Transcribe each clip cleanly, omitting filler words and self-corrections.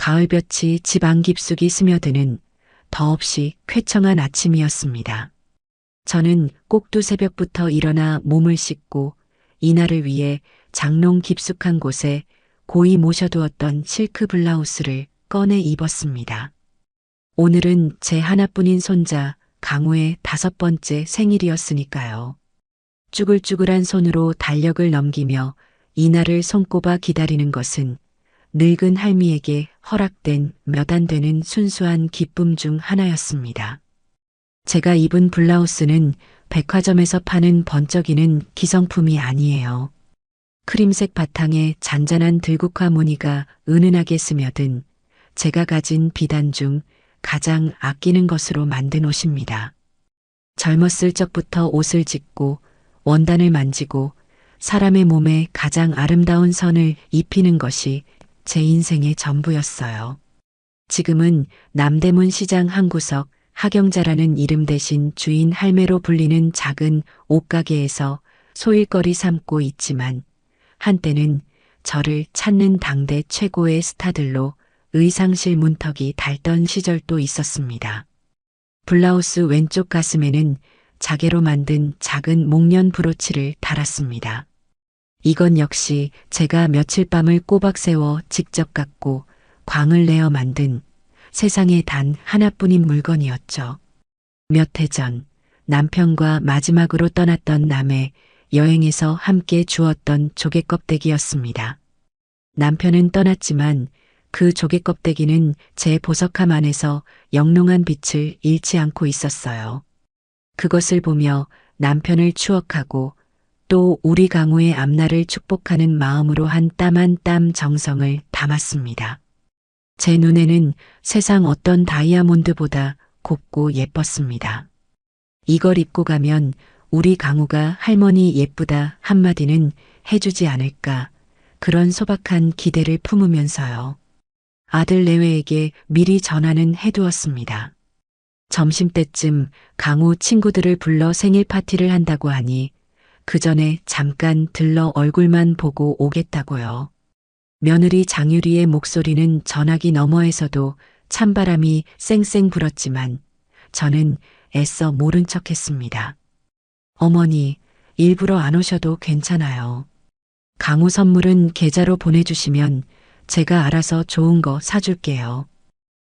가을볕이 집 안 깊숙이 스며드는 더없이 쾌청한 아침이었습니다. 저는 꼭두 새벽부터 일어나 몸을 씻고 이날을 위해 장롱 깊숙한 곳에 고이 모셔두었던 실크 블라우스를 꺼내 입었습니다. 오늘은 제 하나뿐인 손자 강우의 5번째 생일이었으니까요. 쭈글쭈글한 손으로 달력을 넘기며 이날을 손꼽아 기다리는 것은 늙은 할미에게 허락된 몇 안 되는 순수한 기쁨 중 하나였습니다. 제가 입은 블라우스는 백화점에서 파는 번쩍이는 기성품이 아니에요. 크림색 바탕에 잔잔한 들국화 무늬가 은은하게 스며든 제가 가진 비단 중 가장 아끼는 것으로 만든 옷입니다. 젊었을 적부터 옷을 짓고 원단을 만지고 사람의 몸에 가장 아름다운 선을 입히는 것이 제 인생의 전부였어요. 지금은 남대문 시장 한 구석 하경자라는 이름 대신 주인 할매로 불리는 작은 옷가게에서 소일거리 삼고 있지만 한때는 저를 찾는 당대 최고의 스타들로 의상실 문턱이 닳던 시절도 있었습니다. 블라우스 왼쪽 가슴에는 자개로 만든 작은 목련 브로치를 달았습니다. 이건 역시 제가 며칠 밤을 꼬박 세워 직접 깎고 광을 내어 만든 세상에 단 하나뿐인 물건이었죠. 몇 해 전 남편과 마지막으로 떠났던 남해 여행에서 함께 주었던 조개 껍데기였습니다. 남편은 떠났지만 그 조개 껍데기는 제 보석함 안에서 영롱한 빛을 잃지 않고 있었어요. 그것을 보며 남편을 추억하고 또 우리 강우의 앞날을 축복하는 마음으로 한 땀 한 땀 정성을 담았습니다. 제 눈에는 세상 어떤 다이아몬드보다 곱고 예뻤습니다. 이걸 입고 가면 우리 강우가 할머니 예쁘다 한마디는 해주지 않을까 그런 소박한 기대를 품으면서요. 아들 내외에게 미리 전화는 해두었습니다. 점심때쯤 강우 친구들을 불러 생일 파티를 한다고 하니 그 전에 잠깐 들러 얼굴만 보고 오겠다고요. 며느리 장유리의 목소리는 전화기 너머에서도 찬바람이 쌩쌩 불었지만 저는 애써 모른 척했습니다. 어머니, 일부러 안 오셔도 괜찮아요. 강우 선물은 계좌로 보내주시면 제가 알아서 좋은 거 사줄게요.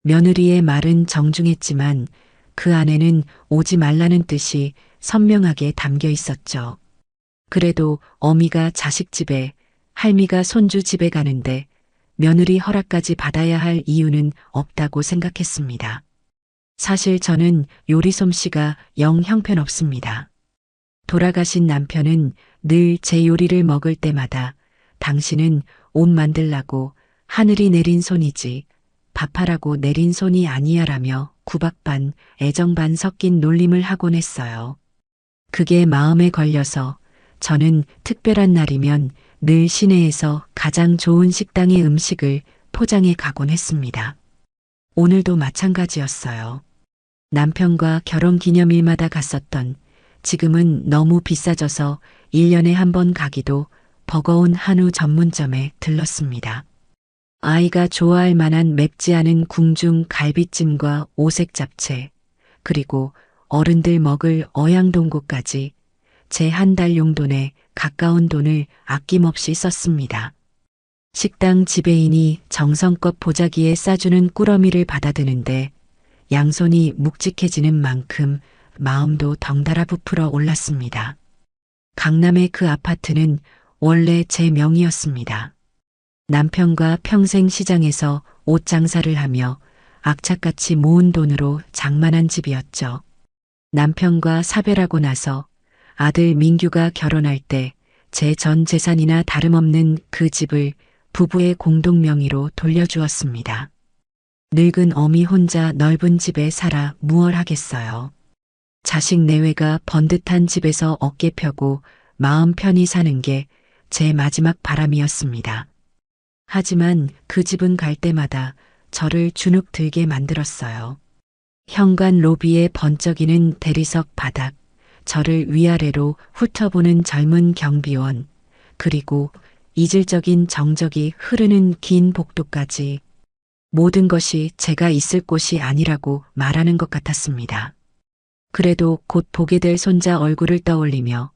며느리의 말은 정중했지만 그 안에는 오지 말라는 뜻이 선명하게 담겨 있었죠. 그래도 어미가 자식 집에 할미가 손주 집에 가는데 며느리 허락까지 받아야 할 이유는 없다고 생각했습니다. 사실 저는 요리 솜씨가 영 형편없습니다. 돌아가신 남편은 늘 제 요리를 먹을 때마다 당신은 옷 만들라고 하늘이 내린 손이지 밥하라고 내린 손이 아니야라며 구박 반 애정 반 섞인 놀림을 하곤 했어요. 그게 마음에 걸려서 저는 특별한 날이면 늘 시내에서 가장 좋은 식당의 음식을 포장해 가곤 했습니다. 오늘도 마찬가지였어요. 남편과 결혼기념일마다 갔었던 지금은 너무 비싸져서 1년에 한 번 가기도 버거운 한우 전문점에 들렀습니다. 아이가 좋아할 만한 맵지 않은 궁중 갈비찜과 오색 잡채, 그리고 어른들 먹을 어양동고까지 제 한 달 용돈에 가까운 돈을 아낌없이 썼습니다. 식당 지배인이 정성껏 보자기에 싸주는 꾸러미를 받아드는데 양손이 묵직해지는 만큼 마음도 덩달아 부풀어 올랐습니다. 강남의 그 아파트는 원래 제 명의였습니다. 남편과 평생 시장에서 옷 장사를 하며 악착같이 모은 돈으로 장만한 집이었죠. 남편과 사별하고 나서 아들 민규가 결혼할 때 제 전 재산이나 다름없는 그 집을 부부의 공동 명의로 돌려주었습니다. 늙은 어미 혼자 넓은 집에 살아 무얼 하겠어요. 자식 내외가 번듯한 집에서 어깨 펴고 마음 편히 사는 게 제 마지막 바람이었습니다. 하지만 그 집은 갈 때마다 저를 주눅 들게 만들었어요. 현관 로비에 번쩍이는 대리석 바닥, 저를 위아래로 훑어보는 젊은 경비원, 그리고 이질적인 정적이 흐르는 긴 복도까지 모든 것이 제가 있을 곳이 아니라고 말하는 것 같았습니다. 그래도 곧 보게 될 손자 얼굴을 떠올리며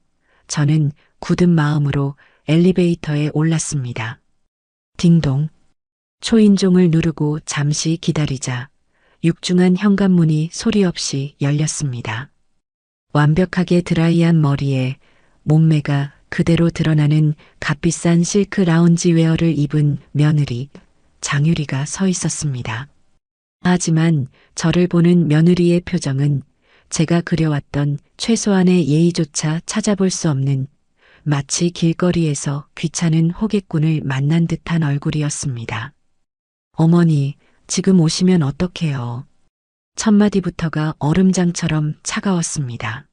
저는 굳은 마음으로 엘리베이터에 올랐습니다. 딩동. 초인종을 누르고 잠시 기다리자 육중한 현관문이 소리 없이 열렸습니다. 완벽하게 드라이한 머리에 몸매가 그대로 드러나는 값비싼 실크 라운지 웨어를 입은 며느리 장유리가 서 있었습니다. 하지만 저를 보는 며느리의 표정은 제가 그려왔던 최소한의 예의조차 찾아볼 수 없는 마치 길거리에서 귀찮은 호객꾼을 만난 듯한 얼굴이었습니다. 어머니, 지금 오시면 어떡해요? 첫마디부터가 얼음장처럼 차가웠습니다.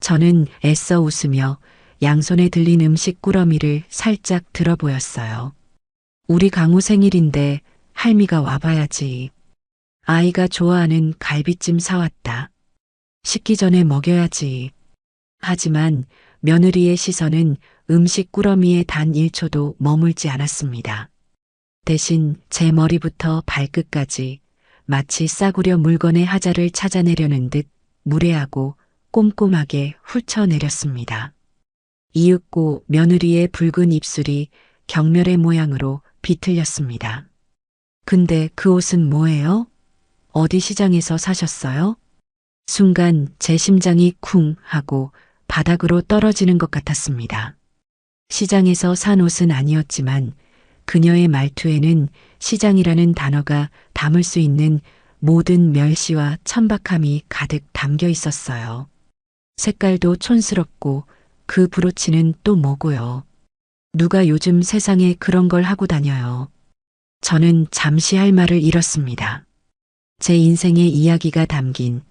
저는 애써 웃으며 양손에 들린 음식 꾸러미를 살짝 들어 보였어요. 우리 강우 생일인데 할미가 와봐야지. 아이가 좋아하는 갈비찜 사왔다. 식기 전에 먹여야지. 하지만 며느리의 시선은 음식 꾸러미에 단 1초도 머물지 않았습니다. 대신 제 머리부터 발끝까지 마치 싸구려 물건의 하자를 찾아내려는 듯 무례하고 꼼꼼하게 훑어내렸습니다. 이윽고 며느리의 붉은 입술이 경멸의 모양으로 비틀렸습니다. 근데 그 옷은 뭐예요? 어디 시장에서 사셨어요? 순간 제 심장이 쿵 하고 바닥으로 떨어지는 것 같았습니다. 시장에서 산 옷은 아니었지만 그녀의 말투에는 시장이라는 단어가 담을 수 있는 모든 멸시와 천박함이 가득 담겨 있었어요. 색깔도 촌스럽고 그 브로치는 또 뭐고요. 누가 요즘 세상에 그런 걸 하고 다녀요. 저는 잠시 할 말을 잃었습니다. 제 인생의 이야기가 담긴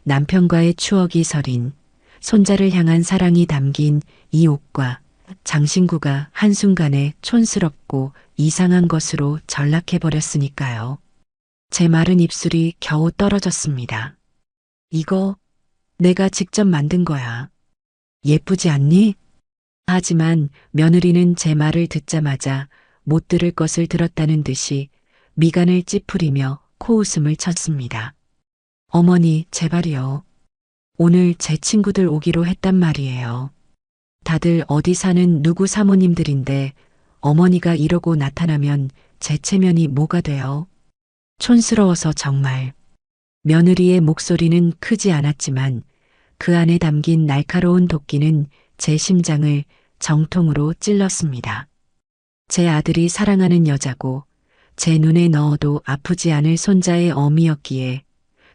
남편과의 추억이 서린 손자를 향한 사랑이 담긴 이 옷과 장신구가 한순간에 촌스럽고 이상한 것으로 전락해버렸으니까요. 제 마른 입술이 겨우 떨어졌습니다. 이거 내가 직접 만든 거야. 예쁘지 않니? 하지만 며느리는 제 말을 듣자마자 못 들을 것을 들었다는 듯이 미간을 찌푸리며 코웃음을 쳤습니다. 어머니, 제발이요. 오늘 제 친구들 오기로 했단 말이에요. 다들 어디 사는 누구 사모님들인데 어머니가 이러고 나타나면 제 체면이 뭐가 돼요? 촌스러워서 정말. 며느리의 목소리는 크지 않았지만 그 안에 담긴 날카로운 도끼는 제 심장을 정통으로 찔렀습니다. 제 아들이 사랑하는 여자고 제 눈에 넣어도 아프지 않을 손자의 어미였기에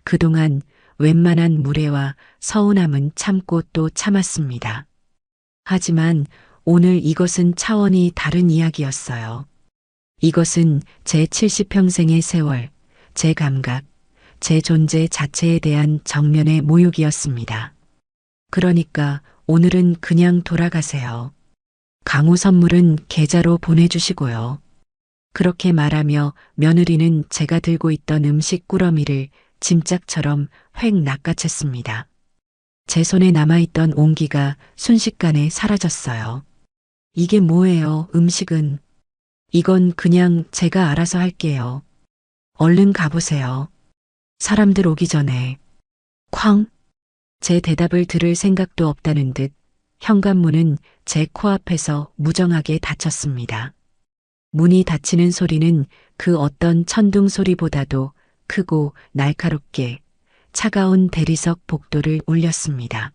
그동안 웬만한 무례와 서운함은 참고 또 참았습니다. 하지만 오늘 이것은 차원이 다른 이야기였어요. 이것은 제 70평생의 세월, 제 감각, 제 존재 자체에 대한 정면의 모욕이었습니다. 그러니까 오늘은 그냥 돌아가세요. 강우 선물은 계좌로 보내주시고요. 그렇게 말하며 며느리는 제가 들고 있던 음식 꾸러미를 짐짝처럼 획 낚아챘습니다. 제 손에 남아있던 온기가 순식간에 사라졌어요. 이게 뭐예요, 음식은? 이건 그냥 제가 알아서 할게요. 얼른 가보세요. 사람들 오기 전에. 쾅! 제 대답을 들을 생각도 없다는 듯 현관문은 제 코앞에서 무정하게 닫혔습니다. 문이 닫히는 소리는 그 어떤 천둥 소리보다도 크고 날카롭게 차가운 대리석 복도를 울렸습니다.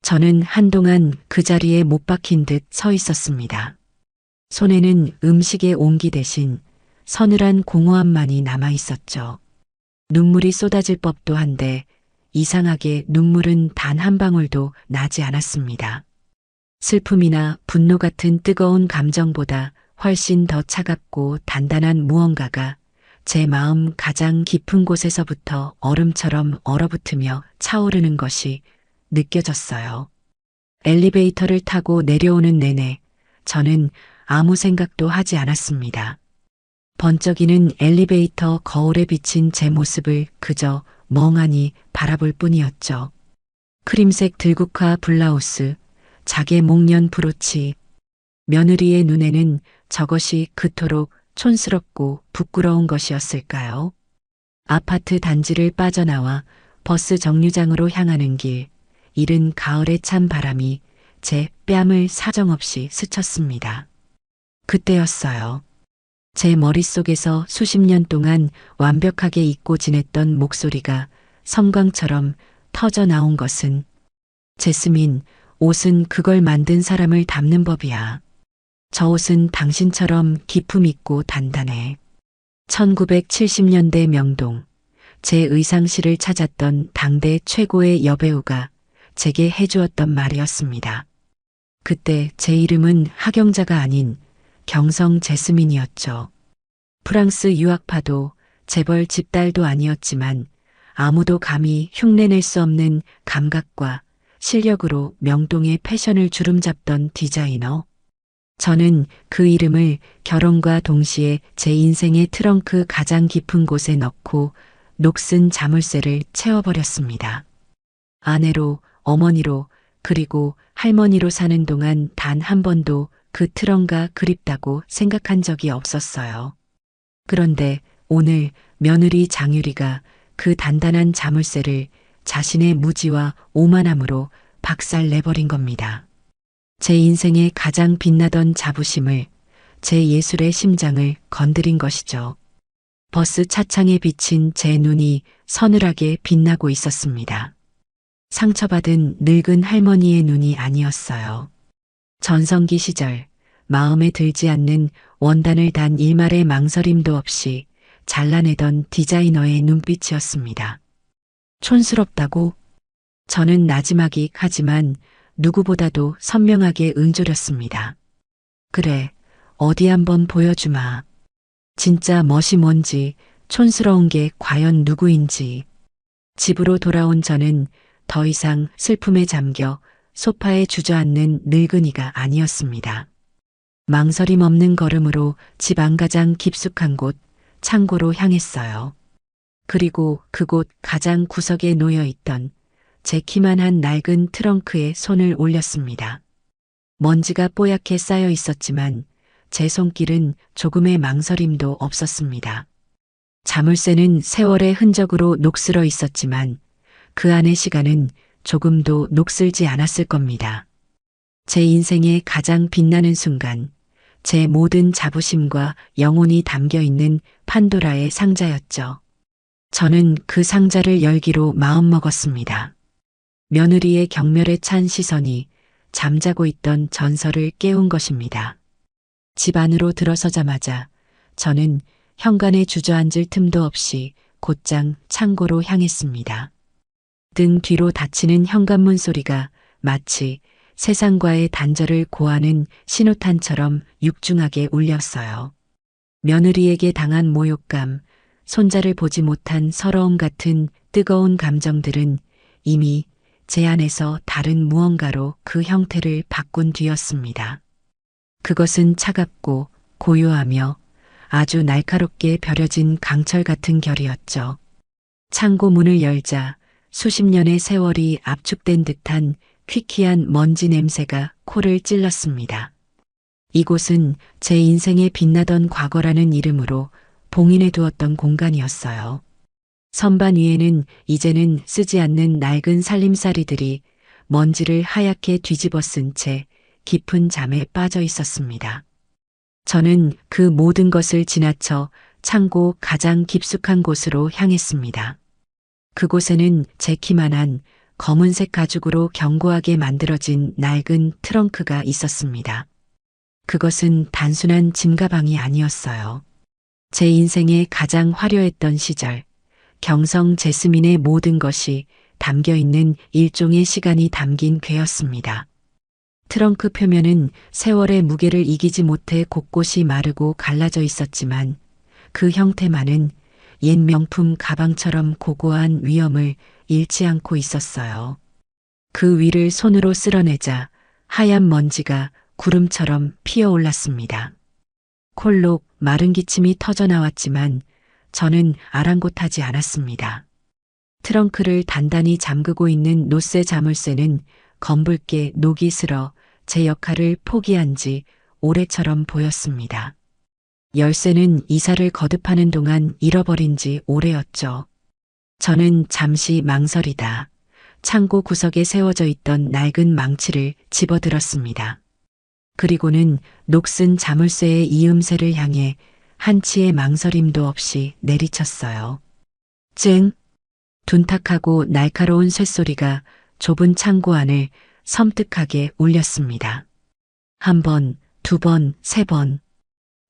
저는 한동안 그 자리에 못 박힌 듯 서 있었습니다. 손에는 음식의 온기 대신 서늘한 공허함만이 남아 있었죠. 눈물이 쏟아질 법도 한데 이상하게 눈물은 단 한 방울도 나지 않았습니다. 슬픔이나 분노 같은 뜨거운 감정보다 훨씬 더 차갑고 단단한 무언가가 제 마음 가장 깊은 곳에서부터 얼음처럼 얼어붙으며 차오르는 것이 느껴졌어요. 엘리베이터를 타고 내려오는 내내 저는 아무 생각도 하지 않았습니다. 번쩍이는 엘리베이터 거울에 비친 제 모습을 그저 멍하니 바라볼 뿐이었죠. 크림색 들국화 블라우스, 자개 목련 브로치, 며느리의 눈에는 저것이 그토록 촌스럽고 부끄러운 것이었을까요? 아파트 단지를 빠져나와 버스 정류장으로 향하는 길, 이른 가을의 찬 바람이 제 뺨을 사정없이 스쳤습니다. 그때였어요. 제 머릿속에서 수십 년 동안 완벽하게 잊고 지냈던 목소리가 섬광처럼 터져 나온 것은, 제스민, 옷은 그걸 만든 사람을 담는 법이야. 저 옷은 당신처럼 기품 있고 단단해. 1970년대 명동, 제 의상실을 찾았던 당대 최고의 여배우가 제게 해주었던 말이었습니다. 그때 제 이름은 하경자가 아닌 경성 제스민이었죠. 프랑스 유학파도 재벌 집딸도 아니었지만 아무도 감히 흉내낼 수 없는 감각과 실력으로 명동의 패션을 주름잡던 디자이너. 저는 그 이름을 결혼과 동시에 제 인생의 트렁크 가장 깊은 곳에 넣고 녹슨 자물쇠를 채워버렸습니다. 아내로, 어머니로, 그리고 할머니로 사는 동안 단 한 번도 그 트렁크가 그립다고 생각한 적이 없었어요. 그런데 오늘 며느리 장유리가 그 단단한 자물쇠를 자신의 무지와 오만함으로 박살내버린 겁니다. 제 인생의 가장 빛나던 자부심을, 제 예술의 심장을 건드린 것이죠. 버스 차창에 비친 제 눈이 서늘하게 빛나고 있었습니다. 상처받은 늙은 할머니의 눈이 아니었어요. 전성기 시절 마음에 들지 않는 원단을 단 일말의 망설임도 없이 잘라내던 디자이너의 눈빛이었습니다. 촌스럽다고? 저는 나지막이 하지만 누구보다도 선명하게 응조렸습니다. 그래, 어디 한번 보여주마. 진짜 멋이 뭔지, 촌스러운 게 과연 누구인지. 집으로 돌아온 저는 더 이상 슬픔에 잠겨 소파에 주저앉는 늙은이가 아니었습니다. 망설임 없는 걸음으로 집 안가장 깊숙한 곳, 창고로 향했어요. 그리고 그곳 가장 구석에 놓여있던 제 키만한 낡은 트렁크에 손을 올렸습니다. 먼지가 뽀얗게 쌓여 있었지만 제 손길은 조금의 망설임도 없었습니다. 자물쇠는 세월의 흔적으로 녹슬어 있었지만 그 안의 시간은 조금도 녹슬지 않았을 겁니다. 제 인생의 가장 빛나는 순간, 제 모든 자부심과 영혼이 담겨 있는 판도라의 상자였죠. 저는 그 상자를 열기로 마음먹었습니다. 며느리의 경멸에 찬 시선이 잠자고 있던 전설을 깨운 것입니다. 집 안으로 들어서자마자 저는 현관에 주저앉을 틈도 없이 곧장 창고로 향했습니다. 등 뒤로 닫히는 현관문 소리가 마치 세상과의 단절을 고하는 신호탄처럼 육중하게 울렸어요. 며느리에게 당한 모욕감, 손자를 보지 못한 서러움 같은 뜨거운 감정들은 이미 제 안에서 다른 무언가로 그 형태를 바꾼 뒤였습니다. 그것은 차갑고 고요하며 아주 날카롭게 벼려진 강철 같은 결이었죠. 창고 문을 열자 수십 년의 세월이 압축된 듯한 퀴퀴한 먼지 냄새가 코를 찔렀습니다. 이곳은 제 인생에 빛나던 과거라는 이름으로 봉인해 두었던 공간이었어요. 선반 위에는 이제는 쓰지 않는 낡은 살림살이들이 먼지를 하얗게 뒤집어 쓴 채 깊은 잠에 빠져 있었습니다. 저는 그 모든 것을 지나쳐 창고 가장 깊숙한 곳으로 향했습니다. 그곳에는 제 키만한 검은색 가죽으로 견고하게 만들어진 낡은 트렁크가 있었습니다. 그것은 단순한 짐 가방이 아니었어요. 제 인생의 가장 화려했던 시절, 경성 제스민의 모든 것이 담겨 있는 일종의 시간이 담긴 궤였습니다. 트렁크 표면은 세월의 무게를 이기지 못해 곳곳이 마르고 갈라져 있었지만 그 형태만은 옛 명품 가방처럼 고고한 위엄을 잃지 않고 있었어요. 그 위를 손으로 쓸어내자 하얀 먼지가 구름처럼 피어올랐습니다. 콜록 마른 기침이 터져 나왔지만 저는 아랑곳하지 않았습니다. 트렁크를 단단히 잠그고 있는 노쇠 자물쇠는 검붉게 녹이 슬어 제 역할을 포기한 지 오래처럼 보였습니다. 열쇠는 이사를 거듭하는 동안 잃어버린 지 오래였죠. 저는 잠시 망설이다 창고 구석에 세워져 있던 낡은 망치를 집어들었습니다. 그리고는 녹슨 자물쇠의 이음새를 향해 한치의 망설임도 없이 내리쳤어요. 쨍! 둔탁하고 날카로운 쇳소리가 좁은 창고 안을 섬뜩하게 울렸습니다. 한 번, 두 번, 세 번.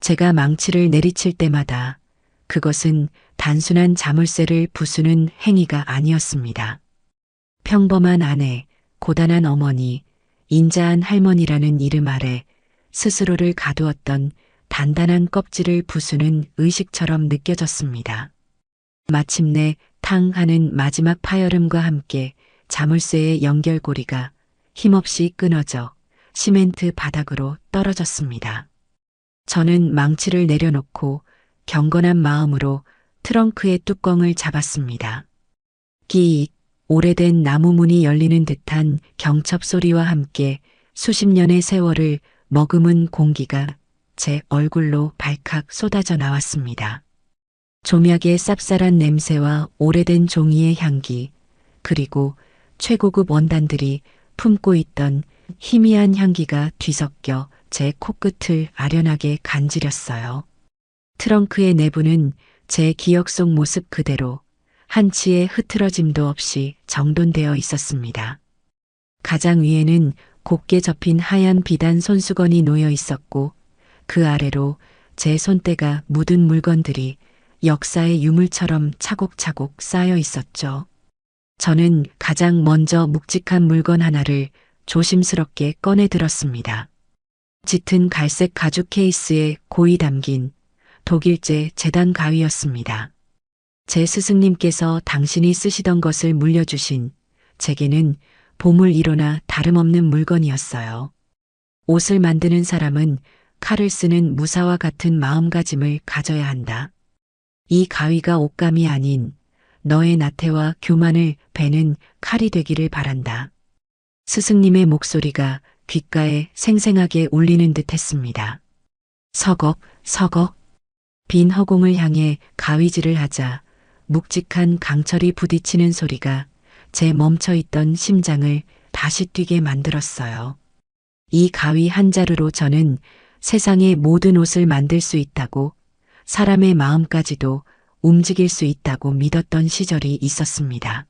제가 망치를 내리칠 때마다 그것은 단순한 자물쇠를 부수는 행위가 아니었습니다. 평범한 아내, 고단한 어머니, 인자한 할머니라는 이름 아래 스스로를 가두었던 단단한 껍질을 부수는 의식처럼 느껴졌습니다. 마침내 탕 하는 마지막 파열음과 함께 자물쇠의 연결고리가 힘없이 끊어져 시멘트 바닥으로 떨어졌습니다. 저는 망치를 내려놓고 경건한 마음으로 트렁크의 뚜껑을 잡았습니다. 끼익, 오래된 나무 문이 열리는 듯한 경첩 소리와 함께 수십 년의 세월을 머금은 공기가 제 얼굴로 발칵 쏟아져 나왔습니다. 조약의 쌉쌀한 냄새와 오래된 종이의 향기, 그리고 최고급 원단들이 품고 있던 희미한 향기가 뒤섞여 제 코끝을 아련하게 간지렸어요. 트렁크의 내부는 제 기억 속 모습 그대로 한치의 흐트러짐도 없이 정돈되어 있었습니다. 가장 위에는 곱게 접힌 하얀 비단 손수건이 놓여 있었고 그 아래로 제 손때가 묻은 물건들이 역사의 유물처럼 차곡차곡 쌓여 있었죠. 저는 가장 먼저 묵직한 물건 하나를 조심스럽게 꺼내 들었습니다. 짙은 갈색 가죽 케이스에 고이 담긴 독일제 제단 가위였습니다. 제 스승님께서 당신이 쓰시던 것을 물려주신 제게는 보물 1호나 다름없는 물건이었어요. 옷을 만드는 사람은 칼을 쓰는 무사와 같은 마음가짐을 가져야 한다. 이 가위가 옷감이 아닌 너의 나태와 교만을 베는 칼이 되기를 바란다. 스승님의 목소리가 귓가에 생생하게 울리는 듯 했습니다. 서걱, 서걱. 빈 허공을 향해 가위질을 하자 묵직한 강철이 부딪히는 소리가 제 멈춰있던 심장을 다시 뛰게 만들었어요. 이 가위 한 자루로 저는 세상의 모든 옷을 만들 수 있다고, 사람의 마음까지도 움직일 수 있다고 믿었던 시절이 있었습니다.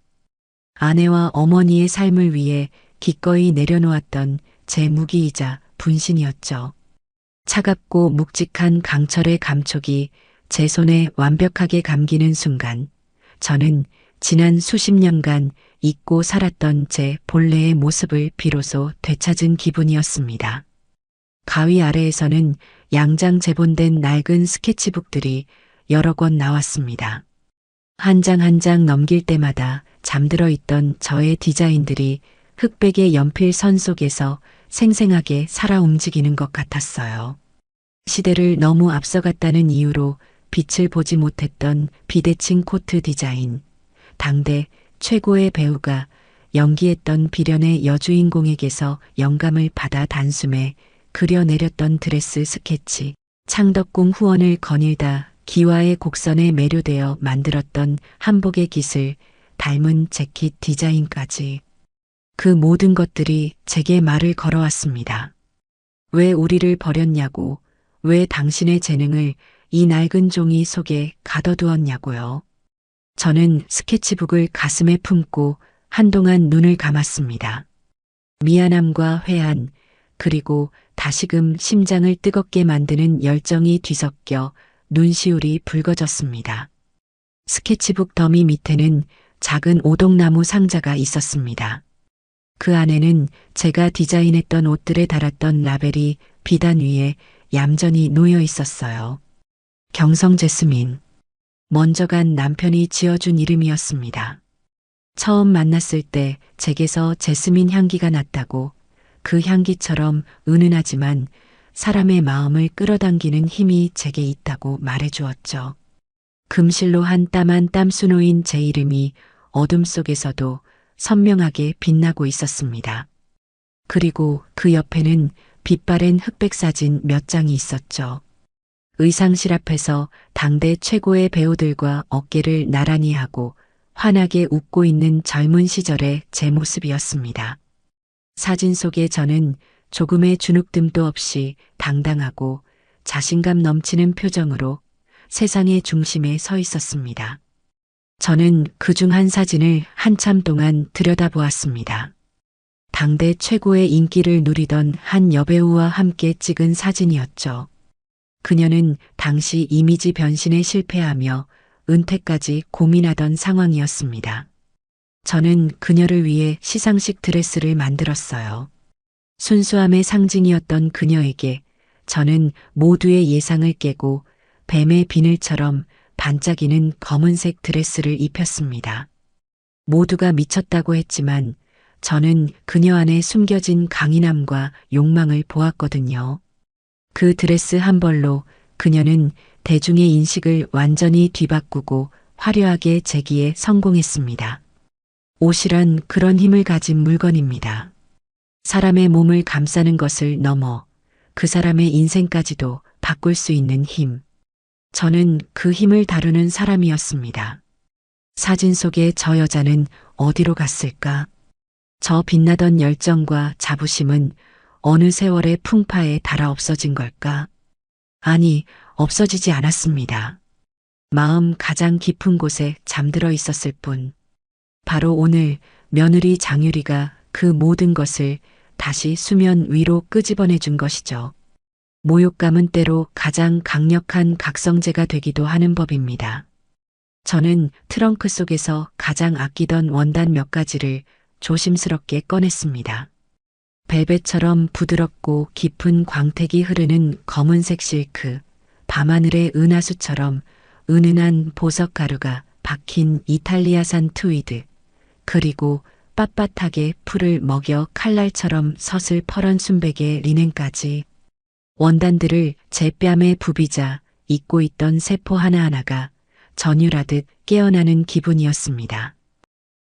아내와 어머니의 삶을 위해 기꺼이 내려놓았던 제 무기이자 분신이었죠. 차갑고 묵직한 강철의 감촉이 제 손에 완벽하게 감기는 순간 저는 지난 수십 년간 잊고 살았던 제 본래의 모습을 비로소 되찾은 기분이었습니다. 가위 아래에서는 양장 재본된 낡은 스케치북들이 여러 권 나왔습니다. 한 장 한 장 넘길 때마다 잠들어 있던 저의 디자인들이 흑백의 연필 선 속에서 생생하게 살아 움직이는 것 같았어요. 시대를 너무 앞서갔다는 이유로 빛을 보지 못했던 비대칭 코트 디자인, 당대 최고의 배우가 연기했던 비련의 여주인공에게서 영감을 받아 단숨에 그려내렸던 드레스 스케치, 창덕궁 후원을 거닐다 기와의 곡선에 매료되어 만들었던 한복의 깃을 닮은 재킷 디자인까지 그 모든 것들이 제게 말을 걸어왔습니다. 왜 우리를 버렸냐고, 왜 당신의 재능을 이 낡은 종이 속에 가둬두었냐고요. 저는 스케치북을 가슴에 품고 한동안 눈을 감았습니다. 미안함과 회한, 그리고 다시금 심장을 뜨겁게 만드는 열정이 뒤섞여 눈시울이 붉어졌습니다. 스케치북 더미 밑에는 작은 오동나무 상자가 있었습니다. 그 안에는 제가 디자인했던 옷들에 달았던 라벨이 비단 위에 얌전히 놓여 있었어요. 경성 제스민. 먼저 간 남편이 지어준 이름이었습니다. 처음 만났을 때 제게서 제스민 향기가 났다고, 그 향기처럼 은은하지만 사람의 마음을 끌어당기는 힘이 제게 있다고 말해주었죠. 금실로 한 땀 한 땀 수놓인 제 이름이 어둠 속에서도 선명하게 빛나고 있었습니다. 그리고 그 옆에는 빛바랜 흑백 사진 몇 장이 있었죠. 의상실 앞에서 당대 최고의 배우들과 어깨를 나란히 하고 환하게 웃고 있는 젊은 시절의 제 모습이었습니다. 사진 속의 저는 조금의 주눅듦도 없이 당당하고 자신감 넘치는 표정으로 세상의 중심에 서 있었습니다. 저는 그중 한 사진을 한참 동안 들여다보았습니다. 당대 최고의 인기를 누리던 한 여배우와 함께 찍은 사진이었죠. 그녀는 당시 이미지 변신에 실패하며 은퇴까지 고민하던 상황이었습니다. 저는 그녀를 위해 시상식 드레스를 만들었어요. 순수함의 상징이었던 그녀에게 저는 모두의 예상을 깨고 뱀의 비늘처럼 반짝이는 검은색 드레스를 입혔습니다. 모두가 미쳤다고 했지만 저는 그녀 안에 숨겨진 강인함과 욕망을 보았거든요. 그 드레스 한 벌로 그녀는 대중의 인식을 완전히 뒤바꾸고 화려하게 재기에 성공했습니다. 옷이란 그런 힘을 가진 물건입니다. 사람의 몸을 감싸는 것을 넘어 그 사람의 인생까지도 바꿀 수 있는 힘. 저는 그 힘을 다루는 사람이었습니다. 사진 속의 저 여자는 어디로 갔을까? 저 빛나던 열정과 자부심은 어느 세월의 풍파에 닳아 없어진 걸까? 아니, 없어지지 않았습니다. 마음 가장 깊은 곳에 잠들어 있었을 뿐. 바로 오늘 며느리 장유리가 그 모든 것을 다시 수면 위로 끄집어내 준 것이죠. 모욕감은 때로 가장 강력한 각성제가 되기도 하는 법입니다. 저는 트렁크 속에서 가장 아끼던 원단 몇 가지를 조심스럽게 꺼냈습니다. 벨벳처럼 부드럽고 깊은 광택이 흐르는 검은색 실크, 밤하늘의 은하수처럼 은은한 보석 가루가 박힌 이탈리아산 트위드, 그리고 빳빳하게 풀을 먹여 칼날처럼 서슬 퍼런 순백의 리넨까지 원단들을 제 뺨에 부비자 잊고 있던 세포 하나하나가 전율하듯 깨어나는 기분이었습니다.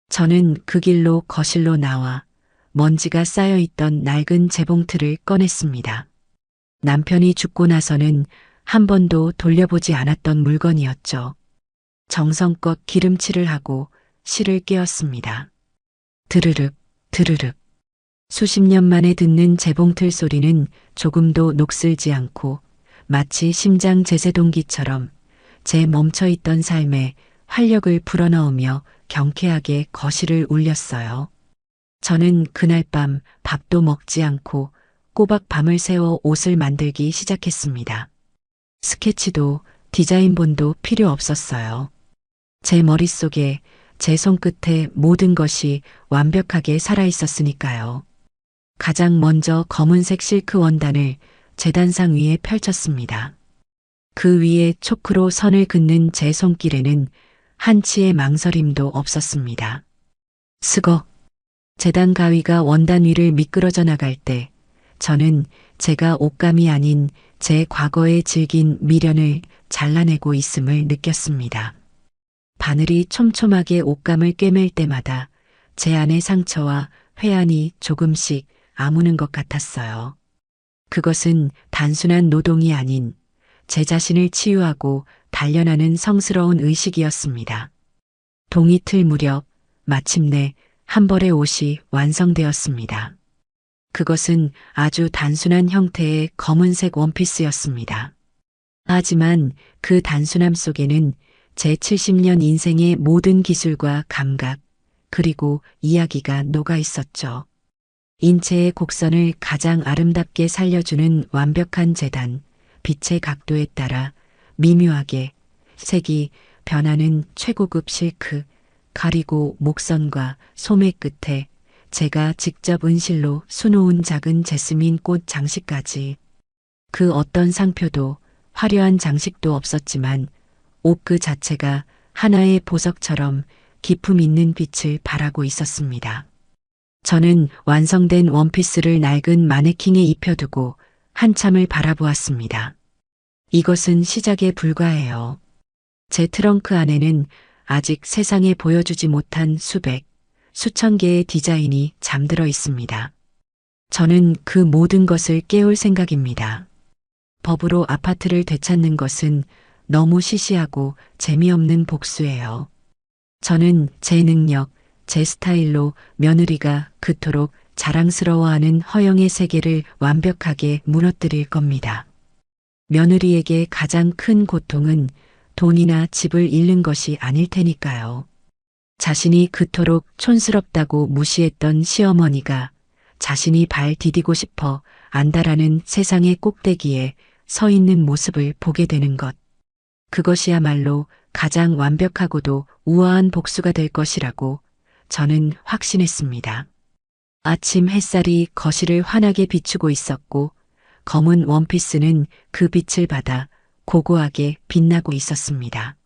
저는 그 길로 거실로 나와 먼지가 쌓여있던 낡은 재봉틀을 꺼냈습니다. 남편이 죽고 나서는 한 번도 돌려보지 않았던 물건이었죠. 정성껏 기름칠을 하고 실을 꿰었습니다. 드르륵, 드르륵. 수십 년 만에 듣는 재봉틀 소리는 조금도 녹슬지 않고 마치 심장 제세동기처럼 제 멈춰있던 삶에 활력을 불어넣으며 경쾌하게 거실을 울렸어요. 저는 그날 밤 밥도 먹지 않고 꼬박 밤을 새워 옷을 만들기 시작했습니다. 스케치도 디자인본도 필요 없었어요. 제 머릿속에 제 손끝에 모든 것이 완벽하게 살아있었으니까요. 가장 먼저 검은색 실크 원단을 재단상 위에 펼쳤습니다. 그 위에 초크로 선을 긋는 제 손길에는 한치의 망설임도 없었습니다. 스걱. 재단 가위가 원단 위를 미끄러져 나갈 때 저는 제가 옷감이 아닌 제 과거의 질긴 미련을 잘라내고 있음을 느꼈습니다. 바늘이 촘촘하게 옷감을 꿰맬 때마다 제 안의 상처와 회한이 조금씩 아무는 것 같았어요. 그것은 단순한 노동이 아닌 제 자신을 치유하고 단련하는 성스러운 의식이었습니다. 동이틀 무렵 마침내 한 벌의 옷이 완성되었습니다. 그것은 아주 단순한 형태의 검은색 원피스였습니다. 하지만 그 단순함 속에는 제 70년 인생의 모든 기술과 감각, 그리고 이야기가 녹아 있었죠. 인체의 곡선을 가장 아름답게 살려주는 완벽한 재단, 빛의 각도에 따라 미묘하게 색이 변하는 최고급 실크, 가리고 목선과 소매 끝에 제가 직접 은실로 수놓은 작은 제스민 꽃 장식까지 그 어떤 상표도 화려한 장식도 없었지만 옷 그 자체가 하나의 보석처럼 기품 있는 빛을 발하고 있었습니다. 저는 완성된 원피스를 낡은 마네킹에 입혀두고 한참을 바라보았습니다. 이것은 시작에 불과해요. 제 트렁크 안에는 아직 세상에 보여주지 못한 수백, 수천 개의 디자인이 잠들어 있습니다. 저는 그 모든 것을 깨울 생각입니다. 법으로 아파트를 되찾는 것은 너무 시시하고 재미없는 복수예요. 저는 제 능력, 제 스타일로 며느리가 그토록 자랑스러워하는 허영의 세계를 완벽하게 무너뜨릴 겁니다. 며느리에게 가장 큰 고통은 돈이나 집을 잃는 것이 아닐 테니까요. 자신이 그토록 촌스럽다고 무시했던 시어머니가 자신이 발 디디고 싶어 안다라는 세상의 꼭대기에 서 있는 모습을 보게 되는 것. 그것이야말로 가장 완벽하고도 우아한 복수가 될 것이라고 저는 확신했습니다. 아침 햇살이 거실을 환하게 비추고 있었고 검은 원피스는 그 빛을 받아 고고하게 빛나고 있었습니다.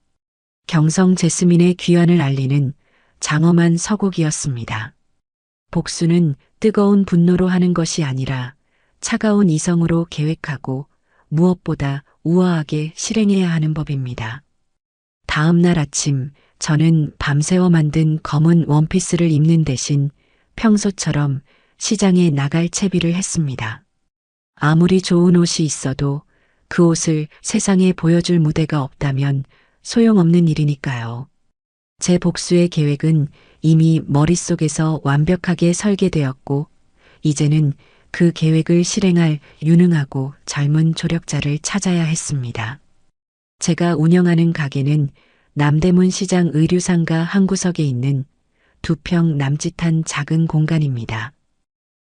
경성 제스민의 귀환을 알리는 장엄한 서곡이었습니다. 복수는 뜨거운 분노로 하는 것이 아니라 차가운 이성으로 계획하고 무엇보다 우아하게 실행해야 하는 법입니다. 다음 날 아침 저는 밤새워 만든 검은 원피스를 입는 대신 평소처럼 시장에 나갈 채비를 했습니다. 아무리 좋은 옷이 있어도 그 옷을 세상에 보여줄 무대가 없다면 소용없는 일이니까요. 제 복수의 계획은 이미 머릿속에서 완벽하게 설계되었고 이제는 그 계획을 실행할 유능하고 젊은 조력자를 찾아야 했습니다. 제가 운영하는 가게는 남대문 시장 의류상가 한 구석에 있는 2평 남짓한 작은 공간입니다.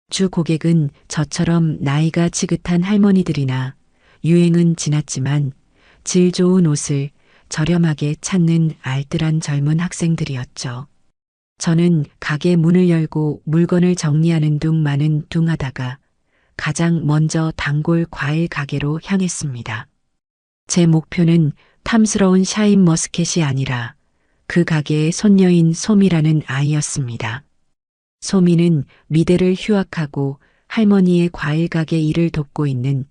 주 고객은 저처럼 나이가 지긋한 할머니들이나 유행은 지났지만 질 좋은 옷을 저렴하게 찾는 알뜰한 젊은 학생들이었죠. 저는 가게 문을 열고 물건을 정리하는 둥 마는 둥 하다가 가장 먼저 단골 과일 가게로 향했습니다. 제 목표는 탐스러운 샤인 머스켓이 아니라 그 가게의 손녀인 소미라는 아이였습니다. 소미는 미대를 휴학하고 할머니의 과일 가게 일을 돕고 있는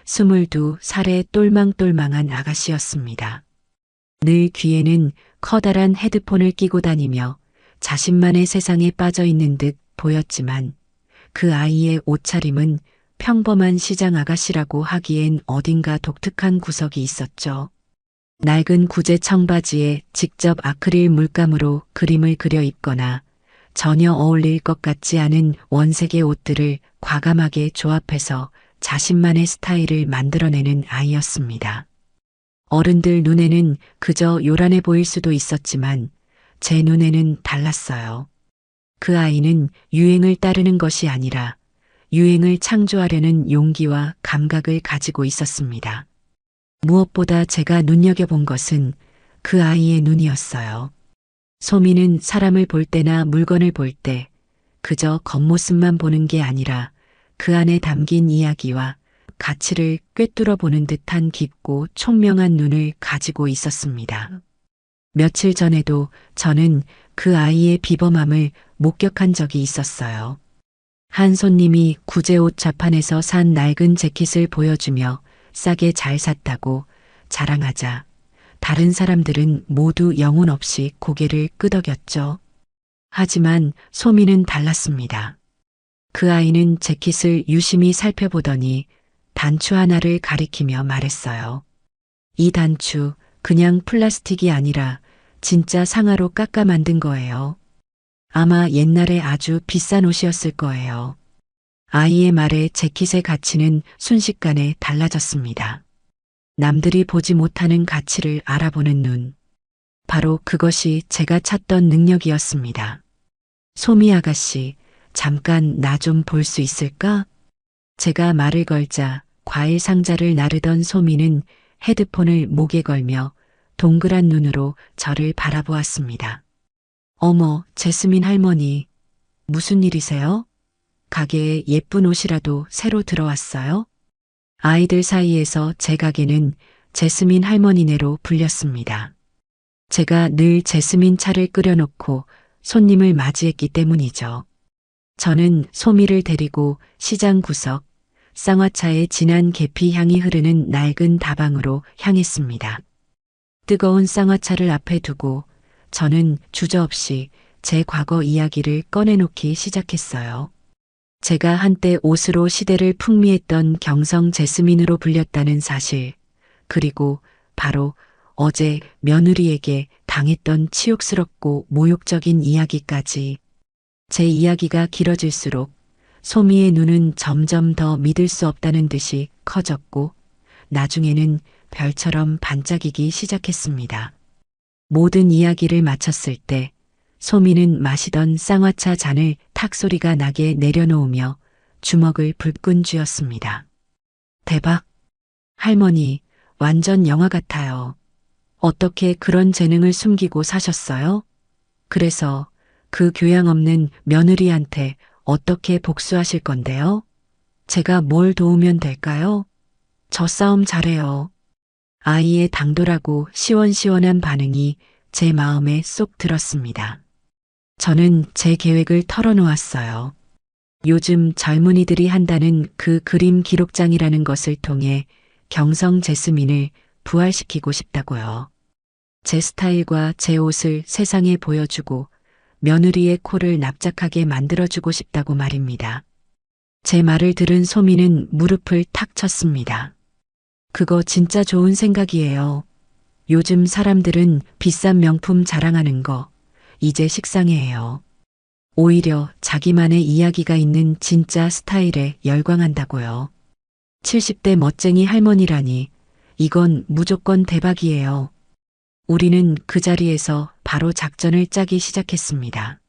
22살의 똘망똘망한 아가씨였습니다. 늘 귀에는 커다란 헤드폰을 끼고 다니며 자신만의 세상에 빠져 있는 듯 보였지만 그 아이의 옷차림은 평범한 시장 아가씨라고 하기엔 어딘가 독특한 구석이 있었죠. 낡은 구제 청바지에 직접 아크릴 물감으로 그림을 그려 입거나 전혀 어울릴 것 같지 않은 원색의 옷들을 과감하게 조합해서 자신만의 스타일을 만들어내는 아이였습니다. 어른들 눈에는 그저 요란해 보일 수도 있었지만 제 눈에는 달랐어요. 그 아이는 유행을 따르는 것이 아니라 유행을 창조하려는 용기와 감각을 가지고 있었습니다. 무엇보다 제가 눈여겨본 것은 그 아이의 눈이었어요. 소미는 사람을 볼 때나 물건을 볼 때 그저 겉모습만 보는 게 아니라 그 안에 담긴 이야기와 가치를 꿰뚫어 보는 듯한 깊고 총명한 눈을 가지고 있었습니다. 며칠 전에도 저는 그 아이의 비범함을 목격한 적이 있었어요. 한 손님이 구제옷 자판에서 산 낡은 재킷을 보여주며 싸게 잘 샀다고 자랑하자 다른 사람들은 모두 영혼 없이 고개를 끄덕였죠. 하지만 소미는 달랐습니다. 그 아이는 재킷을 유심히 살펴보더니 단추 하나를 가리키며 말했어요. 이 단추 그냥 플라스틱이 아니라 진짜 상아로 깎아 만든 거예요. 아마 옛날에 아주 비싼 옷이었을 거예요. 아이의 말에 재킷의 가치는 순식간에 달라졌습니다. 남들이 보지 못하는 가치를 알아보는 눈. 바로 그것이 제가 찾던 능력이었습니다. 소미 아가씨, 잠깐 나 좀 볼 수 있을까? 제가 말을 걸자 과일 상자를 나르던 소미는 헤드폰을 목에 걸며 동그란 눈으로 저를 바라보았습니다. 어머, 제스민 할머니, 무슨 일이세요? 가게에 예쁜 옷이라도 새로 들어왔어요? 아이들 사이에서 제 가게는 제스민 할머니네로 불렸습니다. 제가 늘 제스민 차를 끓여놓고 손님을 맞이했기 때문이죠. 저는 소미를 데리고 시장 구석, 쌍화차의 진한 계피 향이 흐르는 낡은 다방으로 향했습니다. 뜨거운 쌍화차를 앞에 두고 저는 주저없이 제 과거 이야기를 꺼내놓기 시작했어요. 제가 한때 옷으로 시대를 풍미했던 경성 제스민으로 불렸다는 사실, 그리고 바로 어제 며느리에게 당했던 치욕스럽고 모욕적인 이야기까지. 제 이야기가 길어질수록 소미의 눈은 점점 더 믿을 수 없다는 듯이 커졌고 나중에는 별처럼 반짝이기 시작했습니다. 모든 이야기를 마쳤을 때 소미는 마시던 쌍화차 잔을 탁 소리가 나게 내려놓으며 주먹을 불끈 쥐었습니다. 대박! 할머니, 완전 영화 같아요. 어떻게 그런 재능을 숨기고 사셨어요? 그래서 그 교양 없는 며느리한테 어떻게 복수하실 건데요? 제가 뭘 도우면 될까요? 저 싸움 잘해요. 아이의 당돌하고 시원시원한 반응이 제 마음에 쏙 들었습니다. 저는 제 계획을 털어놓았어요. 요즘 젊은이들이 한다는 그 그림 기록장이라는 것을 통해 경성 제스민을 부활시키고 싶다고요. 제 스타일과 제 옷을 세상에 보여주고 며느리의 코를 납작하게 만들어주고 싶다고 말입니다. 제 말을 들은 소미는 무릎을 탁 쳤습니다. 그거 진짜 좋은 생각이에요. 요즘 사람들은 비싼 명품 자랑하는 거 이제 식상해해요. 오히려 자기만의 이야기가 있는 진짜 스타일에 열광한다고요. 70대 멋쟁이 할머니라니 이건 무조건 대박이에요. 우리는 그 자리에서 바로 작전을 짜기 시작했습니다.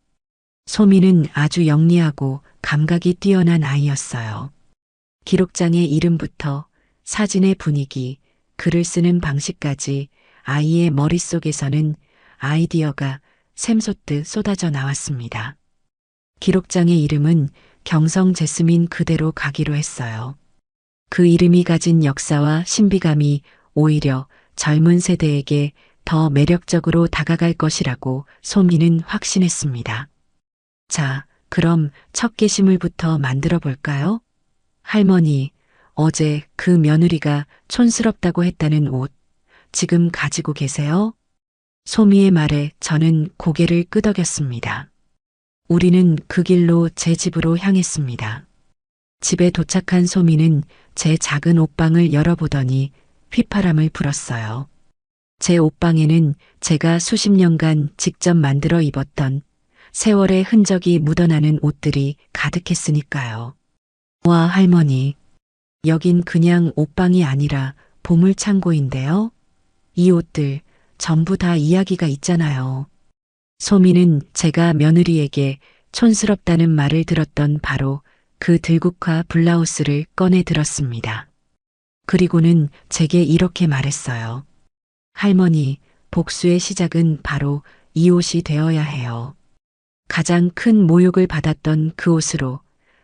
소미는 아주 영리하고 감각이 뛰어난 아이였어요. 기록장의 이름부터 사진의 분위기, 글을 쓰는 방식까지 아이의 머릿속에서는 아이디어가 샘솟듯 쏟아져 나왔습니다. 기록장의 이름은 경성 제스민 그대로 가기로 했어요. 그 이름이 가진 역사와 신비감이 오히려 젊은 세대에게 더 매력적으로 다가갈 것이라고 소미는 확신했습니다. 자, 그럼 첫 게시물부터 만들어 볼까요? 할머니, 어제 그 며느리가 촌스럽다고 했다는 옷, 지금 가지고 계세요? 소미의 말에 저는 고개를 끄덕였습니다. 우리는 그 길로 제 집으로 향했습니다. 집에 도착한 소미는 제 작은 옷방을 열어보더니 휘파람을 불었어요. 제 옷방에는 제가 수십 년간 직접 만들어 입었던 세월의 흔적이 묻어나는 옷들이 가득했으니까요. 와, 할머니. 여긴 그냥 옷방이 아니라 보물창고인데요. 이 옷들 전부 다 이야기가 있잖아요. 소미는 제가 며느리에게 촌스럽다는 말을 들었던 바로 그 들국화 블라우스를 꺼내 들었습니다. 그리고는 제게 이렇게 말했어요. 할머니, 복수의 시작은 바로 이 옷이 되어야 해요. 가장 큰 모욕을 받았던 그 옷으로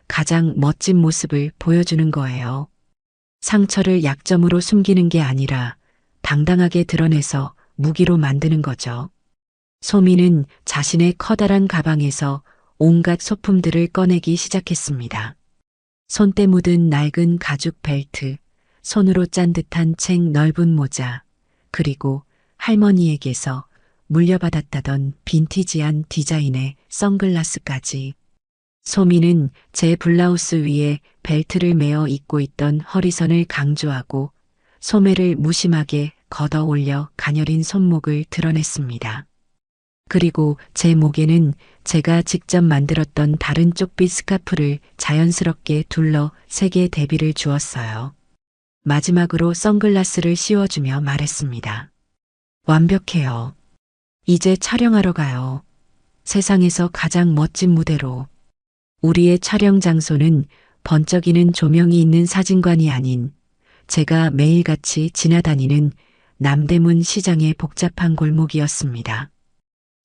가장 멋진 모습을 보여주는 거예요. 상처를 약점으로 숨기는 게 아니라 당당하게 드러내서 무기로 만드는 거죠. 소미는 자신의 커다란 가방에서 온갖 소품들을 꺼내기 시작했습니다. 손때 묻은 낡은 가죽 벨트, 손으로 짠 듯한 책 넓은 모자, 그리고 할머니에게서 물려받았다던 빈티지한 디자인의 선글라스까지. 소미는 제 블라우스 위에 벨트를 매어 입고 있던 허리선을 강조하고 소매를 무심하게 걷어 올려 가녀린 손목을 드러냈습니다. 그리고 제 목에는 제가 직접 만들었던 다른 쪽빛 스카프를 자연스럽게 둘러 색의 대비를 주었어요. 마지막으로 선글라스를 씌워주며 말했습니다. 완벽해요. 이제 촬영하러 가요. 세상에서 가장 멋진 무대로. 우리의 촬영 장소는 번쩍이는 조명이 있는 사진관이 아닌 제가 매일같이 지나다니는 남대문 시장의 복잡한 골목이었습니다.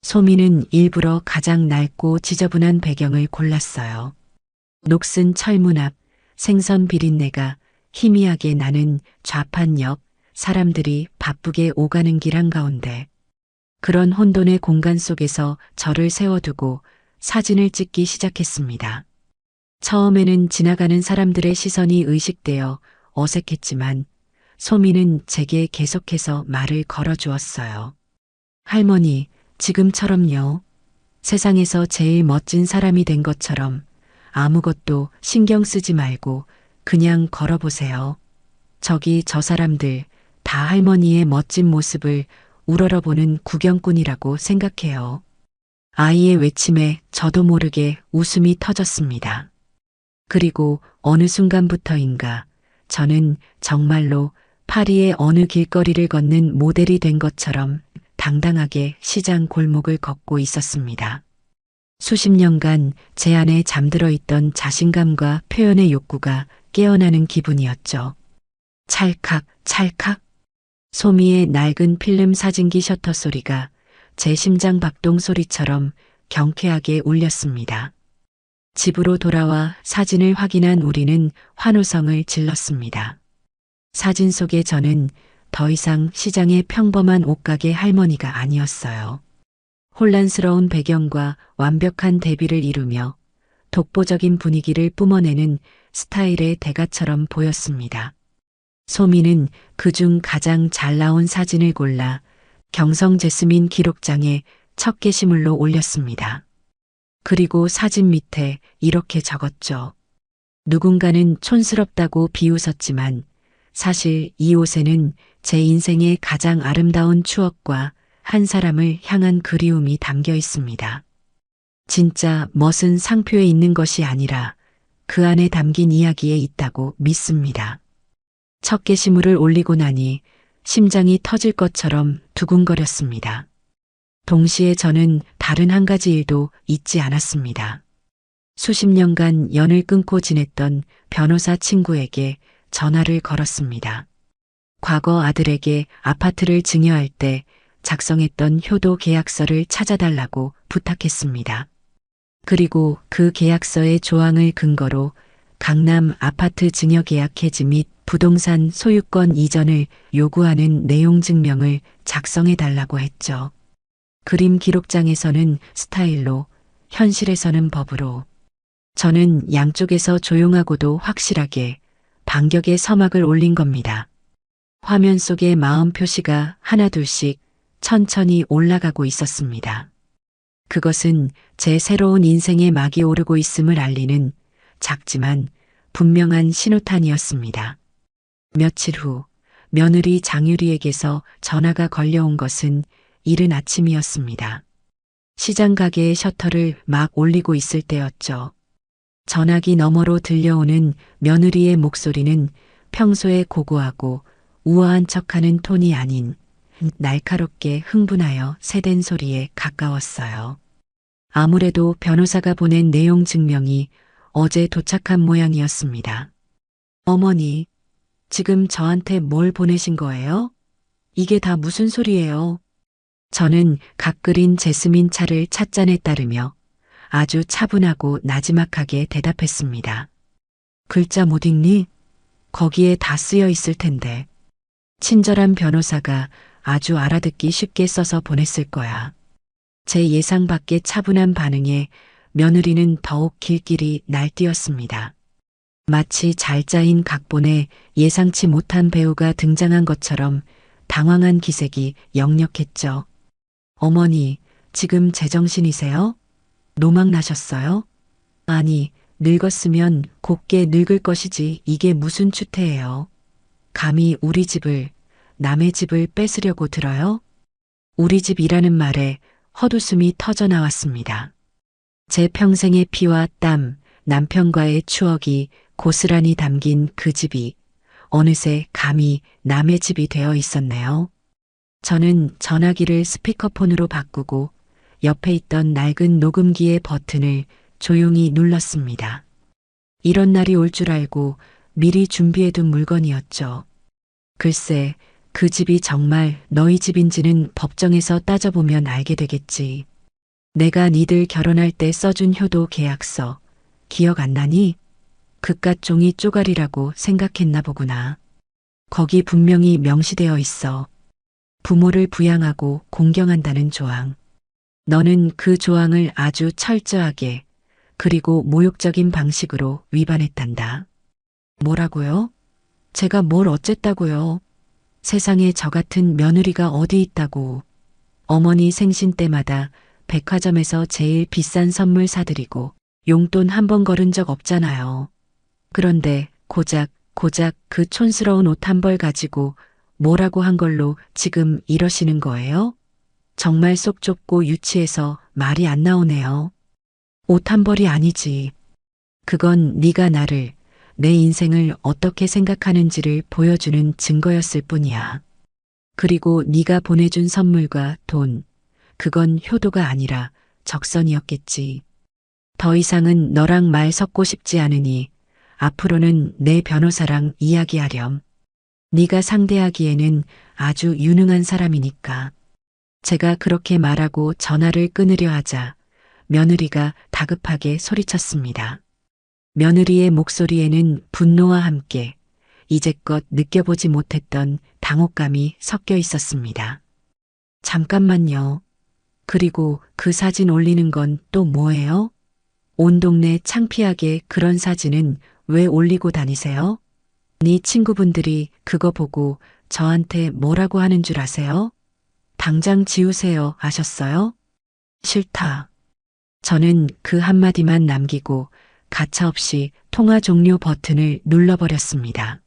소미는 일부러 가장 낡고 지저분한 배경을 골랐어요. 녹슨 철문 앞 생선 비린내가 희미하게 나는 좌판 옆 사람들이 바쁘게 오가는 길 한가운데 그런 혼돈의 공간 속에서 저를 세워두고 사진을 찍기 시작했습니다. 처음에는 지나가는 사람들의 시선이 의식되어 어색했지만 소미는 제게 계속해서 말을 걸어주었어요. 할머니, 지금처럼요. 세상에서 제일 멋진 사람이 된 것처럼 아무것도 신경 쓰지 말고 그냥 걸어보세요. 저기 저 사람들 다 할머니의 멋진 모습을 우러러보는 구경꾼이라고 생각해요. 아이의 외침에 저도 모르게 웃음이 터졌습니다. 그리고 어느 순간부터인가 저는 정말로 파리의 어느 길거리를 걷는 모델이 된 것처럼 당당하게 시장 골목을 걷고 있었습니다. 수십 년간 제 안에 잠들어 있던 자신감과 표현의 욕구가 깨어나는 기분이었죠. 찰칵, 찰칵. 소미의 낡은 필름 사진기 셔터 소리가 제 심장 박동 소리처럼 경쾌하게 울렸습니다. 집으로 돌아와 사진을 확인한 우리는 환호성을 질렀습니다. 사진 속의 저는 더 이상 시장의 평범한 옷가게 할머니가 아니었어요. 혼란스러운 배경과 완벽한 대비를 이루며 독보적인 분위기를 뿜어내는 스타일의 대가처럼 보였습니다. 소미는 그중 가장 잘 나온 사진을 골라 경성 제스민 기록장에 첫 게시물로 올렸습니다. 그리고 사진 밑에 이렇게 적었죠. 누군가는 촌스럽다고 비웃었지만 사실 이 옷에는 제 인생의 가장 아름다운 추억과 한 사람을 향한 그리움이 담겨 있습니다. 진짜 멋은 상표에 있는 것이 아니라 그 안에 담긴 이야기에 있다고 믿습니다. 첫 게시물을 올리고 나니 심장이 터질 것처럼 두근거렸습니다. 동시에 저는 다른 한 가지 일도 잊지 않았습니다. 수십 년간 연을 끊고 지냈던 변호사 친구에게 전화를 걸었습니다. 과거 아들에게 아파트를 증여할 때 작성했던 효도 계약서를 찾아달라고 부탁했습니다. 그리고 그 계약서의 조항을 근거로 강남 아파트 증여 계약 해지 및 부동산 소유권 이전을 요구하는 내용 증명을 작성해 달라고 했죠. 그림 기록장에서는 스타일로, 현실에서는 법으로. 저는 양쪽에서 조용하고도 확실하게 반격의 서막을 올린 겁니다. 화면 속의 마음 표시가 하나둘씩 천천히 올라가고 있었습니다. 그것은 제 새로운 인생의 막이 오르고 있음을 알리는 작지만 분명한 신호탄이었습니다. 며칠 후 며느리 장유리에게서 전화가 걸려온 것은 이른 아침이었습니다. 시장 가게의 셔터를 막 올리고 있을 때였죠. 전화기 너머로 들려오는 며느리의 목소리는 평소에 고고하고 우아한 척하는 톤이 아닌 날카롭게 흥분하여 새댄 소리에 가까웠어요. 아무래도 변호사가 보낸 내용 증명이 어제 도착한 모양이었습니다. 어머니, 지금 저한테 뭘 보내신 거예요? 이게 다 무슨 소리예요? 저는 각 끓인 제스민 차를 찻잔에 따르며 아주 차분하고 나지막하게 대답했습니다. 글자 못 읽니? 거기에 다 쓰여 있을 텐데. 친절한 변호사가 아주 알아듣기 쉽게 써서 보냈을 거야. 제 예상 밖의 차분한 반응에 며느리는 더욱 길길이 날뛰었습니다. 마치 잘 짜인 각본에 예상치 못한 배우가 등장한 것처럼 당황한 기색이 역력했죠. 어머니, 지금 제정신이세요? 노망 나셨어요? 아니, 늙었으면 곱게 늙을 것이지 이게 무슨 추태예요. 감히 우리 집을, 남의 집을 뺏으려고 들어요? 우리 집이라는 말에 헛웃음이 터져 나왔습니다. 제 평생의 피와 땀, 남편과의 추억이 고스란히 담긴 그 집이 어느새 감히 남의 집이 되어 있었네요. 저는 전화기를 스피커폰으로 바꾸고 옆에 있던 낡은 녹음기의 버튼을 조용히 눌렀습니다. 이런 날이 올 줄 알고 미리 준비해둔 물건이었죠. 글쎄, 그 집이 정말 너희 집인지는 법정에서 따져보면 알게 되겠지. 내가 니들 결혼할 때 써준 효도 계약서, 기억 안 나니? 그깟 종이 쪼가리라고 생각했나 보구나. 거기 분명히 명시되어 있어. 부모를 부양하고 공경한다는 조항. 너는 그 조항을 아주 철저하게 그리고 모욕적인 방식으로 위반했단다. 뭐라고요? 제가 뭘 어쨌다고요? 세상에 저 같은 며느리가 어디 있다고. 어머니 생신 때마다 백화점에서 제일 비싼 선물 사드리고 용돈 한 번 걸은 적 없잖아요. 그런데 고작 그 촌스러운 옷 한 벌 가지고 뭐라고 한 걸로 지금 이러시는 거예요? 정말 속 좁고 유치해서 말이 안 나오네요. 옷 한 벌이 아니지. 그건 네가 나를, 내 인생을 어떻게 생각하는지를 보여주는 증거였을 뿐이야. 그리고 네가 보내준 선물과 돈, 그건 효도가 아니라 적선이었겠지. 더 이상은 너랑 말 섞고 싶지 않으니 앞으로는 내 변호사랑 이야기하렴. 네가 상대하기에는 아주 유능한 사람이니까. 제가 그렇게 말하고 전화를 끊으려 하자 며느리가 다급하게 소리쳤습니다. 며느리의 목소리에는 분노와 함께 이제껏 느껴보지 못했던 당혹감이 섞여 있었습니다. 잠깐만요. 그리고 그 사진 올리는 건 또 뭐예요? 온 동네 창피하게 그런 사진은 왜 올리고 다니세요? 네 친구분들이 그거 보고 저한테 뭐라고 하는 줄 아세요? 당장 지우세요 하셨어요? 싫다. 저는 그 한마디만 남기고 가차없이 통화 종료 버튼을 눌러버렸습니다.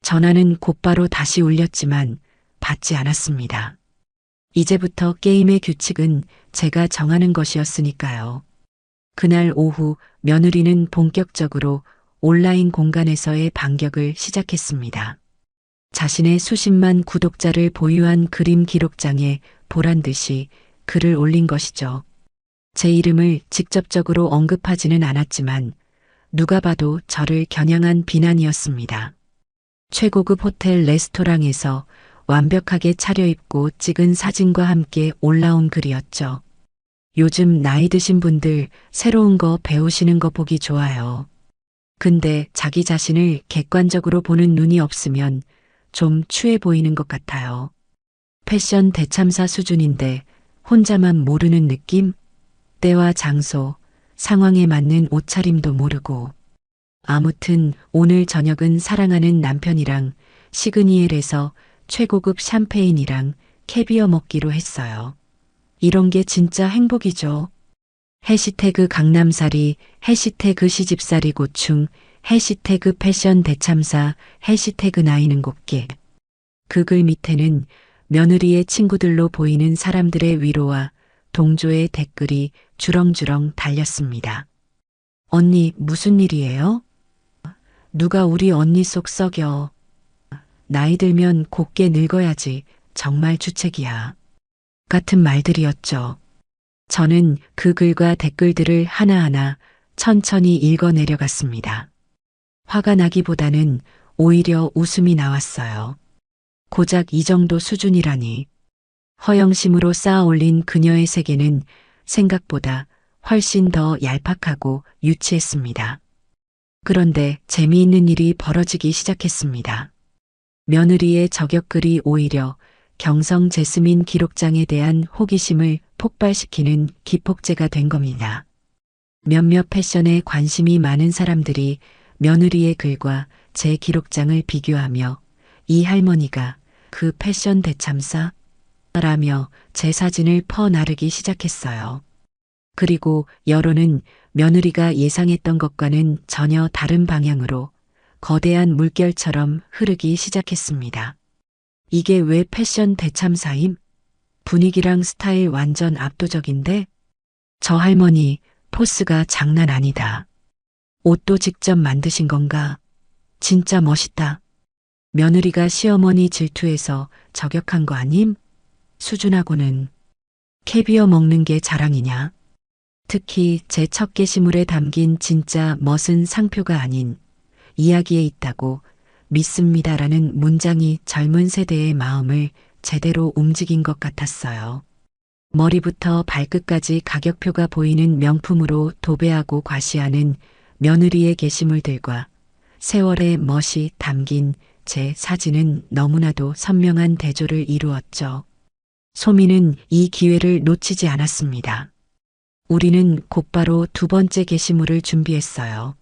전화는 곧바로 다시 울렸지만 받지 않았습니다. 이제부터 게임의 규칙은 제가 정하는 것이었으니까요. 그날 오후 며느리는 본격적으로 온라인 공간에서의 반격을 시작했습니다. 자신의 수십만 구독자를 보유한 그림 기록장에 보란 듯이 글을 올린 것이죠. 제 이름을 직접적으로 언급하지는 않았지만 누가 봐도 저를 겨냥한 비난이었습니다. 최고급 호텔 레스토랑에서 완벽하게 차려입고 찍은 사진과 함께 올라온 글이었죠. 요즘 나이 드신 분들 새로운 거 배우시는 거 보기 좋아요. 근데 자기 자신을 객관적으로 보는 눈이 없으면 좀 추해 보이는 것 같아요. 패션 대참사 수준인데 혼자만 모르는 느낌? 때와 장소, 상황에 맞는 옷차림도 모르고. 아무튼 오늘 저녁은 사랑하는 남편이랑 시그니엘에서 최고급 샴페인이랑 캐비어 먹기로 했어요. 이런 게 진짜 행복이죠. 해시태그 강남살이, 해시태그 시집살이 고충, 해시태그 패션 대참사, 해시태그 나이는 곱게. 그 글 밑에는 며느리의 친구들로 보이는 사람들의 위로와 동조의 댓글이 주렁주렁 달렸습니다. 언니 무슨 일이에요? 누가 우리 언니 속 썩여. 나이 들면 곱게 늙어야지 정말 주책이야. 같은 말들이었죠. 저는 그 글과 댓글들을 하나하나 천천히 읽어내려갔습니다. 화가 나기보다는 오히려 웃음이 나왔어요. 고작 이 정도 수준이라니. 허영심으로 쌓아 올린 그녀의 세계는 생각보다 훨씬 더 얄팍하고 유치했습니다. 그런데 재미있는 일이 벌어지기 시작했습니다. 며느리의 저격글이 오히려 경성 제스민 기록장에 대한 호기심을 폭발시키는 기폭제가 된 겁니다. 몇몇 패션에 관심이 많은 사람들이 며느리의 글과 제 기록장을 비교하며 이 할머니가 그 패션 대참사? 라며 제 사진을 퍼나르기 시작했어요. 그리고 여론은 며느리가 예상했던 것과는 전혀 다른 방향으로 거대한 물결처럼 흐르기 시작했습니다. 이게 왜 패션 대참사임? 분위기랑 스타일 완전 압도적인데? 저 할머니 포스가 장난 아니다. 옷도 직접 만드신 건가? 진짜 멋있다. 며느리가 시어머니 질투해서 저격한 거 아님? 수준하고는. 캐비어 먹는 게 자랑이냐? 특히 제 첫 게시물에 담긴 진짜 멋은 상표가 아닌 이야기에 있다고 믿습니다라는 문장이 젊은 세대의 마음을 제대로 움직인 것 같았어요. 머리부터 발끝까지 가격표가 보이는 명품으로 도배하고 과시하는 며느리의 게시물들과 세월의 멋이 담긴 제 사진은 너무나도 선명한 대조를 이루었죠. 소민은 이 기회를 놓치지 않았습니다. 우리는 곧바로 두 번째 게시물을 준비했어요.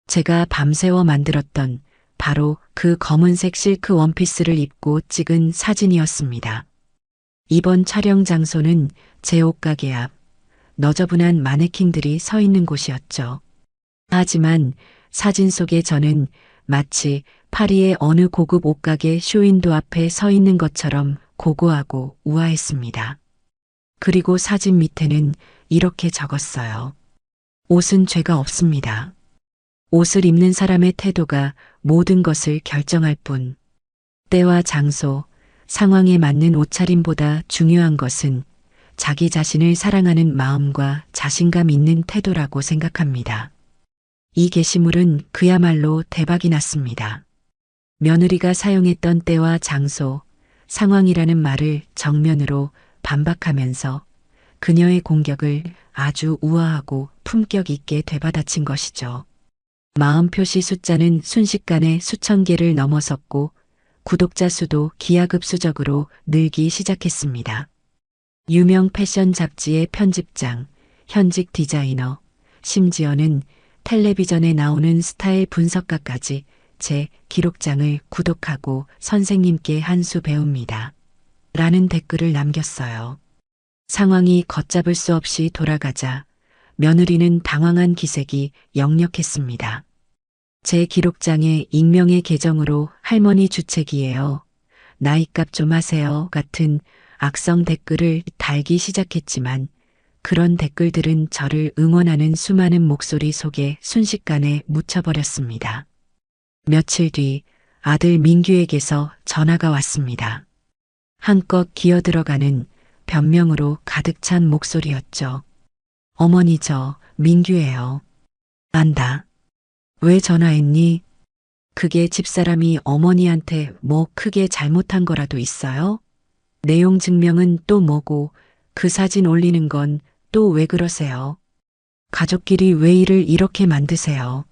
제가 밤새워 만들었던 바로 그 검은색 실크 원피스를 입고 찍은 사진이었습니다. 이번 촬영 장소는 제 옷가게 앞, 너저분한 마네킹들이 서 있는 곳이었죠. 하지만 사진 속의 저는 마치 파리의 어느 고급 옷가게 쇼윈도 앞에 서 있는 것처럼 고고하고 우아했습니다. 그리고 사진 밑에는 이렇게 적었어요. 옷은 죄가 없습니다. 옷을 입는 사람의 태도가 모든 것을 결정할 뿐. 때와 장소, 상황에 맞는 옷차림보다 중요한 것은 자기 자신을 사랑하는 마음과 자신감 있는 태도라고 생각합니다. 이 게시물은 그야말로 대박이 났습니다. 며느리가 사용했던 때와 장소, 상황이라는 말을 정면으로 반박하면서 그녀의 공격을 아주 우아하고 품격 있게 되받아친 것이죠. 마음 표시 숫자는 순식간에 수천 개를 넘어섰고 구독자 수도 기하급수적으로 늘기 시작했습니다. 유명 패션 잡지의 편집장, 현직 디자이너, 심지어는 텔레비전에 나오는 스타일 분석가까지 제 기록장을 구독하고 선생님께 한 수 배웁니다. 라는 댓글을 남겼어요. 상황이 걷잡을 수 없이 돌아가자 며느리는 당황한 기색이 역력했습니다. 제 기록장에 익명의 계정으로 할머니 주책이에요. 나이값 좀 하세요. 같은 악성 댓글을 달기 시작했지만 그런 댓글들은 저를 응원하는 수많은 목소리 속에 순식간에 묻혀버렸습니다. 며칠 뒤 아들 민규에게서 전화가 왔습니다. 한껏 기어들어가는 변명으로 가득 찬 목소리였죠. 어머니 저 민규예요. 안다. 왜 전화했니? 그게 집사람이 어머니한테 뭐 크게 잘못한 거라도 있어요? 내용 증명은 또 뭐고 그 사진 올리는 건 또 왜 그러세요? 가족끼리 왜 일을 이렇게 만드세요?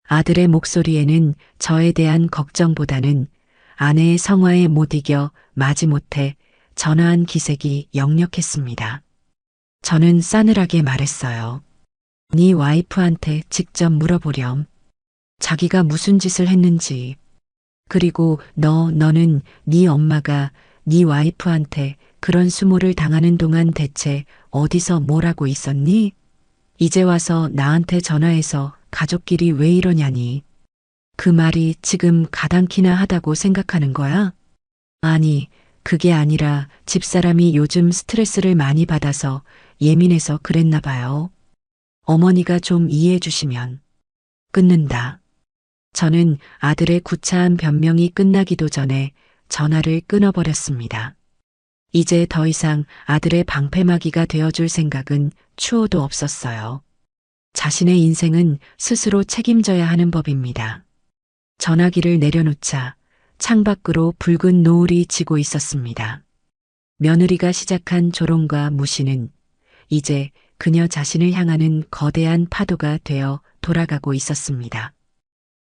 아들의 목소리에는 저에 대한 걱정보다는 아내의 성화에 못 이겨 마지못해 전화한 기색이 역력했습니다. 저는 싸늘하게 말했어요. 네 와이프한테 직접 물어보렴. 자기가 무슨 짓을 했는지. 그리고 너는 네 엄마가 네 와이프한테 그런 수모를 당하는 동안 대체 어디서 뭘 하고 있었니? 이제 와서 나한테 전화해서 가족끼리 왜 이러냐니. 그 말이 지금 가당키나 하다고 생각하는 거야? 아니, 그게 아니라 집사람이 요즘 스트레스를 많이 받아서 예민해서 그랬나 봐요. 어머니가 좀 이해해 주시면. 끊는다. 저는 아들의 구차한 변명이 끝나기도 전에 전화를 끊어버렸습니다. 이제 더 이상 아들의 방패막이가 되어줄 생각은 추호도 없었어요. 자신의 인생은 스스로 책임져야 하는 법입니다. 전화기를 내려놓자 창밖으로 붉은 노을이 지고 있었습니다. 며느리가 시작한 조롱과 무시는 이제 그녀 자신을 향하는 거대한 파도가 되어 돌아가고 있었습니다.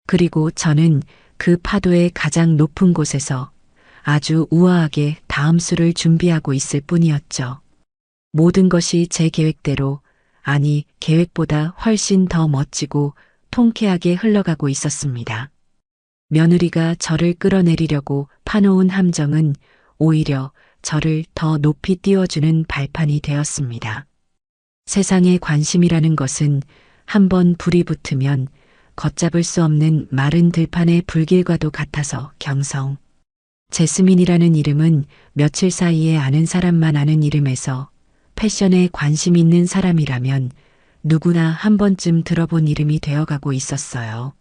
그리고 저는 그 파도의 가장 높은 곳에서 아주 우아하게 다음 수를 준비하고 있을 뿐이었죠. 모든 것이 제 계획대로, 아니 계획보다 훨씬 더 멋지고 통쾌하게 흘러가고 있었습니다. 며느리가 저를 끌어내리려고 파놓은 함정은 오히려 저를 더 높이 띄워주는 발판이 되었습니다. 세상의 관심이라는 것은 한번 불이 붙으면 걷잡을 수 없는 마른 들판의 불길과도 같아서 경성. 제스민이라는 이름은 며칠 사이에 아는 사람만 아는 이름에서 패션에 관심 있는 사람이라면 누구나 한 번쯤 들어본 이름이 되어가고 있었어요.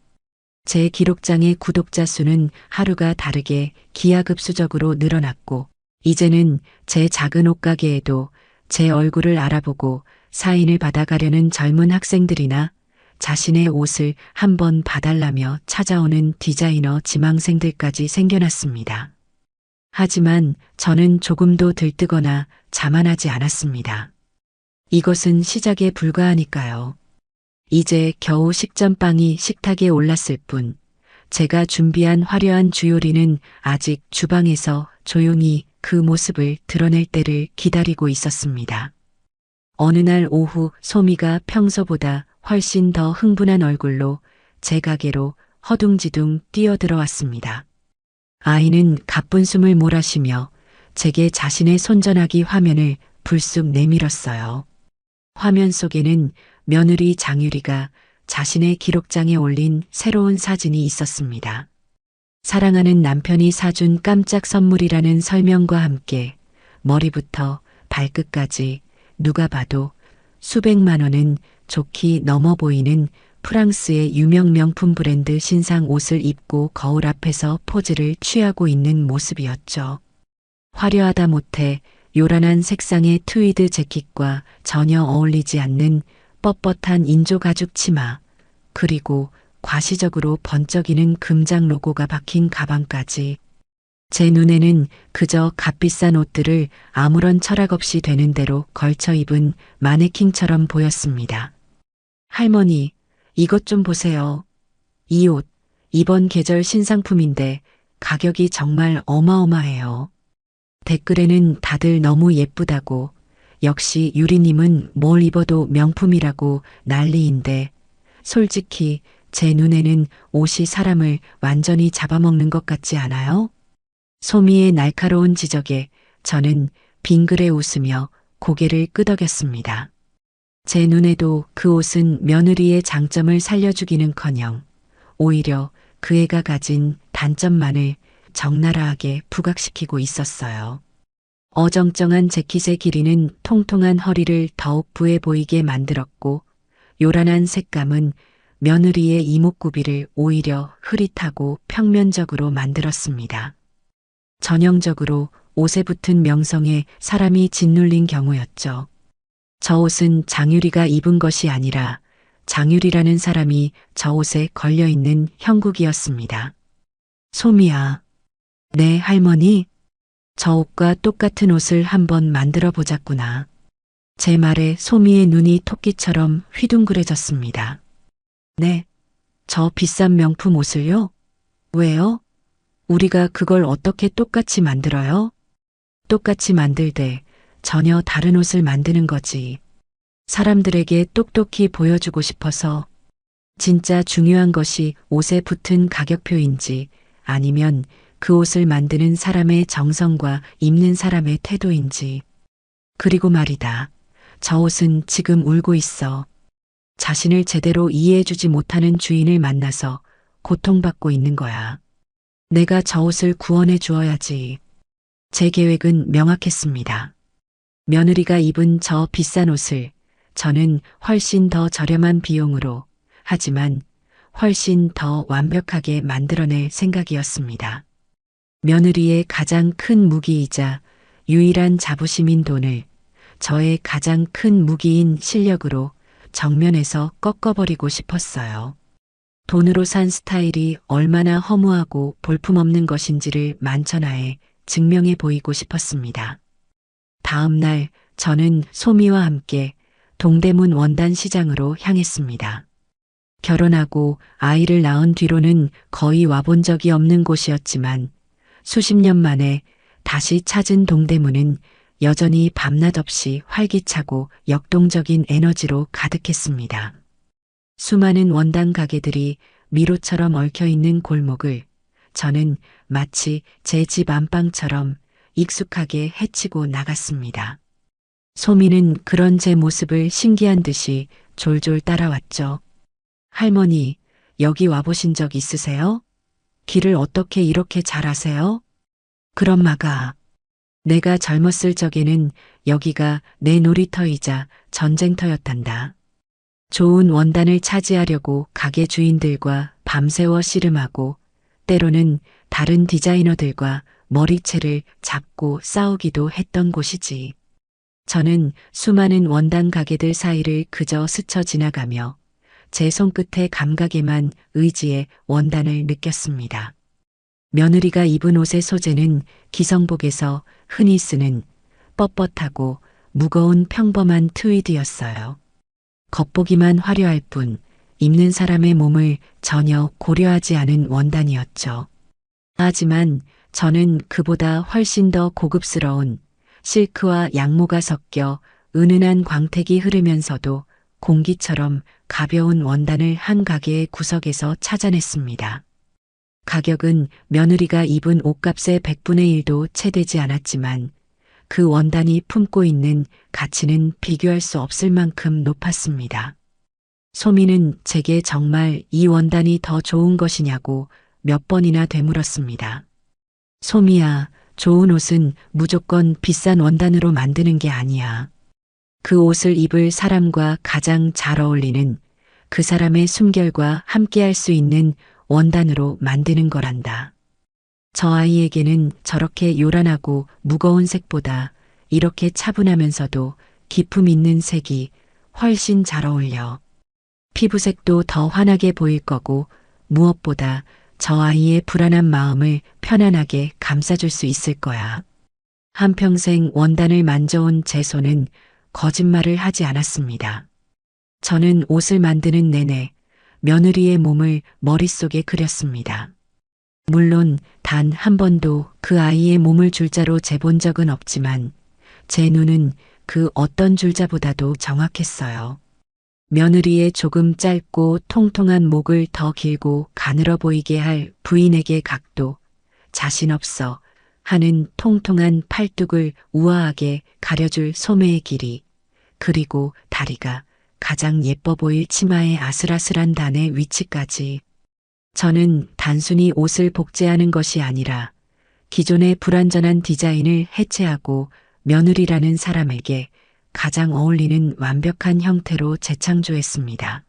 제 기록장의 구독자 수는 하루가 다르게 기하급수적으로 늘어났고 이제는 제 작은 옷가게에도 제 얼굴을 알아보고 사인을 받아가려는 젊은 학생들이나 자신의 옷을 한번 봐달라며 찾아오는 디자이너 지망생들까지 생겨났습니다. 하지만 저는 조금도 들뜨거나 자만하지 않았습니다. 이것은 시작에 불과하니까요. 이제 겨우 식전빵이 식탁에 올랐을 뿐 제가 준비한 화려한 주요리는 아직 주방에서 조용히 그 모습을 드러낼 때를 기다리고 있었습니다. 어느 날 오후 소미가 평소보다 훨씬 더 흥분한 얼굴로 제 가게로 허둥지둥 뛰어들어왔습니다. 아이는 가쁜 숨을 몰아쉬며 제게 자신의 손전화기 화면을 불쑥 내밀었어요. 화면 속에는 며느리 장유리가 자신의 기록장에 올린 새로운 사진이 있었습니다. 사랑하는 남편이 사준 깜짝 선물이라는 설명과 함께 머리부터 발끝까지 누가 봐도 수백만 원은 좋게 넘어 보이는 프랑스의 유명 명품 브랜드 신상 옷을 입고 거울 앞에서 포즈를 취하고 있는 모습이었죠. 화려하다 못해 요란한 색상의 트위드 재킷과 전혀 어울리지 않는 뻣뻣한 인조 가죽 치마, 그리고 과시적으로 번쩍이는 금장 로고가 박힌 가방까지. 제 눈에는 그저 값비싼 옷들을 아무런 철학 없이 되는 대로 걸쳐 입은 마네킹처럼 보였습니다. 할머니, 이것 좀 보세요. 이 옷, 이번 계절 신상품인데 가격이 정말 어마어마해요. 댓글에는 다들 너무 예쁘다고, 역시 유리님은 뭘 입어도 명품이라고 난리인데, 솔직히 제 눈에는 옷이 사람을 완전히 잡아먹는 것 같지 않아요? 소미의 날카로운 지적에 저는 빙그레 웃으며 고개를 끄덕였습니다. 제 눈에도 그 옷은 며느리의 장점을 살려주기는커녕 오히려 그 애가 가진 단점만을 적나라하게 부각시키고 있었어요. 어정쩡한 재킷의 길이는 통통한 허리를 더욱 부해 보이게 만들었고, 요란한 색감은 며느리의 이목구비를 오히려 흐릿하고 평면적으로 만들었습니다. 전형적으로 옷에 붙은 명성에 사람이 짓눌린 경우였죠. 저 옷은 장유리가 입은 것이 아니라 장유리라는 사람이 저 옷에 걸려있는 형국이었습니다. 소미야. 네, 할머니. 저 옷과 똑같은 옷을 한번 만들어 보자꾸나. 제 말에 소미의 눈이 토끼처럼 휘둥그레졌습니다. 네, 저 비싼 명품 옷을요? 왜요? 우리가 그걸 어떻게 똑같이 만들어요? 똑같이 만들되 전혀 다른 옷을 만드는 거지. 사람들에게 똑똑히 보여주고 싶어서. 진짜 중요한 것이 옷에 붙은 가격표인지 아니면 그 옷을 만드는 사람의 정성과 입는 사람의 태도인지. 그리고 말이다. 저 옷은 지금 울고 있어. 자신을 제대로 이해해주지 못하는 주인을 만나서 고통받고 있는 거야. 내가 저 옷을 구원해 주어야지. 제 계획은 명확했습니다. 며느리가 입은 저 비싼 옷을 저는 훨씬 더 저렴한 비용으로, 하지만 훨씬 더 완벽하게 만들어낼 생각이었습니다. 며느리의 가장 큰 무기이자 유일한 자부심인 돈을 저의 가장 큰 무기인 실력으로 정면에서 꺾어버리고 싶었어요. 돈으로 산 스타일이 얼마나 허무하고 볼품없는 것인지를 만천하에 증명해 보이고 싶었습니다. 다음 날 저는 소미와 함께 동대문 원단 시장으로 향했습니다. 결혼하고 아이를 낳은 뒤로는 거의 와본 적이 없는 곳이었지만 수십 년 만에 다시 찾은 동대문은 여전히 밤낮 없이 활기차고 역동적인 에너지로 가득했습니다. 수많은 원단 가게들이 미로처럼 얽혀있는 골목을 저는 마치 제 집 안방처럼 익숙하게 헤치고 나갔습니다. 소미는 그런 제 모습을 신기한 듯이 졸졸 따라왔죠. 할머니, 여기 와보신 적 있으세요? 길을 어떻게 이렇게 잘 아세요? 그럼 마가. 내가 젊었을 적에는 여기가 내 놀이터이자 전쟁터였단다. 좋은 원단을 차지하려고 가게 주인들과 밤새워 씨름하고 때로는 다른 디자이너들과 머리채를 잡고 싸우기도 했던 곳이지. 저는 수많은 원단 가게들 사이를 그저 스쳐 지나가며 제 손끝의 감각에만 의지해 원단을 느꼈습니다. 며느리가 입은 옷의 소재는 기성복에서 흔히 쓰는 뻣뻣하고 무거운 평범한 트위드였어요. 겉보기만 화려할 뿐 입는 사람의 몸을 전혀 고려하지 않은 원단이었죠. 하지만 저는 그보다 훨씬 더 고급스러운 실크와 양모가 섞여 은은한 광택이 흐르면서도 공기처럼 가벼운 원단을 한 가게의 구석에서 찾아냈습니다. 가격은 며느리가 입은 옷값의 100분의 1도 채 되지 않았지만 그 원단이 품고 있는 가치는 비교할 수 없을 만큼 높았습니다. 소미는 제게 정말 이 원단이 더 좋은 것이냐고 몇 번이나 되물었습니다. 소미야, 좋은 옷은 무조건 비싼 원단으로 만드는 게 아니야. 그 옷을 입을 사람과 가장 잘 어울리는 그 사람의 숨결과 함께할 수 있는 원단으로 만드는 거란다. 저 아이에게는 저렇게 요란하고 무거운 색보다 이렇게 차분하면서도 기품 있는 색이 훨씬 잘 어울려. 피부색도 더 환하게 보일 거고 무엇보다 저 아이의 불안한 마음을 편안하게 감싸줄 수 있을 거야. 한평생 원단을 만져온 제 손은 거짓말을 하지 않았습니다. 저는 옷을 만드는 내내 며느리의 몸을 머릿속에 그렸습니다. 물론 단 한 번도 그 아이의 몸을 줄자로 재본 적은 없지만 제 눈은 그 어떤 줄자보다도 정확했어요. 며느리의 조금 짧고 통통한 목을 더 길고 가늘어 보이게 할 부인에게 각도, 자신 없어 하는 통통한 팔뚝을 우아하게 가려줄 소매의 길이, 그리고 다리가 가장 예뻐 보일 치마의 아슬아슬한 단의 위치까지. 저는 단순히 옷을 복제하는 것이 아니라 기존의 불완전한 디자인을 해체하고 며느리라는 사람에게 가장 어울리는 완벽한 형태로 재창조했습니다.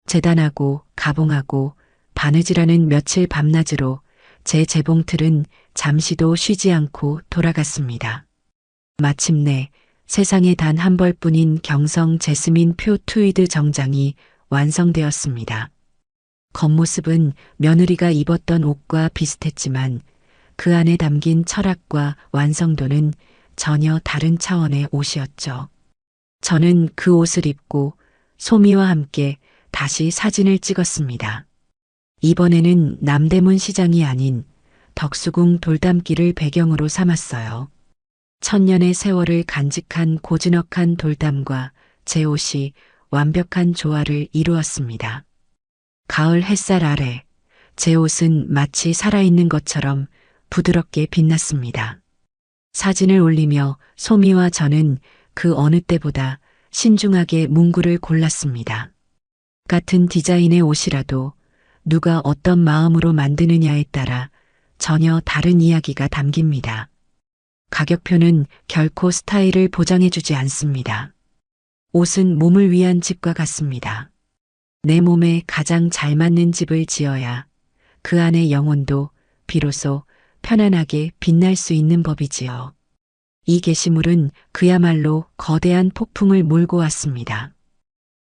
재단하고 가봉하고 바느질하는 며칠 밤낮으로 제 재봉틀은 잠시도 쉬지 않고 돌아갔습니다. 마침내 세상에 단 한 벌뿐인 경성 제스민 표 트위드 정장이 완성되었습니다. 겉모습은 며느리가 입었던 옷과 비슷했지만 그 안에 담긴 철학과 완성도는 전혀 다른 차원의 옷이었죠. 저는 그 옷을 입고 소미와 함께 다시 사진을 찍었습니다. 이번에는 남대문 시장이 아닌 덕수궁 돌담길을 배경으로 삼았어요. 천년의 세월을 간직한 고즈넉한 돌담과 제 옷이 완벽한 조화를 이루었습니다. 가을 햇살 아래 제 옷은 마치 살아있는 것처럼 부드럽게 빛났습니다. 사진을 올리며 소미와 저는 그 어느 때보다 신중하게 문구를 골랐습니다. 같은 디자인의 옷이라도 누가 어떤 마음으로 만드느냐에 따라 전혀 다른 이야기가 담깁니다. 가격표는 결코 스타일을 보장해주지 않습니다. 옷은 몸을 위한 집과 같습니다. 내 몸에 가장 잘 맞는 집을 지어야 그 안의 영혼도 비로소 편안하게 빛날 수 있는 법이지요. 이 게시물은 그야말로 거대한 폭풍을 몰고 왔습니다.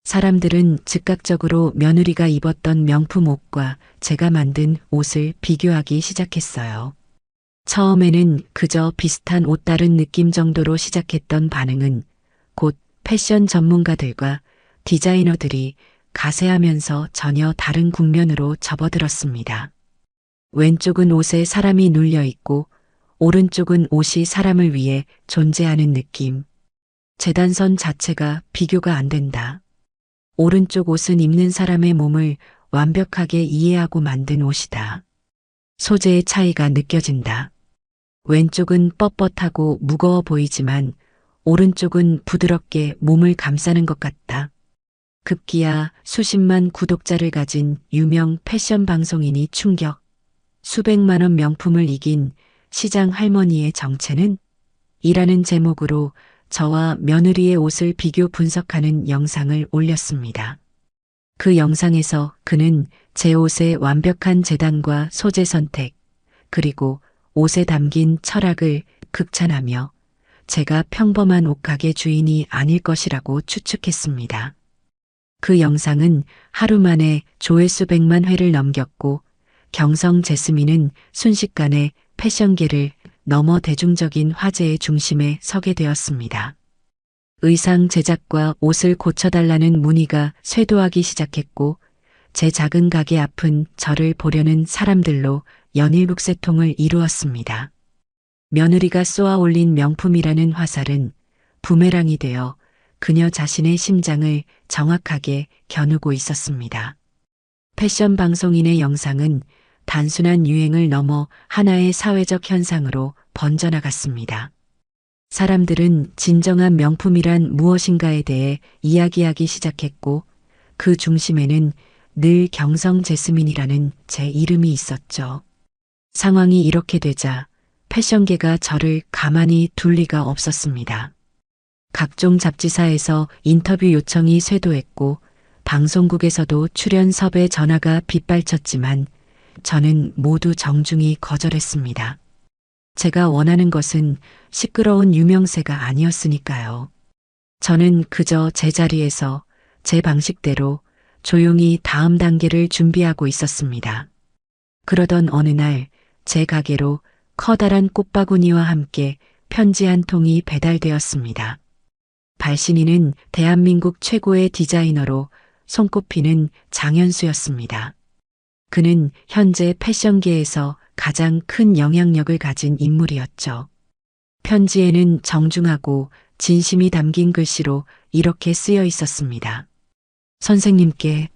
사람들은 즉각적으로 며느리가 입었던 명품 옷과 제가 만든 옷을 비교하기 시작했어요. 처음에는 그저 비슷한 옷 다른 느낌 정도로 시작했던 반응은 곧 패션 전문가들과 디자이너들이 가세하면서 전혀 다른 국면으로 접어들었습니다. 왼쪽은 옷에 사람이 눌려 있고 오른쪽은 옷이 사람을 위해 존재하는 느낌. 재단선 자체가 비교가 안 된다. 오른쪽 옷은 입는 사람의 몸을 완벽하게 이해하고 만든 옷이다. 소재의 차이가 느껴진다. 왼쪽은 뻣뻣하고 무거워 보이지만 오른쪽은 부드럽게 몸을 감싸는 것 같다. 급기야 수십만 구독자를 가진 유명 패션 방송인이 충격. 수백만 원 명품을 이긴 시장 할머니의 정체는? 이라는 제목으로 저와 며느리의 옷을 비교 분석하는 영상을 올렸습니다. 그 영상에서 그는 제 옷의 완벽한 재단과 소재 선택, 그리고 옷에 담긴 철학을 극찬하며 제가 평범한 옷가게 주인이 아닐 것이라고 추측했습니다. 그 영상은 하루 만에 조회수 100만 회를 넘겼고 경성 제스민은 순식간에 패션계를 넘어 대중적인 화제의 중심에 서게 되었습니다. 의상 제작과 옷을 고쳐달라는 문의가 쇄도하기 시작했고 제 작은 가게 앞은 저를 보려는 사람들로 연일북새통을 이루었습니다. 며느리가 쏘아 올린 명품이라는 화살은 부메랑이 되어 그녀 자신의 심장을 정확하게 겨누고 있었습니다. 패션 방송인의 영상은 단순한 유행을 넘어 하나의 사회적 현상으로 번져나갔습니다. 사람들은 진정한 명품이란 무엇인가에 대해 이야기하기 시작했고 그 중심에는 늘 경성 제스민이라는 제 이름이 있었죠. 상황이 이렇게 되자 패션계가 저를 가만히 둘 리가 없었습니다. 각종 잡지사에서 인터뷰 요청이 쇄도했고 방송국에서도 출연 섭외 전화가 빗발쳤지만 저는 모두 정중히 거절했습니다. 제가 원하는 것은 시끄러운 유명세가 아니었으니까요. 저는 그저 제자리에서 제 방식대로 조용히 다음 단계를 준비하고 있었습니다. 그러던 어느 날 제 가게로 커다란 꽃바구니와 함께 편지 한 통이 배달되었습니다. 발신인은 대한민국 최고의 디자이너로 손꼽히는 장현수였습니다. 그는 현재 패션계에서 가장 큰 영향력을 가진 인물이었죠. 편지에는 정중하고 진심이 담긴 글씨로 이렇게 쓰여 있었습니다. 선생님께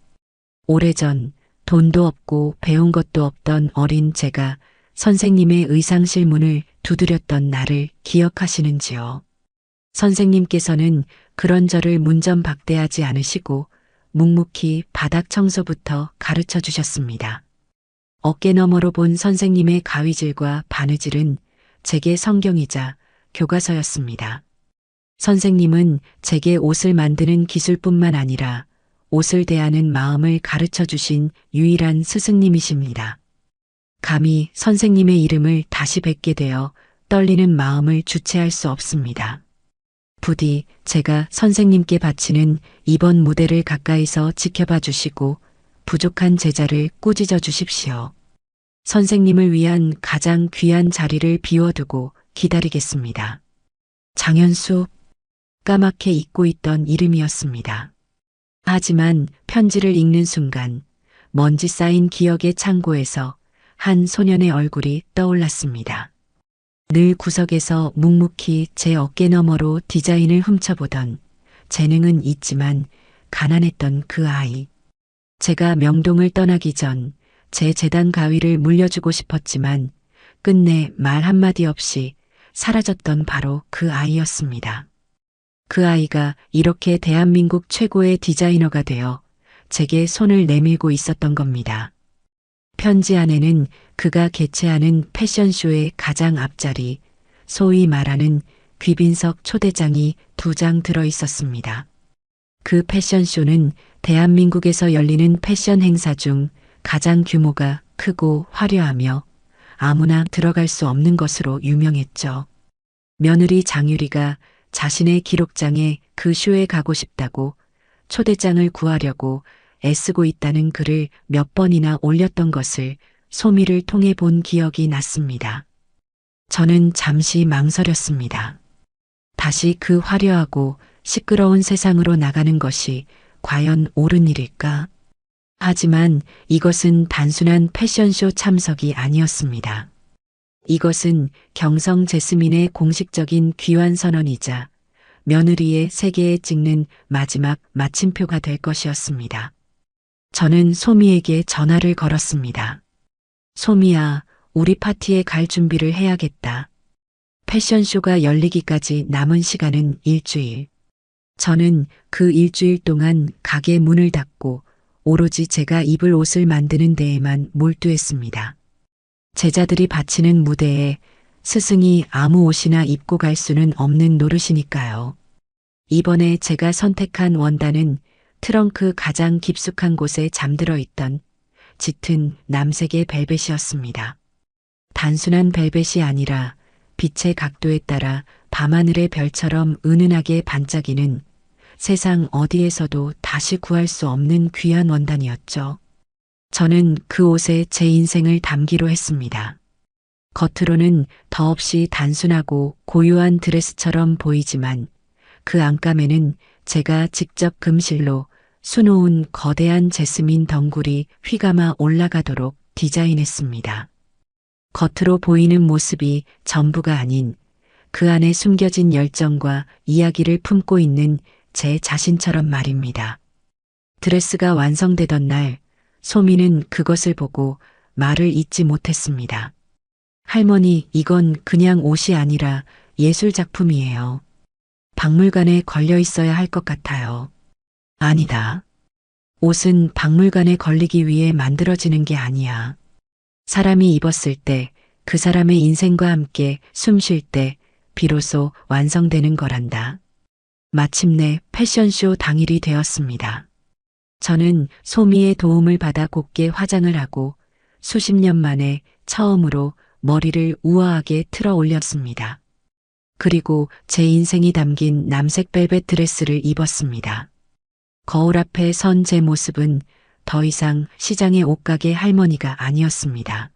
오래전 돈도 없고 배운 것도 없던 어린 제가 선생님의 의상실 문을 두드렸던 날을 기억하시는지요? 선생님께서는 그런 저를 문전박대하지 않으시고 묵묵히 바닥 청소부터 가르쳐 주셨습니다. 어깨너머로 본 선생님의 가위질과 바느질은 제게 성경이자 교과서였습니다. 선생님은 제게 옷을 만드는 기술뿐만 아니라 옷을 대하는 마음을 가르쳐 주신 유일한 스승님이십니다. 감히 선생님의 이름을 다시 뵙게 되어 떨리는 마음을 주체할 수 없습니다. 부디 제가 선생님께 바치는 이번 무대를 가까이서 지켜봐 주시고 부족한 제자를 꾸짖어 주십시오. 선생님을 위한 가장 귀한 자리를 비워두고 기다리겠습니다. 장현수, 까맣게 잊고 있던 이름이었습니다. 하지만 편지를 읽는 순간 먼지 쌓인 기억의 창고에서 한 소년의 얼굴이 떠올랐습니다. 늘 구석에서 묵묵히 제 어깨 너머로 디자인을 훔쳐보던 재능은 있지만 가난했던 그 아이. 제가 명동을 떠나기 전 제 재단 가위를 물려주고 싶었지만 끝내 말 한마디 없이 사라졌던 바로 그 아이였습니다. 그 아이가 이렇게 대한민국 최고의 디자이너가 되어 제게 손을 내밀고 있었던 겁니다. 편지 안에는 그가 개최하는 패션쇼의 가장 앞자리, 소위 말하는 귀빈석 초대장이 2장 들어 있었습니다. 그 패션쇼는 대한민국에서 열리는 패션 행사 중 가장 규모가 크고 화려하며 아무나 들어갈 수 없는 것으로 유명했죠. 며느리 장유리가 자신의 기록장에 그 쇼에 가고 싶다고 초대장을 구하려고 애쓰고 있다는 글을 몇 번이나 올렸던 것을 소미를 통해 본 기억이 났습니다. 저는 잠시 망설였습니다. 다시 그 화려하고 시끄러운 세상으로 나가는 것이 과연 옳은 일일까? 하지만 이것은 단순한 패션쇼 참석이 아니었습니다. 이것은 경성 제스민의 공식적인 귀환 선언이자 며느리의 세계에 찍는 마지막 마침표가 될 것이었습니다. 저는 소미에게 전화를 걸었습니다. 소미야, 우리 파티에 갈 준비를 해야겠다. 패션쇼가 열리기까지 남은 시간은 일주일. 저는 그 일주일 동안 가게 문을 닫고 오로지 제가 입을 옷을 만드는 데에만 몰두했습니다. 제자들이 바치는 무대에 스승이 아무 옷이나 입고 갈 수는 없는 노릇이니까요. 이번에 제가 선택한 원단은 트렁크 가장 깊숙한 곳에 잠들어 있던 짙은 남색의 벨벳이었습니다. 단순한 벨벳이 아니라 빛의 각도에 따라 밤하늘의 별처럼 은은하게 반짝이는 세상 어디에서도 다시 구할 수 없는 귀한 원단이었죠. 저는 그 옷에 제 인생을 담기로 했습니다. 겉으로는 더없이 단순하고 고요한 드레스처럼 보이지만 그 안감에는 제가 직접 금실로 수놓은 거대한 제스민 덩굴이 휘감아 올라가도록 디자인했습니다. 겉으로 보이는 모습이 전부가 아닌 그 안에 숨겨진 열정과 이야기를 품고 있는 제 자신처럼 말입니다. 드레스가 완성되던 날 소미는 그것을 보고 말을 잇지 못했습니다. 할머니, 이건 그냥 옷이 아니라 예술 작품이에요. 박물관에 걸려 있어야 할 것 같아요. 아니다. 옷은 박물관에 걸리기 위해 만들어지는 게 아니야. 사람이 입었을 때, 그 사람의 인생과 함께 숨 쉴 때, 비로소 완성되는 거란다. 마침내 패션쇼 당일이 되었습니다. 저는 소미의 도움을 받아 곱게 화장을 하고 수십 년 만에 처음으로 머리를 우아하게 틀어 올렸습니다. 그리고 제 인생이 담긴 남색 벨벳 드레스를 입었습니다. 거울 앞에 선 제 모습은 더 이상 시장의 옷가게 할머니가 아니었습니다.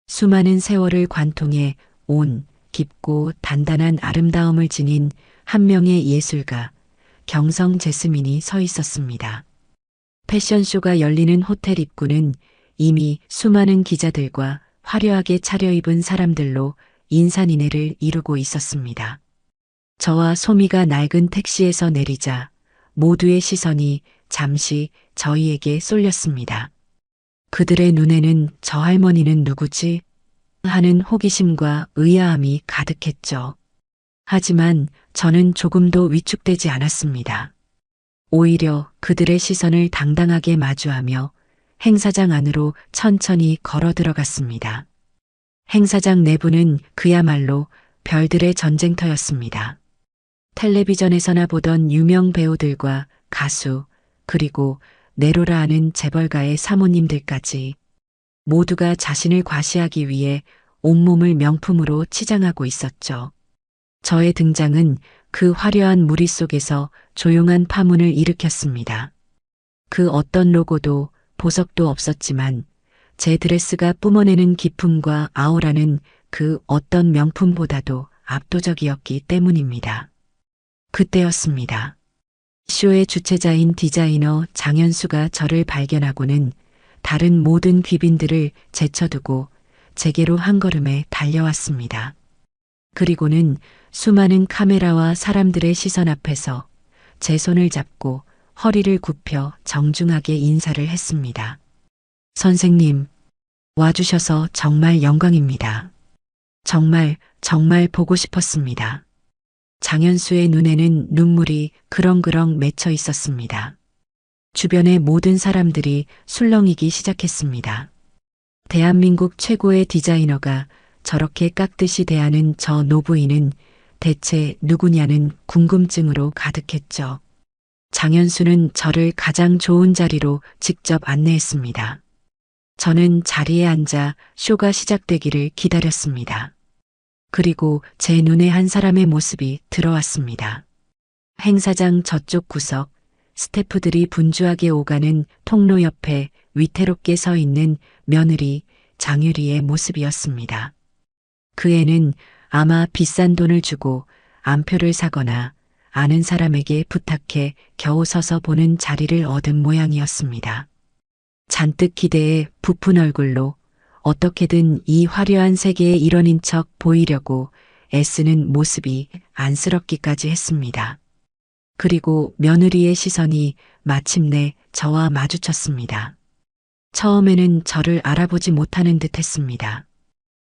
수많은 세월을 관통해 온 깊고 단단한 아름다움을 지닌 한 명의 예술가, 경성 제스민이 서 있었습니다. 패션쇼가 열리는 호텔 입구는 이미 수많은 기자들과 화려하게 차려입은 사람들로 인산인해를 이루고 있었습니다. 저와 소미가 낡은 택시에서 내리자 모두의 시선이 잠시 저희에게 쏠렸습니다. 그들의 눈에는 저 할머니는 누구지? 하는 호기심과 의아함이 가득했죠. 하지만 저는 조금도 위축되지 않았습니다. 오히려 그들의 시선을 당당하게 마주하며 행사장 안으로 천천히 걸어 들어갔습니다. 행사장 내부는 그야말로 별들의 전쟁터였습니다. 텔레비전에서나 보던 유명 배우들과 가수, 그리고 네로라 하는 재벌가의 사모님들까지 모두가 자신을 과시하기 위해 온몸을 명품으로 치장하고 있었죠. 저의 등장은 그 화려한 무리 속에서 조용한 파문을 일으켰습니다. 그 어떤 로고도 보석도 없었지만 제 드레스가 뿜어내는 기품과 아우라는 그 어떤 명품보다도 압도적이었기 때문입니다. 그때였습니다. 쇼의 주최자인 디자이너 장현수가 저를 발견하고는 다른 모든 귀빈들을 제쳐두고 제게로 한 걸음에 달려왔습니다. 그리고는 수많은 카메라와 사람들의 시선 앞에서 제 손을 잡고 허리를 굽혀 정중하게 인사를 했습니다. 선생님, 와주셔서 정말 영광입니다. 정말 보고 싶었습니다. 장현수의 눈에는 눈물이 그렁그렁 맺혀 있었습니다. 주변의 모든 사람들이 술렁이기 시작했습니다. 대한민국 최고의 디자이너가 저렇게 깍듯이 대하는 저 노부인은 대체 누구냐는 궁금증으로 가득했죠. 장현수는 저를 가장 좋은 자리로 직접 안내했습니다. 저는 자리에 앉아 쇼가 시작되기를 기다렸습니다. 그리고 제 눈에 한 사람의 모습이 들어왔습니다. 행사장 저쪽 구석, 스태프들이 분주하게 오가는 통로 옆에 위태롭게 서 있는 며느리 장유리의 모습이었습니다. 그 애는 아마 비싼 돈을 주고 암표를 사거나 아는 사람에게 부탁해 겨우 서서 보는 자리를 얻은 모양이었습니다. 잔뜩 기대에 부푼 얼굴로 어떻게든 이 화려한 세계의 일원인 척 보이려고 애쓰는 모습이 안쓰럽기까지 했습니다. 그리고 며느리의 시선이 마침내 저와 마주쳤습니다. 처음에는 저를 알아보지 못하는 듯 했습니다.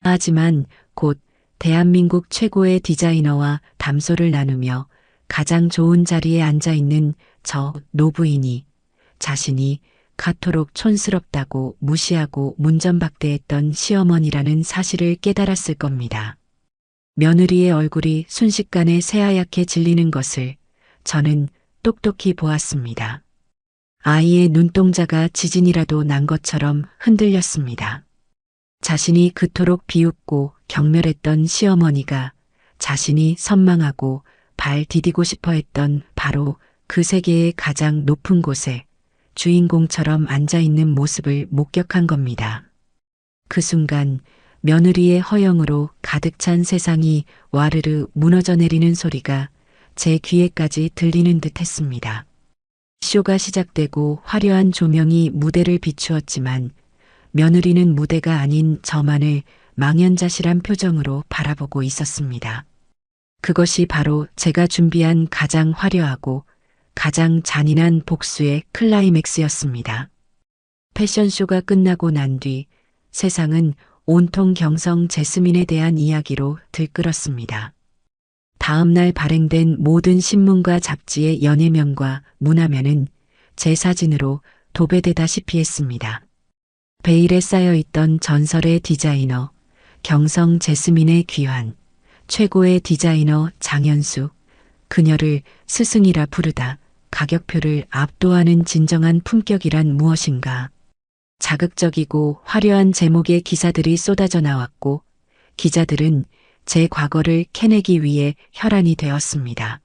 하지만 곧 대한민국 최고의 디자이너와 담소를 나누며 가장 좋은 자리에 앉아 있는 저 노부인이 자신이 그토록 촌스럽다고 무시하고 문전박대했던 시어머니라는 사실을 깨달았을 겁니다. 며느리의 얼굴이 순식간에 새하얗게 질리는 것을 저는 똑똑히 보았습니다. 아이의 눈동자가 지진이라도 난 것처럼 흔들렸습니다. 자신이 그토록 비웃고 경멸했던 시어머니가 자신이 선망하고 발 디디고 싶어 했던 바로 그 세계의 가장 높은 곳에 주인공처럼 앉아있는 모습을 목격한 겁니다. 그 순간 며느리의 허영으로 가득 찬 세상이 와르르 무너져 내리는 소리가 제 귀에까지 들리는 듯 했습니다. 쇼가 시작되고 화려한 조명이 무대를 비추었지만 며느리는 무대가 아닌 저만을 망연자실한 표정으로 바라보고 있었습니다. 그것이 바로 제가 준비한 가장 화려하고 가장 잔인한 복수의 클라이맥스였습니다. 패션쇼가 끝나고 난 뒤 세상은 온통 경성 제스민에 대한 이야기로 들끓었습니다. 다음 날 발행된 모든 신문과 잡지의 연예명과 문화면은 제 사진으로 도배되다시피 했습니다. 베일에 쌓여있던 전설의 디자이너, 경성 제스민의 귀환, 최고의 디자이너 장현수, 그녀를 스승이라 부르다 가격표를 압도하는 진정한 품격이란 무엇인가. 자극적이고 화려한 제목의 기사들이 쏟아져 나왔고 기자들은 제 과거를 캐내기 위해 혈안이 되었습니다.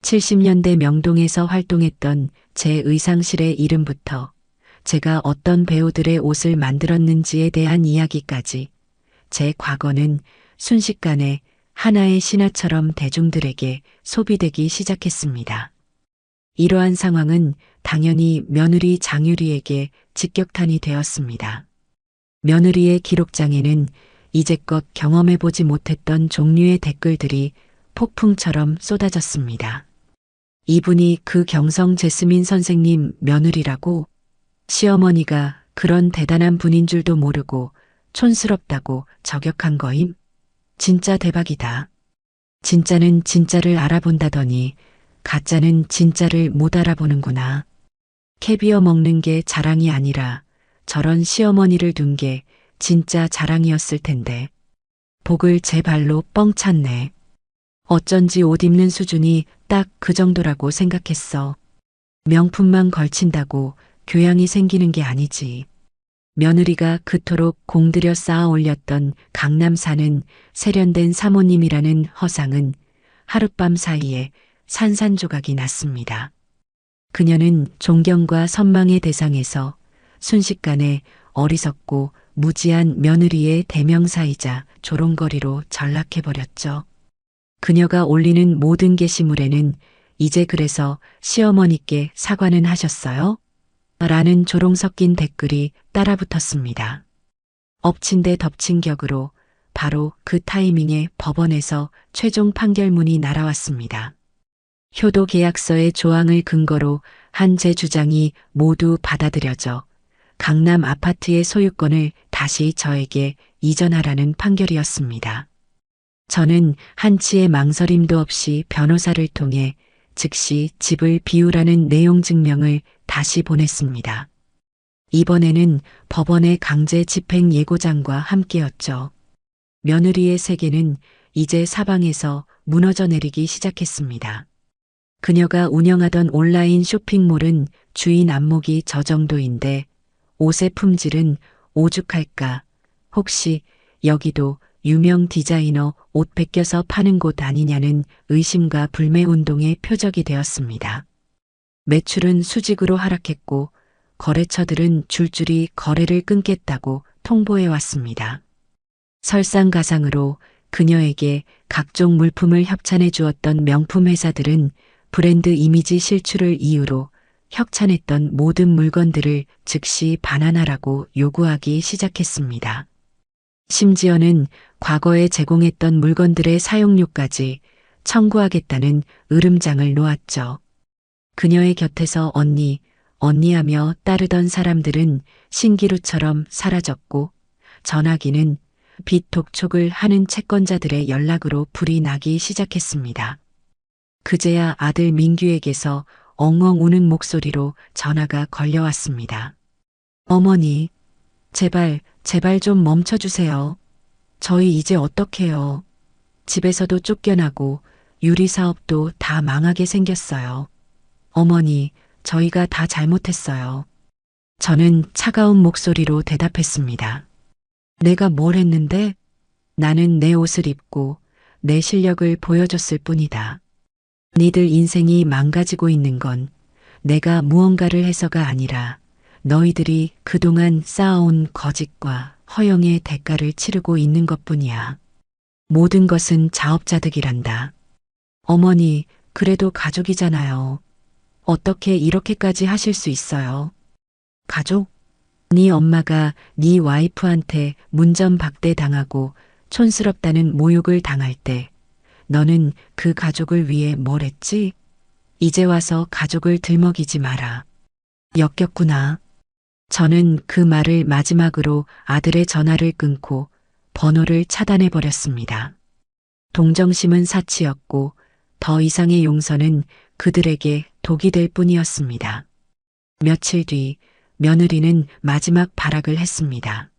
70년대 명동에서 활동했던 제 의상실의 이름부터 제가 어떤 배우들의 옷을 만들었는지에 대한 이야기까지 제 과거는 순식간에 하나의 신화처럼 대중들에게 소비되기 시작했습니다. 이러한 상황은 당연히 며느리 장유리에게 직격탄이 되었습니다. 며느리의 기록장에는 이제껏 경험해보지 못했던 종류의 댓글들이 폭풍처럼 쏟아졌습니다. 이분이 그 경성 제스민 선생님 며느리라고? 시어머니가 그런 대단한 분인 줄도 모르고 촌스럽다고 저격한 거임? 진짜 대박이다. 진짜는 진짜를 알아본다더니 가짜는 진짜를 못 알아보는구나. 캐비어 먹는 게 자랑이 아니라 저런 시어머니를 둔 게 진짜 자랑이었을 텐데. 복을 제 발로 뻥 찼네. 어쩐지 옷 입는 수준이 딱 그 정도라고 생각했어. 명품만 걸친다고 교양이 생기는 게 아니지. 며느리가 그토록 공들여 쌓아 올렸던 강남 사는 세련된 사모님이라는 허상은 하룻밤 사이에 산산조각이 났습니다. 그녀는 존경과 선망의 대상에서 순식간에 어리석고 무지한 며느리의 대명사이자 조롱거리로 전락해버렸죠. 그녀가 올리는 모든 게시물에는 이제 그래서 시어머니께 사과는 하셨어요? 라는 조롱 섞인 댓글이 따라붙었습니다. 엎친 데 덮친 격으로 바로 그 타이밍에 법원에서 최종 판결문이 날아왔습니다. 효도 계약서의 조항을 근거로 한 제 주장이 모두 받아들여져 강남 아파트의 소유권을 다시 저에게 이전하라는 판결이었습니다. 저는 한치의 망설임도 없이 변호사를 통해 즉시 집을 비우라는 내용 증명을 다시 보냈습니다. 이번에는 법원의 강제 집행 예고장과 함께였죠. 며느리의 세계는 이제 사방에서 무너져 내리기 시작했습니다. 그녀가 운영하던 온라인 쇼핑몰은 주인 안목이 저 정도인데 옷의 품질은 오죽할까? 혹시 여기도 유명 디자이너 옷 베껴서 파는 곳 아니냐는 의심과 불매 운동의 표적이 되었습니다. 매출은 수직으로 하락했고 거래처들은 줄줄이 거래를 끊겠다고 통보해 왔습니다. 설상가상으로 그녀에게 각종 물품을 협찬해 주었던 명품 회사들은 브랜드 이미지 실추를 이유로 협찬했던 모든 물건들을 즉시 반환하라고 요구하기 시작했습니다. 심지어는 과거에 제공했던 물건들의 사용료까지 청구하겠다는 으름장을 놓았죠. 그녀의 곁에서 언니, 언니하며 따르던 사람들은 신기루처럼 사라졌고 전화기는 빚 독촉을 하는 채권자들의 연락으로 불이 나기 시작했습니다. 그제야 아들 민규에게서 엉엉 우는 목소리로 전화가 걸려왔습니다. 어머니, 제발 좀 멈춰주세요. 저희 이제 어떡해요. 집에서도 쫓겨나고 유리 사업도 다 망하게 생겼어요. 어머니, 저희가 다 잘못했어요. 저는 차가운 목소리로 대답했습니다. 내가 뭘 했는데? 나는 내 옷을 입고 내 실력을 보여줬을 뿐이다. 니들 인생이 망가지고 있는 건 내가 무언가를 해서가 아니라 너희들이 그동안 쌓아온 거짓과 허영의 대가를 치르고 있는 것뿐이야. 모든 것은 자업자득이란다. 어머니, 그래도 가족이잖아요. 어떻게 이렇게까지 하실 수 있어요? 가족? 네 엄마가 네 와이프한테 문전박대 당하고 촌스럽다는 모욕을 당할 때 너는 그 가족을 위해 뭘 했지? 이제 와서 가족을 들먹이지 마라. 역겹구나. 저는 그 말을 마지막으로 아들의 전화를 끊고 번호를 차단해 버렸습니다. 동정심은 사치였고 더 이상의 용서는 그들에게 독이 될 뿐이었습니다. 며칠 뒤 며느리는 마지막 발악을 했습니다.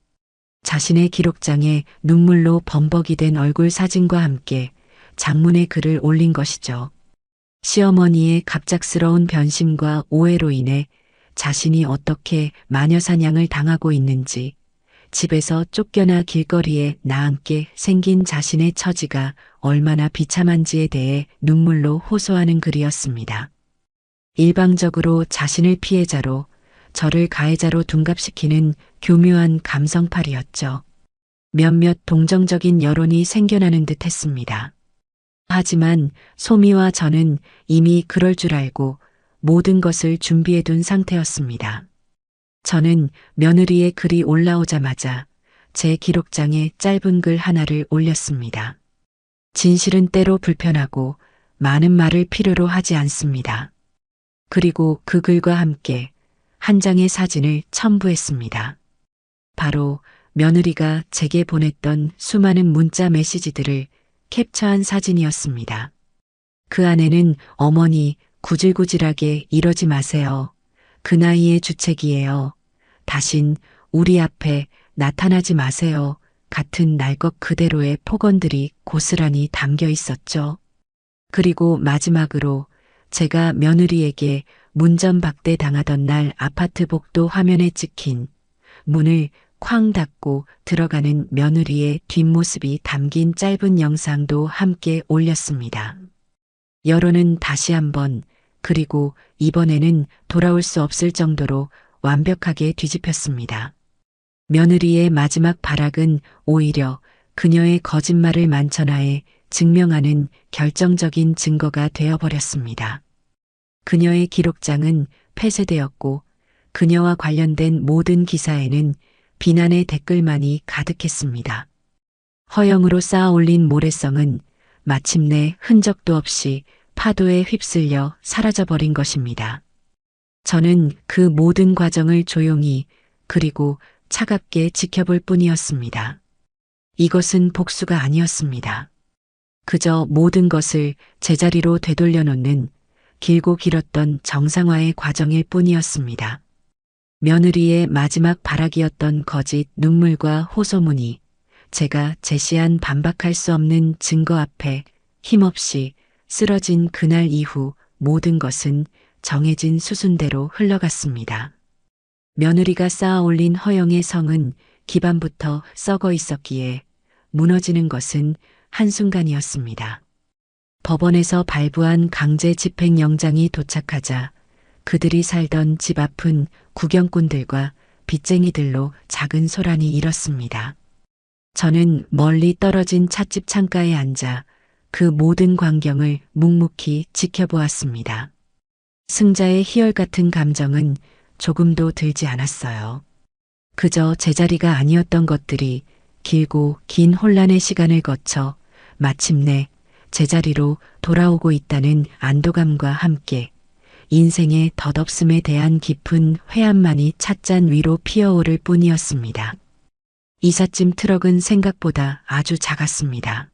자신의 기록장에 눈물로 범벅이 된 얼굴 사진과 함께 장문의 글을 올린 것이죠. 시어머니의 갑작스러운 변심과 오해로 인해 자신이 어떻게 마녀사냥을 당하고 있는지, 집에서 쫓겨나 길거리에 나앉게 생긴 자신의 처지가 얼마나 비참한지에 대해 눈물로 호소하는 글이었습니다. 일방적으로 자신을 피해자로, 저를 가해자로 둔갑시키는 교묘한 감성팔이였죠. 몇몇 동정적인 여론이 생겨나는 듯 했습니다. 하지만 소미와 저는 이미 그럴 줄 알고 모든 것을 준비해둔 상태였습니다. 저는 며느리의 글이 올라오자마자 제 기록장에 짧은 글 하나를 올렸습니다. 진실은 때로 불편하고 많은 말을 필요로 하지 않습니다. 그리고 그 글과 함께 한 장의 사진을 첨부했습니다. 바로 며느리가 제게 보냈던 수많은 문자 메시지들을 캡처한 사진이었습니다. 그 안에는 어머니 구질구질하게 이러지 마세요. 그 나이에 주책이에요. 다신 우리 앞에 나타나지 마세요. 같은 날 것 그대로의 폭언들이 고스란히 담겨 있었죠. 그리고 마지막으로 제가 며느리에게 문전박대 당하던 날 아파트 복도 화면에 찍힌 문을 쾅 닫고 들어가는 며느리의 뒷모습이 담긴 짧은 영상도 함께 올렸습니다. 여론은 다시 한번, 그리고 이번에는 돌아올 수 없을 정도로 완벽하게 뒤집혔습니다. 며느리의 마지막 발악은 오히려 그녀의 거짓말을 만천하에 증명하는 결정적인 증거가 되어버렸습니다. 그녀의 기록장은 폐쇄되었고 그녀와 관련된 모든 기사에는 비난의 댓글만이 가득했습니다. 허영으로 쌓아 올린 모래성은 마침내 흔적도 없이 파도에 휩쓸려 사라져버린 것입니다. 저는 그 모든 과정을 조용히 그리고 차갑게 지켜볼 뿐이었습니다. 이것은 복수가 아니었습니다. 그저 모든 것을 제자리로 되돌려 놓는 길고 길었던 정상화의 과정일 뿐이었습니다. 며느리의 마지막 발악이었던 거짓 눈물과 호소문이 제가 제시한 반박할 수 없는 증거 앞에 힘없이 쓰러진 그날 이후 모든 것은 정해진 수순대로 흘러갔습니다. 며느리가 쌓아 올린 허영의 성은 기반부터 썩어 있었기에 무너지는 것은 한순간이었습니다. 법원에서 발부한 강제 집행영장이 도착하자 그들이 살던 집 앞은 구경꾼들과 빚쟁이들로 작은 소란이 일었습니다. 저는 멀리 떨어진 찻집 창가에 앉아 그 모든 광경을 묵묵히 지켜보았습니다. 승자의 희열 같은 감정은 조금도 들지 않았어요. 그저 제자리가 아니었던 것들이 길고 긴 혼란의 시간을 거쳐 마침내 제자리로 돌아오고 있다는 안도감과 함께 인생의 덧없음에 대한 깊은 회한만이 찻잔 위로 피어오를 뿐이었습니다. 이삿짐 트럭은 생각보다 아주 작았습니다.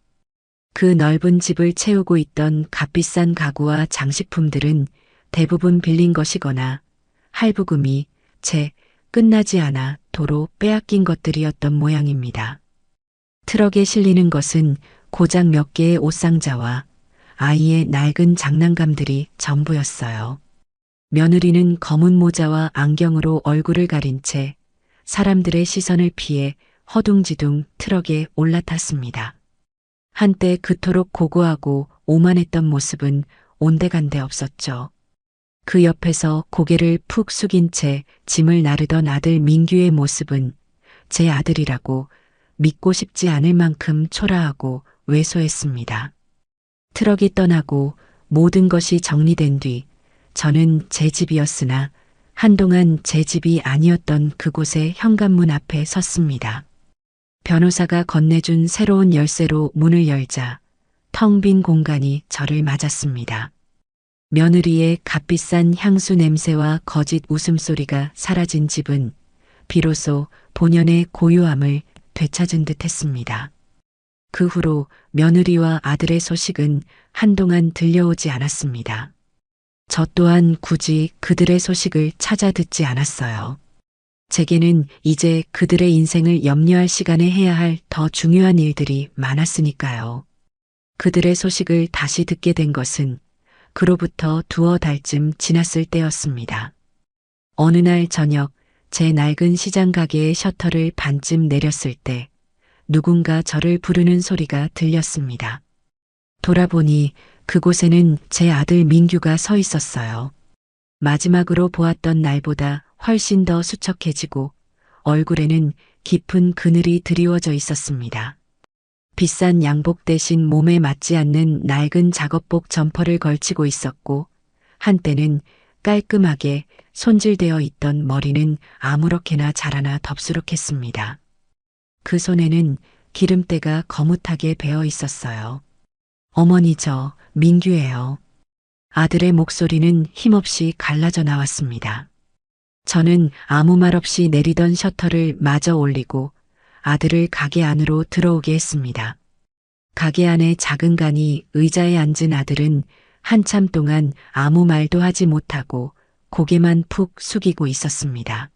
그 넓은 집을 채우고 있던 값비싼 가구와 장식품들은 대부분 빌린 것이거나 할부금이 채 끝나지 않아 도로 빼앗긴 것들이었던 모양입니다. 트럭에 실리는 것은 고작 몇 개의 옷상자와 아이의 낡은 장난감들이 전부였어요. 며느리는 검은 모자와 안경으로 얼굴을 가린 채 사람들의 시선을 피해 허둥지둥 트럭에 올라탔습니다. 한때 그토록 고고하고 오만했던 모습은 온데간데 없었죠. 그 옆에서 고개를 푹 숙인 채 짐을 나르던 아들 민규의 모습은 제 아들이라고 믿고 싶지 않을 만큼 초라하고 왜소했습니다. 트럭이 떠나고 모든 것이 정리된 뒤 저는 제 집이었으나 한동안 제 집이 아니었던 그곳의 현관문 앞에 섰습니다. 변호사가 건네준 새로운 열쇠로 문을 열자 텅 빈 공간이 저를 맞았습니다. 며느리의 값비싼 향수 냄새와 거짓 웃음소리가 사라진 집은 비로소 본연의 고요함을 되찾은 듯 했습니다. 그 후로 며느리와 아들의 소식은 한동안 들려오지 않았습니다. 저 또한 굳이 그들의 소식을 찾아 듣지 않았어요. 제게는 이제 그들의 인생을 염려할 시간에 해야 할 더 중요한 일들이 많았으니까요. 그들의 소식을 다시 듣게 된 것은 그로부터 두어 달쯤 지났을 때였습니다. 어느 날 저녁 제 낡은 시장 가게의 셔터를 반쯤 내렸을 때 누군가 저를 부르는 소리가 들렸습니다. 돌아보니 그곳에는 제 아들 민규가 서 있었어요. 마지막으로 보았던 날보다 훨씬 더 수척해지고 얼굴에는 깊은 그늘이 드리워져 있었습니다. 비싼 양복 대신 몸에 맞지 않는 낡은 작업복 점퍼를 걸치고 있었고 한때는 깔끔하게 손질되어 있던 머리는 아무렇게나 자라나 덥수룩했습니다. 그 손에는 기름때가 거뭇하게 배어 있었어요. 어머니, 저 민규예요. 아들의 목소리는 힘없이 갈라져 나왔습니다. 저는 아무 말 없이 내리던 셔터를 마저 올리고 아들을 가게 안으로 들어오게 했습니다. 가게 안의 작은 간이 의자에 앉은 아들은 한참 동안 아무 말도 하지 못하고 고개만 푹 숙이고 있었습니다.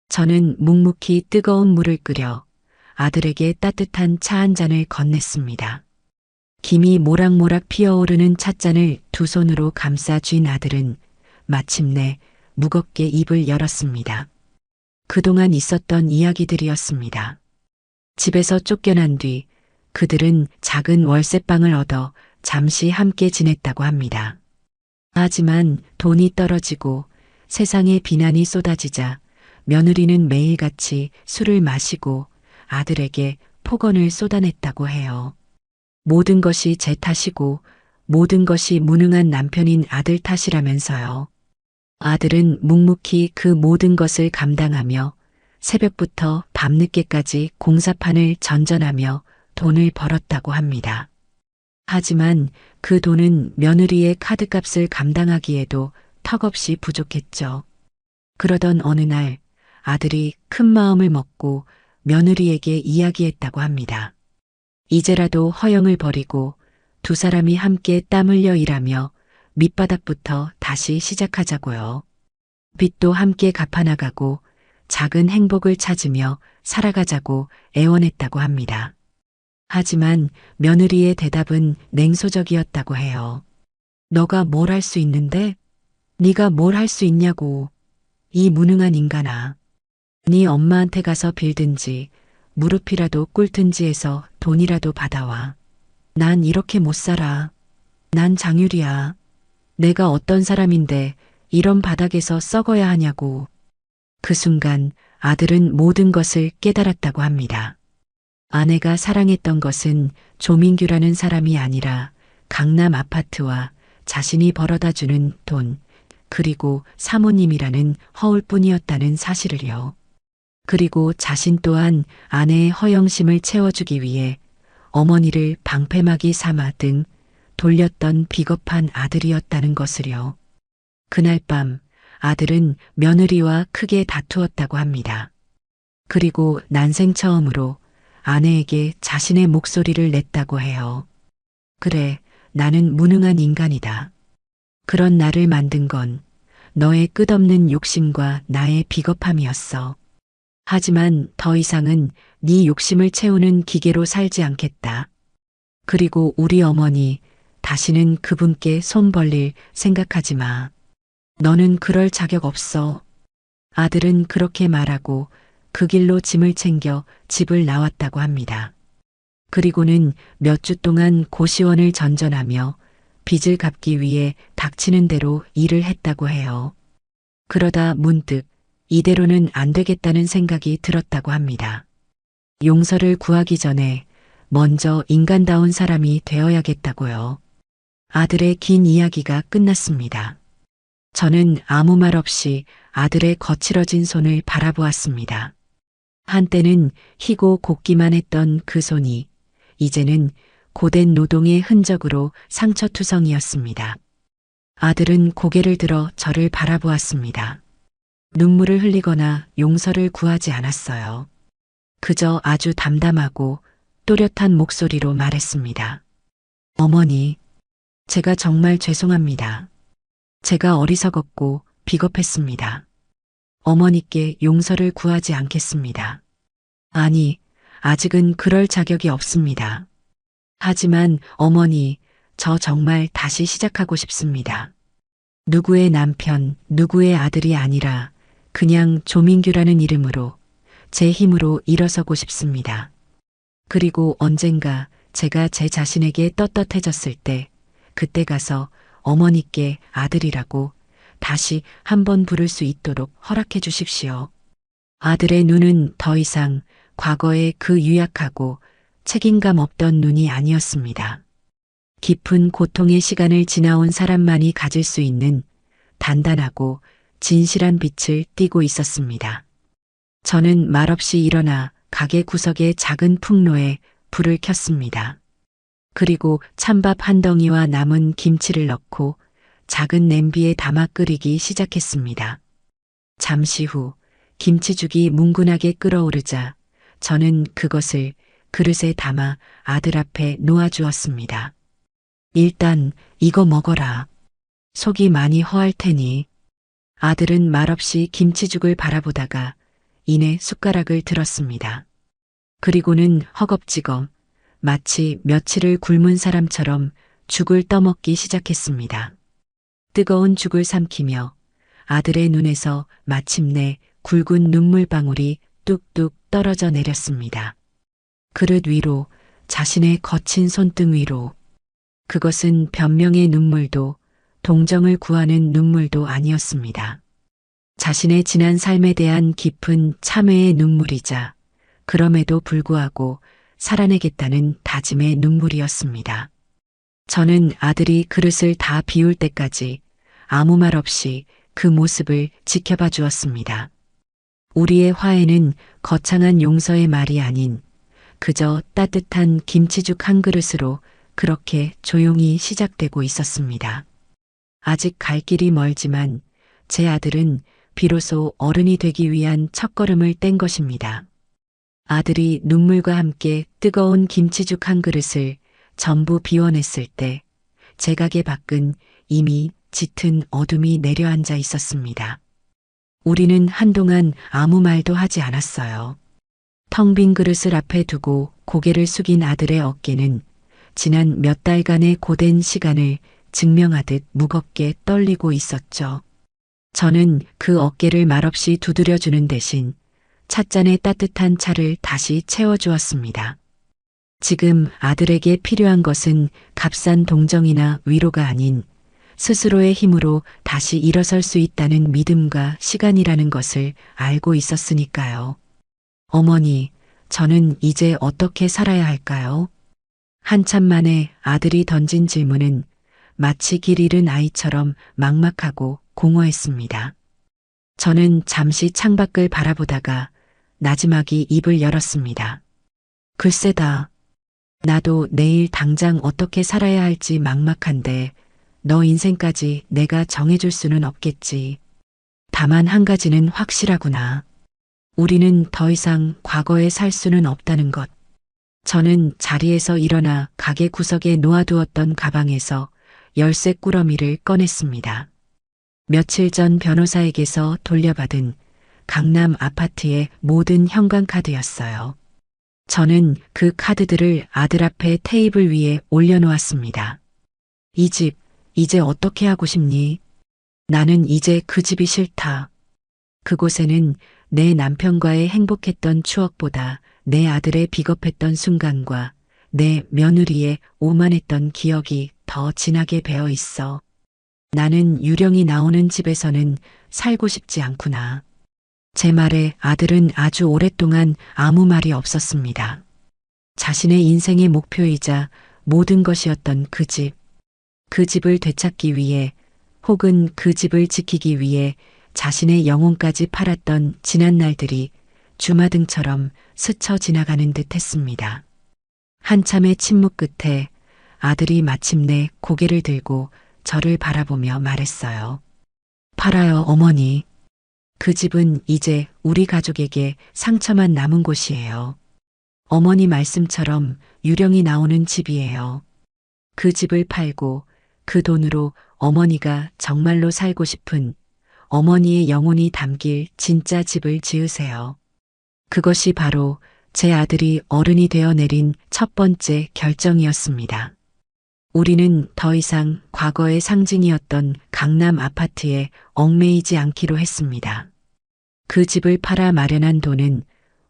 저는 묵묵히 뜨거운 물을 끓여 아들에게 따뜻한 차 한 잔을 건넸습니다. 김이 모락모락 피어오르는 찻잔을 두 손으로 감싸 쥔 아들은 마침내 무겁게 입을 열었습니다. 그동안 있었던 이야기들이었습니다. 집에서 쫓겨난 뒤 그들은 작은 월세방을 얻어 잠시 함께 지냈다고 합니다. 하지만 돈이 떨어지고 세상에 비난이 쏟아지자 며느리는 매일같이 술을 마시고 아들에게 폭언을 쏟아냈다고 해요. 모든 것이 제 탓이고 모든 것이 무능한 남편인 아들 탓이라면서요. 아들은 묵묵히 그 모든 것을 감당하며 새벽부터 밤늦게까지 공사판을 전전하며 돈을 벌었다고 합니다. 하지만 그 돈은 며느리의 카드값을 감당하기에도 턱없이 부족했죠. 그러던 어느 날 아들이 큰 마음을 먹고 며느리에게 이야기했다고 합니다. 이제라도 허영을 버리고 두 사람이 함께 땀 흘려 일하며 밑바닥부터 다시 시작하자고요. 빚도 함께 갚아나가고 작은 행복을 찾으며 살아가자고 애원했다고 합니다. 하지만 며느리의 대답은 냉소적이었다고 해요. 너가 뭘 할 수 있는데? 네가 뭘 할 수 있냐고. 이 무능한 인간아. 네 엄마한테 가서 빌든지 무릎이라도 꿇든지 해서 돈이라도 받아와. 난 이렇게 못 살아. 난 장유리야. 내가 어떤 사람인데 이런 바닥에서 썩어야 하냐고. 그 순간 아들은 모든 것을 깨달았다고 합니다. 아내가 사랑했던 것은 조민규라는 사람이 아니라 강남 아파트와 자신이 벌어다주는 돈, 그리고 사모님이라는 허울뿐이었다는 사실을요. 그리고 자신 또한 아내의 허영심을 채워주기 위해 어머니를 방패막이 삼아 등 돌렸던 비겁한 아들이었다는 것을요. 그날 밤 아들은 며느리와 크게 다투었다고 합니다. 그리고 난생 처음으로 아내에게 자신의 목소리를 냈다고 해요. 그래, 나는 무능한 인간이다. 그런 나를 만든 건 너의 끝없는 욕심과 나의 비겁함이었어. 하지만 더 이상은 네 욕심을 채우는 기계로 살지 않겠다. 그리고 우리 어머니, 다시는 그분께 손 벌릴 생각하지 마. 너는 그럴 자격 없어. 아들은 그렇게 말하고 그 길로 짐을 챙겨 집을 나왔다고 합니다. 그리고는 몇 주 동안 고시원을 전전하며 빚을 갚기 위해 닥치는 대로 일을 했다고 해요. 그러다 문득 이대로는 안 되겠다는 생각이 들었다고 합니다. 용서를 구하기 전에 먼저 인간다운 사람이 되어야겠다고요. 아들의 긴 이야기가 끝났습니다. 저는 아무 말 없이 아들의 거칠어진 손을 바라보았습니다. 한때는 희고 곱기만 했던 그 손이 이제는 고된 노동의 흔적으로 상처투성이었습니다. 아들은 고개를 들어 저를 바라보았습니다. 눈물을 흘리거나 용서를 구하지 않았어요. 그저 아주 담담하고 또렷한 목소리로 말했습니다. 어머니, 제가 정말 죄송합니다. 제가 어리석었고 비겁했습니다. 어머니께 용서를 구하지 않겠습니다. 아니, 아직은 그럴 자격이 없습니다. 하지만 어머니, 저 정말 다시 시작하고 싶습니다. 누구의 남편, 누구의 아들이 아니라 그냥 조민규라는 이름으로 제 힘으로 일어서고 싶습니다. 그리고 언젠가 제가 제 자신에게 떳떳해졌을 때 그때 가서 어머니께 아들이라고 다시 한번 부를 수 있도록 허락해 주십시오. 아들의 눈은 더 이상 과거의 그 유약하고 책임감 없던 눈이 아니었습니다. 깊은 고통의 시간을 지나온 사람만이 가질 수 있는 단단하고 진실한 빛을 띠고 있었습니다. 저는 말없이 일어나 가게 구석의 작은 풍로에 불을 켰습니다. 그리고 찬밥 한 덩이와 남은 김치를 넣고 작은 냄비에 담아 끓이기 시작했습니다. 잠시 후 김치죽이 뭉근하게 끓어오르자 저는 그것을 그릇에 담아 아들 앞에 놓아주었습니다. 일단 이거 먹어라. 속이 많이 허할 테니. 아들은 말없이 김치죽을 바라보다가 이내 숟가락을 들었습니다. 그리고는 허겁지겁 마치 며칠을 굶은 사람처럼 죽을 떠먹기 시작했습니다. 뜨거운 죽을 삼키며 아들의 눈에서 마침내 굵은 눈물방울이 뚝뚝 떨어져 내렸습니다. 그릇 위로, 자신의 거친 손등 위로. 그것은 변명의 눈물도 동정을 구하는 눈물도 아니었습니다. 자신의 지난 삶에 대한 깊은 참회의 눈물이자 그럼에도 불구하고 살아내겠다는 다짐의 눈물이었습니다. 저는 아들이 그릇을 다 비울 때까지 아무 말 없이 그 모습을 지켜봐 주었습니다. 우리의 화해는 거창한 용서의 말이 아닌 그저 따뜻한 김치죽 한 그릇으로 그렇게 조용히 시작되고 있었습니다. 아직 갈 길이 멀지만 제 아들은 비로소 어른이 되기 위한 첫걸음을 뗀 것입니다. 아들이 눈물과 함께 뜨거운 김치죽 한 그릇을 전부 비워냈을 때 제 가게 밖은 이미 짙은 어둠이 내려앉아 있었습니다. 우리는 한동안 아무 말도 하지 않았어요. 텅 빈 그릇을 앞에 두고 고개를 숙인 아들의 어깨는 지난 몇 달간의 고된 시간을 증명하듯 무겁게 떨리고 있었죠. 저는 그 어깨를 말없이 두드려주는 대신 찻잔에 따뜻한 차를 다시 채워주었습니다. 지금 아들에게 필요한 것은 값싼 동정이나 위로가 아닌 스스로의 힘으로 다시 일어설 수 있다는 믿음과 시간이라는 것을 알고 있었으니까요. 어머니, 저는 이제 어떻게 살아야 할까요? 한참 만에 아들이 던진 질문은 마치 길 잃은 아이처럼 막막하고 공허했습니다. 저는 잠시 창밖을 바라보다가 나지막이 입을 열었습니다. 글쎄다. 나도 내일 당장 어떻게 살아야 할지 막막한데 너 인생까지 내가 정해줄 수는 없겠지. 다만 한 가지는 확실하구나. 우리는 더 이상 과거에 살 수는 없다는 것. 저는 자리에서 일어나 가게 구석에 놓아두었던 가방에서 열쇠 꾸러미를 꺼냈습니다. 며칠 전 변호사에게서 돌려받은 강남 아파트의 모든 현관카드였어요. 저는 그 카드들을 아들 앞에 테이블 위에 올려놓았습니다. 이 집, 이제 어떻게 하고 싶니? 나는 이제 그 집이 싫다. 그곳에는 내 남편과의 행복했던 추억보다 내 아들의 비겁했던 순간과 내 며느리의 오만했던 기억이 더 진하게 배어 있어. 나는 유령이 나오는 집에서는 살고 싶지 않구나. 제 말에 아들은 아주 오랫동안 아무 말이 없었습니다. 자신의 인생의 목표이자 모든 것이었던 그 집. 그 집을 되찾기 위해 혹은 그 집을 지키기 위해 자신의 영혼까지 팔았던 지난 날들이 주마등처럼 스쳐 지나가는 듯 했습니다. 한참의 침묵 끝에 아들이 마침내 고개를 들고 저를 바라보며 말했어요. 팔아요, 어머니. 그 집은 이제 우리 가족에게 상처만 남은 곳이에요. 어머니 말씀처럼 유령이 나오는 집이에요. 그 집을 팔고 그 돈으로 어머니가 정말로 살고 싶은 어머니의 영혼이 담길 진짜 집을 지으세요. 그것이 바로 제 아들이 어른이 되어 내린 첫 번째 결정이었습니다. 우리는 더 이상 과거의 상징이었던 강남 아파트에 얽매이지 않기로 했습니다. 그 집을 팔아 마련한 돈은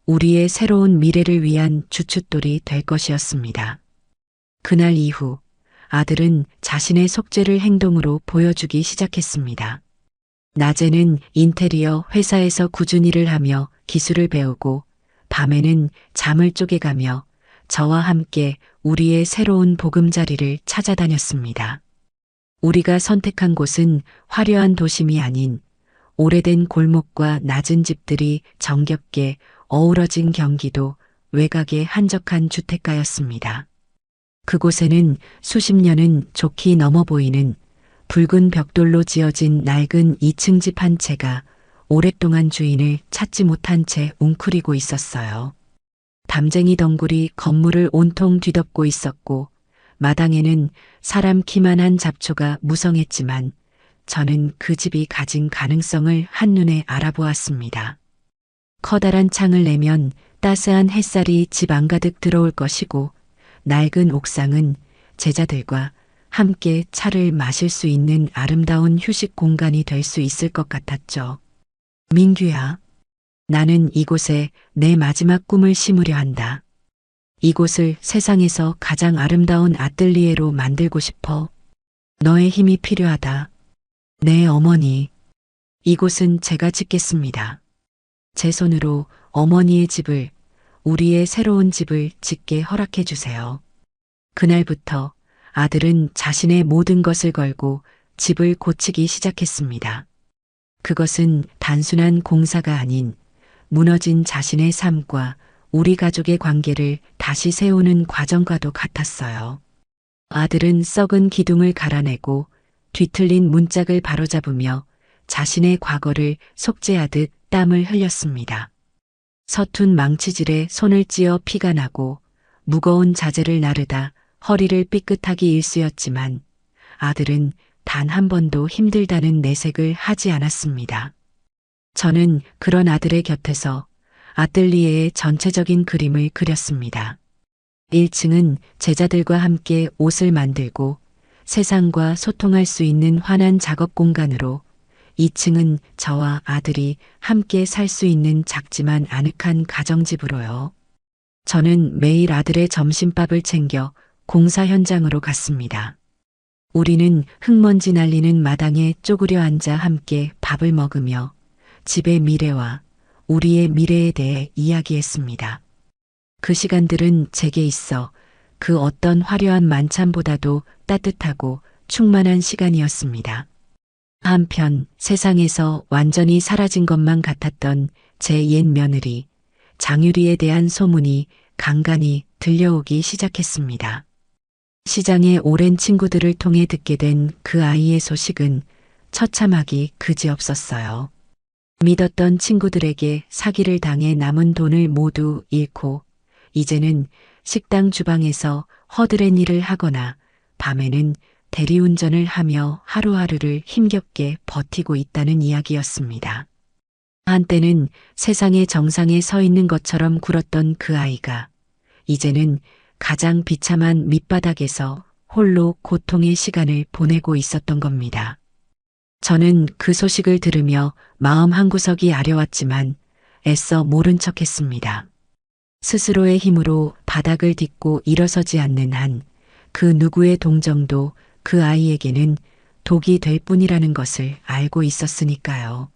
우리의 새로운 미래를 위한 주춧돌이 될 것이었습니다. 그날 이후 아들은 자신의 속죄를 행동으로 보여주기 시작했습니다. 낮에는 인테리어 회사에서 꾸준히 일을 하며 기술을 배우고 밤에는 잠을 쪼개가며 저와 함께 우리의 새로운 보금자리를 찾아다녔습니다. 우리가 선택한 곳은 화려한 도심이 아닌 오래된 골목과 낮은 집들이 정겹게 어우러진 경기도 외곽의 한적한 주택가였습니다. 그곳에는 수십 년은 좋게 넘어 보이는 붉은 벽돌로 지어진 낡은 2층 집 한 채가 오랫동안 주인을 찾지 못한 채 웅크리고 있었어요. 담쟁이 덩굴이 건물을 온통 뒤덮고 있었고 마당에는 사람 키만한 잡초가 무성했지만 저는 그 집이 가진 가능성을 한눈에 알아보았습니다. 커다란 창을 내면 따스한 햇살이 집 안가득 들어올 것이고 낡은 옥상은 제자들과 함께 차를 마실 수 있는 아름다운 휴식 공간이 될 수 있을 것 같았죠. 민규야, 나는 이곳에 내 마지막 꿈을 심으려 한다. 이곳을 세상에서 가장 아름다운 아뜰리에로 만들고 싶어. 너의 힘이 필요하다. 네, 어머니. 이곳은 제가 짓겠습니다. 제 손으로 어머니의 집을, 우리의 새로운 집을 짓게 허락해 주세요. 그날부터 아들은 자신의 모든 것을 걸고 집을 고치기 시작했습니다. 그것은 단순한 공사가 아닌 무너진 자신의 삶과 우리 가족의 관계를 다시 세우는 과정과도 같았어요. 아들은 썩은 기둥을 갈아내고 뒤틀린 문짝을 바로잡으며 자신의 과거를 속죄하듯 땀을 흘렸습니다. 서툰 망치질에 손을 찧어 피가 나고 무거운 자재를 나르다 허리를 삐끗하기 일쑤였지만 아들은 단 한 번도 힘들다는 내색을 하지 않았습니다. 저는 그런 아들의 곁에서 아뜰리에의 전체적인 그림을 그렸습니다. 1층은 제자들과 함께 옷을 만들고 세상과 소통할 수 있는 환한 작업 공간으로 2층은 저와 아들이 함께 살 수 있는 작지만 아늑한 가정집으로요. 저는 매일 아들의 점심밥을 챙겨 공사 현장으로 갔습니다. 우리는 흙먼지 날리는 마당에 쪼그려 앉아 함께 밥을 먹으며 집의 미래와 우리의 미래에 대해 이야기했습니다. 그 시간들은 제게 있어 그 어떤 화려한 만찬보다도 따뜻하고 충만한 시간이었습니다. 한편 세상에서 완전히 사라진 것만 같았던 제 옛 며느리 장유리에 대한 소문이 간간히 들려오기 시작했습니다. 시장의 오랜 친구들을 통해 듣게 된 그 아이의 소식은 처참하기 그지없었어요. 믿었던 친구들에게 사기를 당해 남은 돈을 모두 잃고 이제는 식당 주방에서 허드렛 일을 하거나 밤에는 대리운전을 하며 하루하루를 힘겹게 버티고 있다는 이야기였습니다. 한때는 세상의 정상에 서 있는 것처럼 굴었던 그 아이가 이제는 가장 비참한 밑바닥에서 홀로 고통의 시간을 보내고 있었던 겁니다. 저는 그 소식을 들으며 마음 한구석이 아려왔지만 애써 모른 척했습니다. 스스로의 힘으로 바닥을 딛고 일어서지 않는 한 그 누구의 동정도 그 아이에게는 독이 될 뿐이라는 것을 알고 있었으니까요.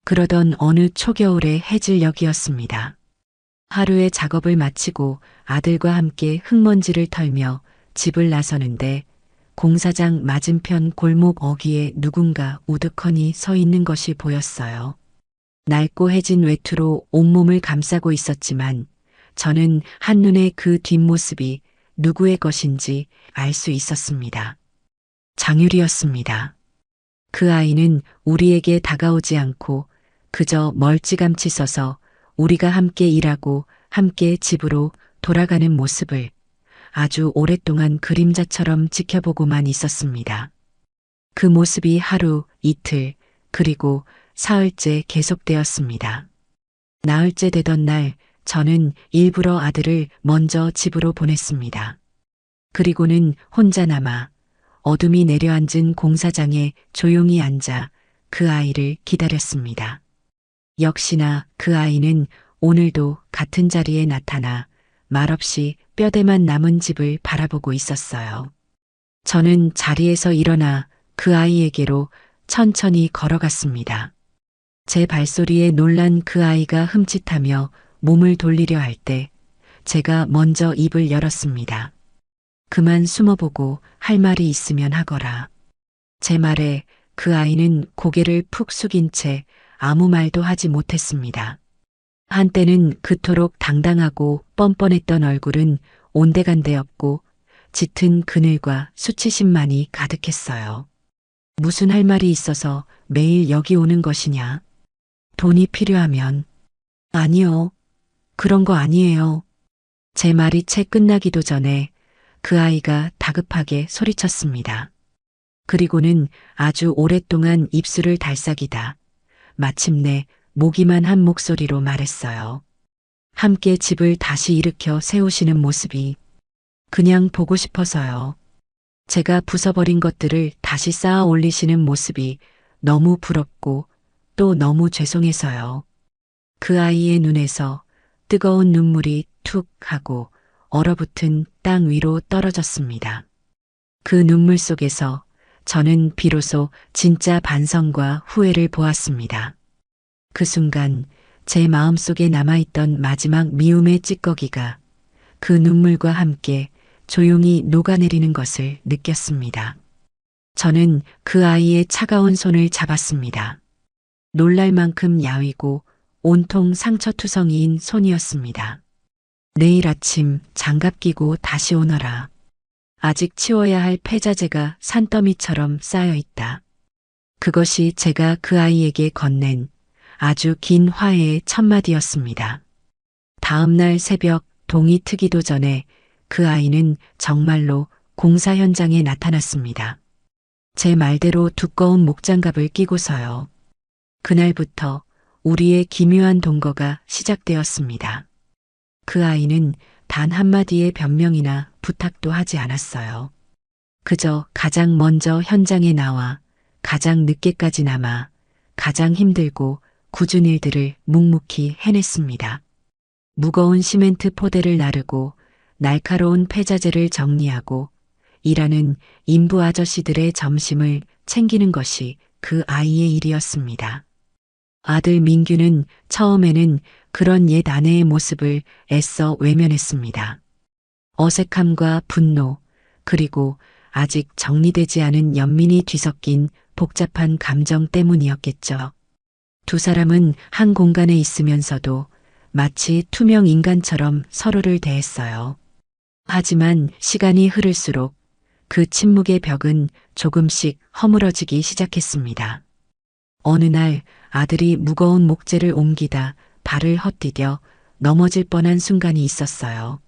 그러던 어느 초겨울의 해질녘이었습니다. 하루의 작업을 마치고 아들과 함께 흙먼지를 털며 집을 나서는데 공사장 맞은편 골목 어귀에 누군가 우두커니 서 있는 것이 보였어요. 낡고 해진 외투로 온몸을 감싸고 있었지만 저는 한눈에 그 뒷모습이 누구의 것인지 알 수 있었습니다. 장유리였습니다. 그 아이는 우리에게 다가오지 않고 그저 멀찌감치 서서 우리가 함께 일하고 함께 집으로 돌아가는 모습을 아주 오랫동안 그림자처럼 지켜보고만 있었습니다. 그 모습이 하루, 이틀, 그리고 사흘째 계속되었습니다. 나흘째 되던 날 저는 일부러 아들을 먼저 집으로 보냈습니다. 그리고는 혼자 남아 어둠이 내려앉은 공사장에 조용히 앉아 그 아이를 기다렸습니다. 역시나 그 아이는 오늘도 같은 자리에 나타나 말없이 뼈대만 남은 집을 바라보고 있었어요. 저는 자리에서 일어나 그 아이에게로 천천히 걸어갔습니다. 제 발소리에 놀란 그 아이가 흠칫하며 몸을 돌리려 할 때 제가 먼저 입을 열었습니다. 그만 숨어보고 할 말이 있으면 하거라. 제 말에 그 아이는 고개를 푹 숙인 채 아무 말도 하지 못했습니다. 한때는 그토록 당당하고 뻔뻔했던 얼굴은 온데간데없고 짙은 그늘과 수치심만이 가득했어요. 무슨 할 말이 있어서 매일 여기 오는 것이냐? 돈이 필요하면. 아니요. 그런 거 아니에요. 제 말이 채 끝나기도 전에 그 아이가 다급하게 소리쳤습니다. 그리고는 아주 오랫동안 입술을 달싹이다 마침내 모기만 한 목소리로 말했어요. 함께 집을 다시 일으켜 세우시는 모습이 그냥 보고 싶어서요. 제가 부숴버린 것들을 다시 쌓아 올리시는 모습이 너무 부럽고 또 너무 죄송해서요. 그 아이의 눈에서 뜨거운 눈물이 툭 하고 얼어붙은 땅 위로 떨어졌습니다. 그 눈물 속에서 저는 비로소 진짜 반성과 후회를 보았습니다. 그 순간 제 마음속에 남아있던 마지막 미움의 찌꺼기가 그 눈물과 함께 조용히 녹아내리는 것을 느꼈습니다. 저는 그 아이의 차가운 손을 잡았습니다. 놀랄 만큼 야위고 온통 상처투성이인 손이었습니다. 내일 아침 장갑 끼고 다시 오너라. 아직 치워야 할 폐자재가 산더미처럼 쌓여 있다. 그것이 제가 그 아이에게 건넨 아주 긴 화해의 첫마디였습니다. 다음 날 새벽 동이 트기도 전에 그 아이는 정말로 공사 현장에 나타났습니다. 제 말대로 두꺼운 목장갑을 끼고서요. 그날부터 우리의 기묘한 동거가 시작되었습니다. 그 아이는 단 한마디의 변명이나 부탁도 하지 않았어요. 그저 가장 먼저 현장에 나와 가장 늦게까지 남아 가장 힘들고 굳은 일들을 묵묵히 해냈습니다. 무거운 시멘트 포대를 나르고 날카로운 폐자재를 정리하고 일하는 인부 아저씨들의 점심을 챙기는 것이 그 아이의 일이었습니다. 아들 민규는 처음에는 그런 옛 아내의 모습을 애써 외면했습니다. 어색함과 분노, 그리고 아직 정리되지 않은 연민이 뒤섞인 복잡한 감정 때문이었겠죠. 두 사람은 한 공간에 있으면서도 마치 투명 인간처럼 서로를 대했어요. 하지만 시간이 흐를수록 그 침묵의 벽은 조금씩 허물어지기 시작했습니다. 어느 날 아들이 무거운 목재를 옮기다 발을 헛디뎌 넘어질 뻔한 순간이 있었어요.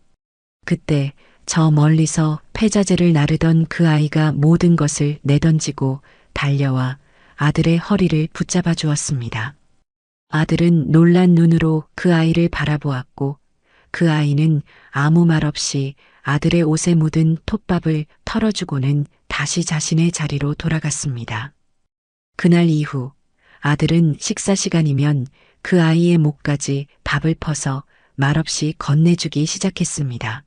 그때 저 멀리서 폐자재를 나르던 그 아이가 모든 것을 내던지고 달려와 아들의 허리를 붙잡아 주었습니다. 아들은 놀란 눈으로 그 아이를 바라보았고 그 아이는 아무 말 없이 아들의 옷에 묻은 톱밥을 털어주고는 다시 자신의 자리로 돌아갔습니다. 그날 이후 아들은 식사 시간이면 그 아이의 목까지 밥을 퍼서 말없이 건네주기 시작했습니다.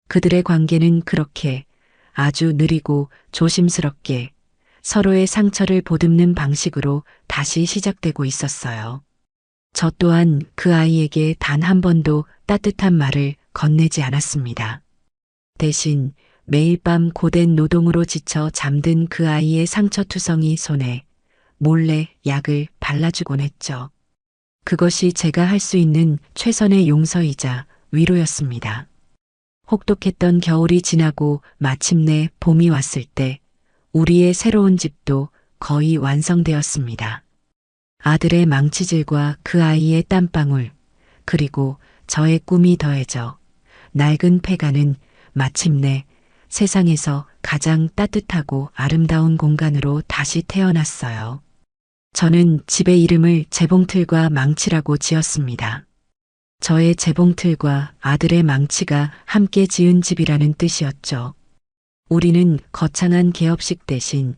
그들의 관계는 그렇게 아주 느리고 조심스럽게 서로의 상처를 보듬는 방식으로 다시 시작되고 있었어요. 저 또한 그 아이에게 단 한 번도 따뜻한 말을 건네지 않았습니다. 대신 매일 밤 고된 노동으로 지쳐 잠든 그 아이의 상처투성이 손에 몰래 약을 발라주곤 했죠. 그것이 제가 할 수 있는 최선의 용서이자 위로였습니다. 혹독했던 겨울이 지나고 마침내 봄이 왔을 때 우리의 새로운 집도 거의 완성되었습니다. 아들의 망치질과 그 아이의 땀방울, 그리고 저의 꿈이 더해져 낡은 폐가는 마침내 세상에서 가장 따뜻하고 아름다운 공간으로 다시 태어났어요. 저는 집의 이름을 재봉틀과 망치라고 지었습니다. 저의 재봉틀과 아들의 망치가 함께 지은 집이라는 뜻이었죠. 우리는 거창한 개업식 대신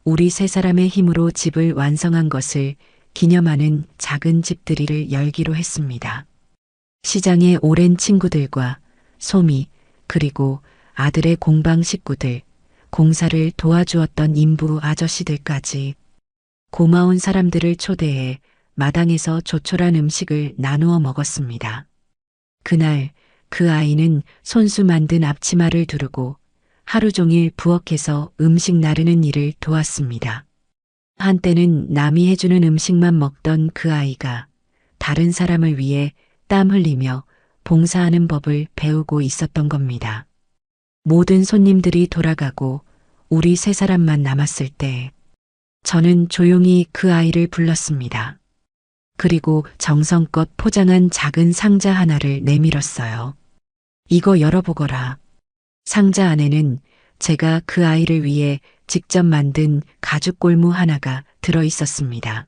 우리 세 사람의 힘으로 집을 완성한 것을 기념하는 작은 집들이를 열기로 했습니다. 시장의 오랜 친구들과 소미, 그리고 아들의 공방 식구들, 공사를 도와주었던 인부 아저씨들까지 고마운 사람들을 초대해 마당에서 조촐한 음식을 나누어 먹었습니다. 그날 그 아이는 손수 만든 앞치마를 두르고 하루 종일 부엌에서 음식 나르는 일을 도왔습니다. 한때는 남이 해주는 음식만 먹던 그 아이가 다른 사람을 위해 땀 흘리며 봉사하는 법을 배우고 있었던 겁니다. 모든 손님들이 돌아가고 우리 세 사람만 남았을 때 저는 조용히 그 아이를 불렀습니다. 그리고 정성껏 포장한 작은 상자 하나를 내밀었어요. 이거 열어보거라. 상자 안에는 제가 그 아이를 위해 직접 만든 가죽 골무 하나가 들어 있었습니다.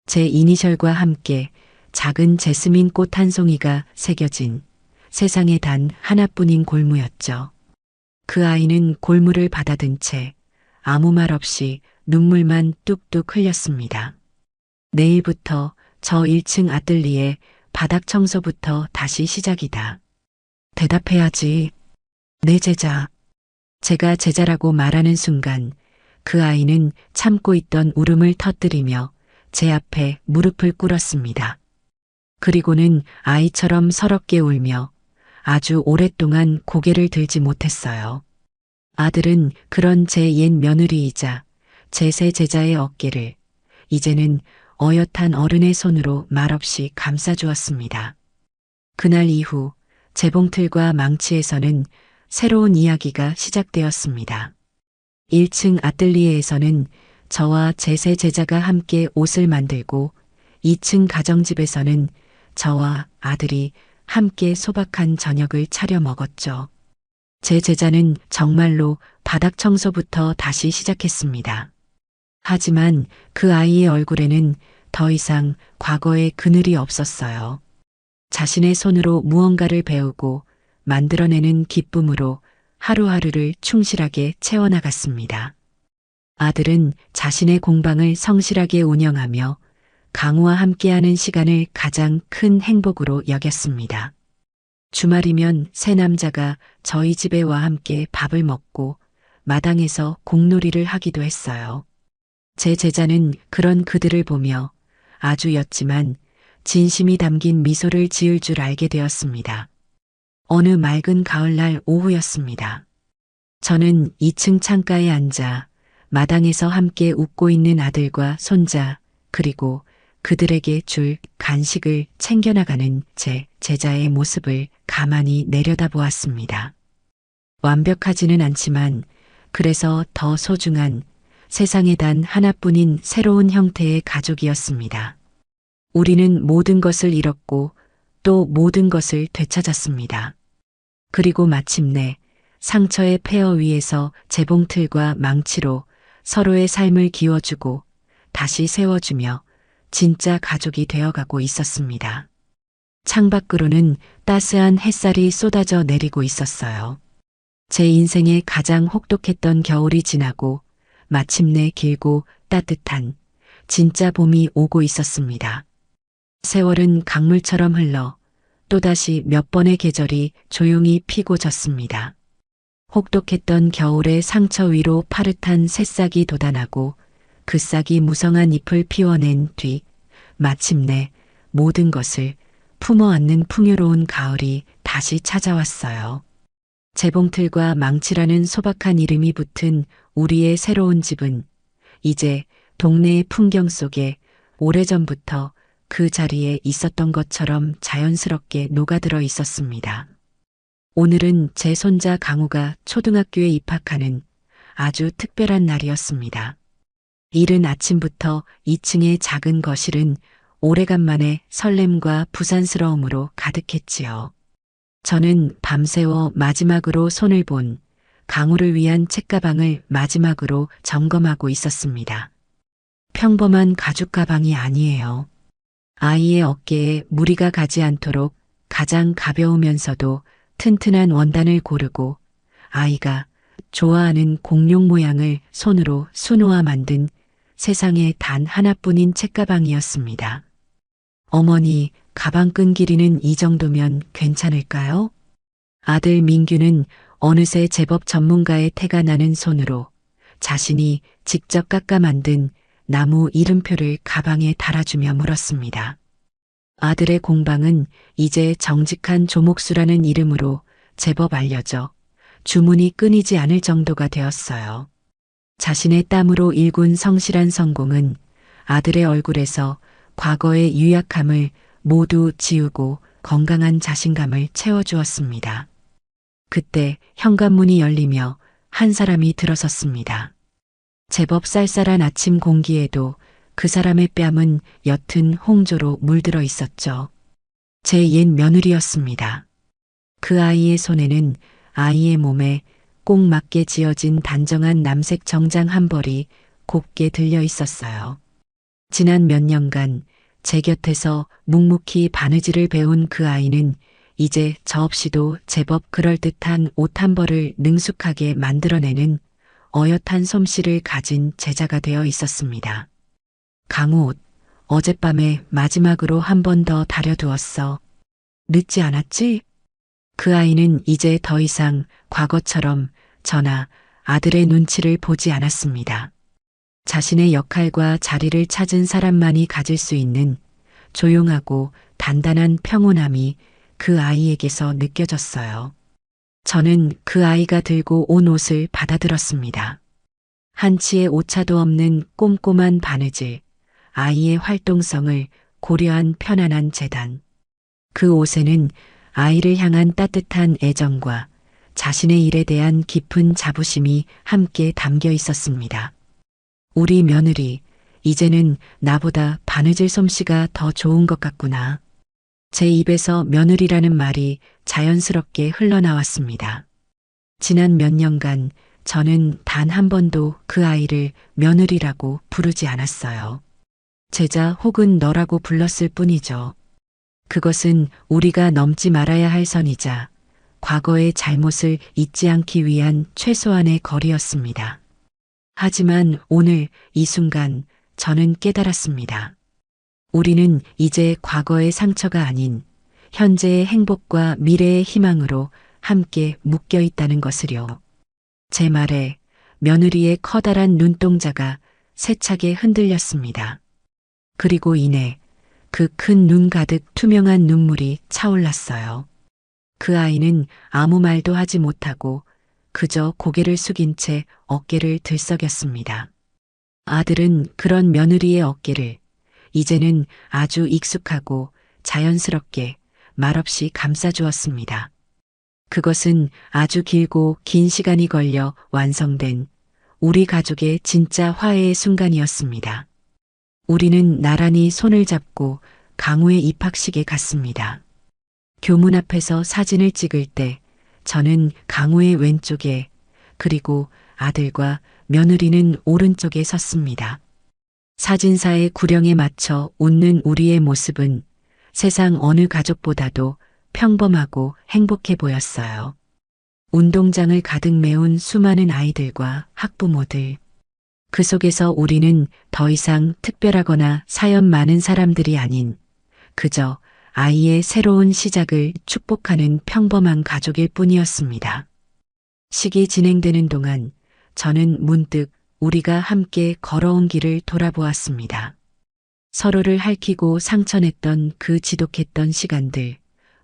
제 이니셜과 함께 작은 제스민 꽃 한 송이가 새겨진 세상에 단 하나뿐인 골무였죠. 그 아이는 골무를 받아든 채 아무 말 없이 눈물만 뚝뚝 흘렸습니다. 내일부터 저 1층 아뜰리에 바닥 청소부터 다시 시작이다. 대답해야지. 내 제자. 제가 제자라고 말하는 순간 그 아이는 참고 있던 울음을 터뜨리며 제 앞에 무릎을 꿇었습니다. 그리고는 아이처럼 서럽게 울며 아주 오랫동안 고개를 들지 못했어요. 아들은 그런 제 옛 며느리이자 제 세 제자의 어깨를 이제는 어엿한 어른의 손으로 말없이 감싸주었습니다. 그날 이후 재봉틀과 망치에서는 새로운 이야기가 시작되었습니다. 1층 아뜰리에에서는 저와 제 세 제자가 함께 옷을 만들고 2층 가정집에서는 저와 아들이 함께 소박한 저녁을 차려 먹었죠. 제 제자는 정말로 바닥 청소부터 다시 시작했습니다. 하지만 그 아이의 얼굴에는 더 이상 과거의 그늘이 없었어요. 자신의 손으로 무언가를 배우고 만들어내는 기쁨으로 하루하루를 충실하게 채워나갔습니다. 아들은 자신의 공방을 성실하게 운영하며 강우와 함께하는 시간을 가장 큰 행복으로 여겼습니다. 주말이면 세 남자가 저희 집에 와 함께 밥을 먹고 마당에서 공놀이를 하기도 했어요. 제 제자는 그런 그들을 보며 아주 옅지만 진심이 담긴 미소를 지을 줄 알게 되었습니다. 어느 맑은 가을날 오후였습니다. 저는 2층 창가에 앉아 마당에서 함께 웃고 있는 아들과 손자 그리고 그들에게 줄 간식을 챙겨나가는 제 제자의 모습을 가만히 내려다보았습니다. 완벽하지는 않지만 그래서 더 소중한 세상에 단 하나뿐인 새로운 형태의 가족이었습니다. 우리는 모든 것을 잃었고 또 모든 것을 되찾았습니다. 그리고 마침내 상처의 폐허 위에서 재봉틀과 망치로 서로의 삶을 기워주고 다시 세워주며 진짜 가족이 되어가고 있었습니다. 창밖으로는 따스한 햇살이 쏟아져 내리고 있었어요. 제 인생의 가장 혹독했던 겨울이 지나고 마침내 길고 따뜻한 진짜 봄이 오고 있었습니다. 세월은 강물처럼 흘러 또다시 몇 번의 계절이 조용히 피고 졌습니다. 혹독했던 겨울의 상처 위로 파릇한 새싹이 돋아나고 그 싹이 무성한 잎을 피워낸 뒤 마침내 모든 것을 품어 안는 풍요로운 가을이 다시 찾아왔어요. 재봉틀과 망치라는 소박한 이름이 붙은 우리의 새로운 집은 이제 동네의 풍경 속에 오래전부터 그 자리에 있었던 것처럼 자연스럽게 녹아들어 있었습니다. 오늘은 제 손자 강우가 초등학교에 입학하는 아주 특별한 날이었습니다. 이른 아침부터 2층의 작은 거실은 오래간만에 설렘과 부산스러움으로 가득했지요. 저는 밤새워 마지막으로 손을 본 강우를 위한 책가방을 마지막으로 점검하고 있었습니다. 평범한 가죽 가방이 아니에요. 아이의 어깨에 무리가 가지 않도록 가장 가벼우면서도 튼튼한 원단을 고르고 아이가 좋아하는 공룡 모양을 손으로 수놓아 만든 세상에 단 하나뿐인 책가방이었습니다. 어머니, 가방끈 길이는 이 정도면 괜찮을까요? 아들 민규는 어느새 제법 전문가의 태가 나는 손으로 자신이 직접 깎아 만든 나무 이름표를 가방에 달아주며 물었습니다. 아들의 공방은 이제 정직한 조목수라는 이름으로 제법 알려져 주문이 끊이지 않을 정도가 되었어요. 자신의 땀으로 일군 성실한 성공은 아들의 얼굴에서 과거의 유약함을 모두 지우고 건강한 자신감을 채워주었습니다. 그때 현관문이 열리며 한 사람이 들어섰습니다. 제법 쌀쌀한 아침 공기에도 그 사람의 뺨은 옅은 홍조로 물들어 있었죠. 제 옛 며느리였습니다. 그 아이의 손에는 아이의 몸에 꼭 맞게 지어진 단정한 남색 정장 한 벌이 곱게 들려 있었어요. 지난 몇 년간 제 곁에서 묵묵히 바느질을 배운 그 아이는 이제 저 없이도 제법 그럴듯한 옷 한 벌을 능숙하게 만들어내는 어엿한 솜씨를 가진 제자가 되어 있었습니다. 강우 옷, 어젯밤에 마지막으로 한 번 더 다려두었어. 늦지 않았지? 그 아이는 이제 더 이상 과거처럼 저나 아들의 눈치를 보지 않았습니다. 자신의 역할과 자리를 찾은 사람만이 가질 수 있는 조용하고 단단한 평온함이 그 아이에게서 느껴졌어요. 저는 그 아이가 들고 온 옷을 받아들었습니다. 한치의 오차도 없는 꼼꼼한 바느질, 아이의 활동성을 고려한 편안한 재단. 그 옷에는 아이를 향한 따뜻한 애정과 자신의 일에 대한 깊은 자부심이 함께 담겨 있었습니다. 우리 며느리, 이제는 나보다 바느질 솜씨가 더 좋은 것 같구나. 제 입에서 며느리라는 말이 자연스럽게 흘러나왔습니다. 지난 몇 년간 저는 단 한 번도 그 아이를 며느리라고 부르지 않았어요. 제자 혹은 너라고 불렀을 뿐이죠. 그것은 우리가 넘지 말아야 할 선이자 과거의 잘못을 잊지 않기 위한 최소한의 거리였습니다. 하지만 오늘 이 순간 저는 깨달았습니다. 우리는 이제 과거의 상처가 아닌 현재의 행복과 미래의 희망으로 함께 묶여 있다는 것을요. 제 말에 며느리의 커다란 눈동자가 세차게 흔들렸습니다. 그리고 이내 그 큰 눈 가득 투명한 눈물이 차올랐어요. 그 아이는 아무 말도 하지 못하고 그저 고개를 숙인 채 어깨를 들썩였습니다. 아들은 그런 며느리의 어깨를 이제는 아주 익숙하고 자연스럽게 말없이 감싸주었습니다. 그것은 아주 길고 긴 시간이 걸려 완성된 우리 가족의 진짜 화해의 순간이었습니다. 우리는 나란히 손을 잡고 강우의 입학식에 갔습니다. 교문 앞에서 사진을 찍을 때 저는 강우의 왼쪽에 그리고 아들과 며느리는 오른쪽에 섰습니다. 사진사의 구령에 맞춰 웃는 우리의 모습은 세상 어느 가족보다도 평범하고 행복해 보였어요. 운동장을 가득 메운 수많은 아이들과 학부모들. 그 속에서 우리는 더 이상 특별하거나 사연 많은 사람들이 아닌 그저 아이의 새로운 시작을 축복하는 평범한 가족일 뿐이었습니다. 식이 진행되는 동안 저는 문득 우리가 함께 걸어온 길을 돌아보았습니다. 서로를 핥히고 상처냈던 그 지독했던 시간들,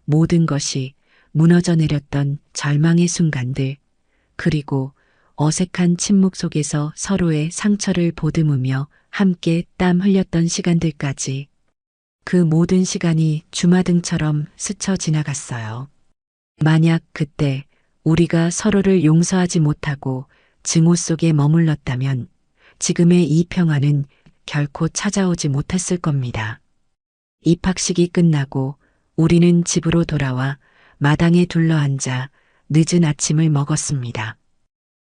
모든 것이 무너져 내렸던 절망의 순간들, 그리고 어색한 침묵 속에서 서로의 상처를 보듬으며 함께 땀 흘렸던 시간들까지 그 모든 시간이 주마등처럼 스쳐 지나갔어요. 만약 그때 우리가 서로를 용서하지 못하고 증오 속에 머물렀다면 지금의 이 평화는 결코 찾아오지 못했을 겁니다. 입학식이 끝나고 우리는 집으로 돌아와 마당에 둘러앉아 늦은 아침을 먹었습니다.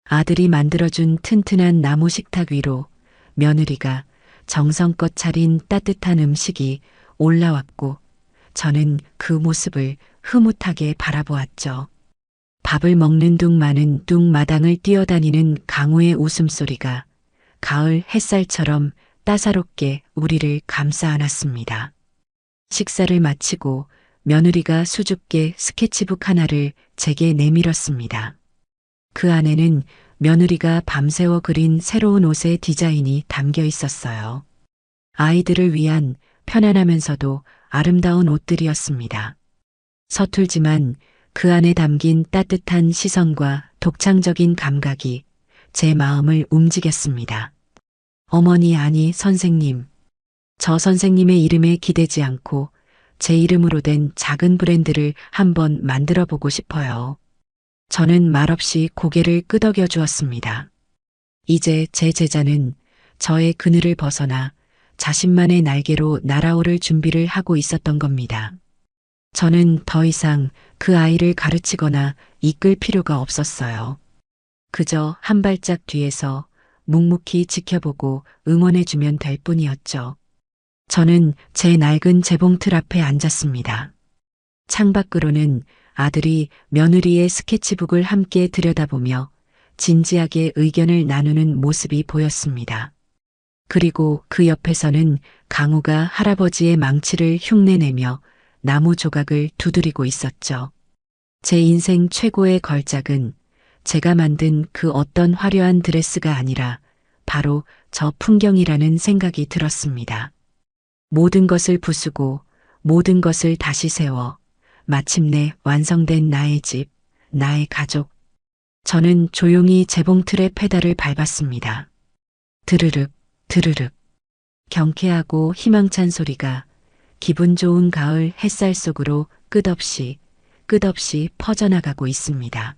아들이 만들어준 튼튼한 나무 식탁 위로 며느리가 정성껏 차린 따뜻한 음식이 올라왔고 저는 그 모습을 흐뭇하게 바라보았죠. 밥을 먹는 둥 마는 둥 마당을 뛰어다니는 강우의 웃음소리가 가을 햇살처럼 따사롭게 우리를 감싸 안았습니다. 식사를 마치고 며느리가 수줍게 스케치북 하나를 제게 내밀었습니다. 그 안에는 며느리가 밤새워 그린 새로운 옷의 디자인이 담겨 있었어요. 아이들을 위한 편안하면서도 아름다운 옷들이었습니다. 서툴지만 그 안에 담긴 따뜻한 시선과 독창적인 감각이 제 마음을 움직였습니다. 어머니 아니 선생님. 저 선생님의 이름에 기대지 않고 제 이름으로 된 작은 브랜드를 한번 만들어 보고 싶어요. 저는 말없이 고개를 끄덕여 주었습니다. 이제 제 제자는 저의 그늘을 벗어나 자신만의 날개로 날아오를 준비를 하고 있었던 겁니다. 저는 더 이상 그 아이를 가르치거나 이끌 필요가 없었어요. 그저 한 발짝 뒤에서 묵묵히 지켜보고 응원해주면 될 뿐이었죠. 저는 제 낡은 재봉틀 앞에 앉았습니다. 창밖으로는 아들이 며느리의 스케치북을 함께 들여다보며 진지하게 의견을 나누는 모습이 보였습니다. 그리고 그 옆에서는 강우가 할아버지의 망치를 흉내내며 나무 조각을 두드리고 있었죠. 제 인생 최고의 걸작은 제가 만든 그 어떤 화려한 드레스가 아니라 바로 저 풍경이라는 생각이 들었습니다. 모든 것을 부수고 모든 것을 다시 세워 마침내 완성된 나의 집, 나의 가족. 저는 조용히 재봉틀의 페달을 밟았습니다. 드르륵, 드르륵. 경쾌하고 희망찬 소리가 기분 좋은 가을 햇살 속으로 끝없이 퍼져나가고 있습니다.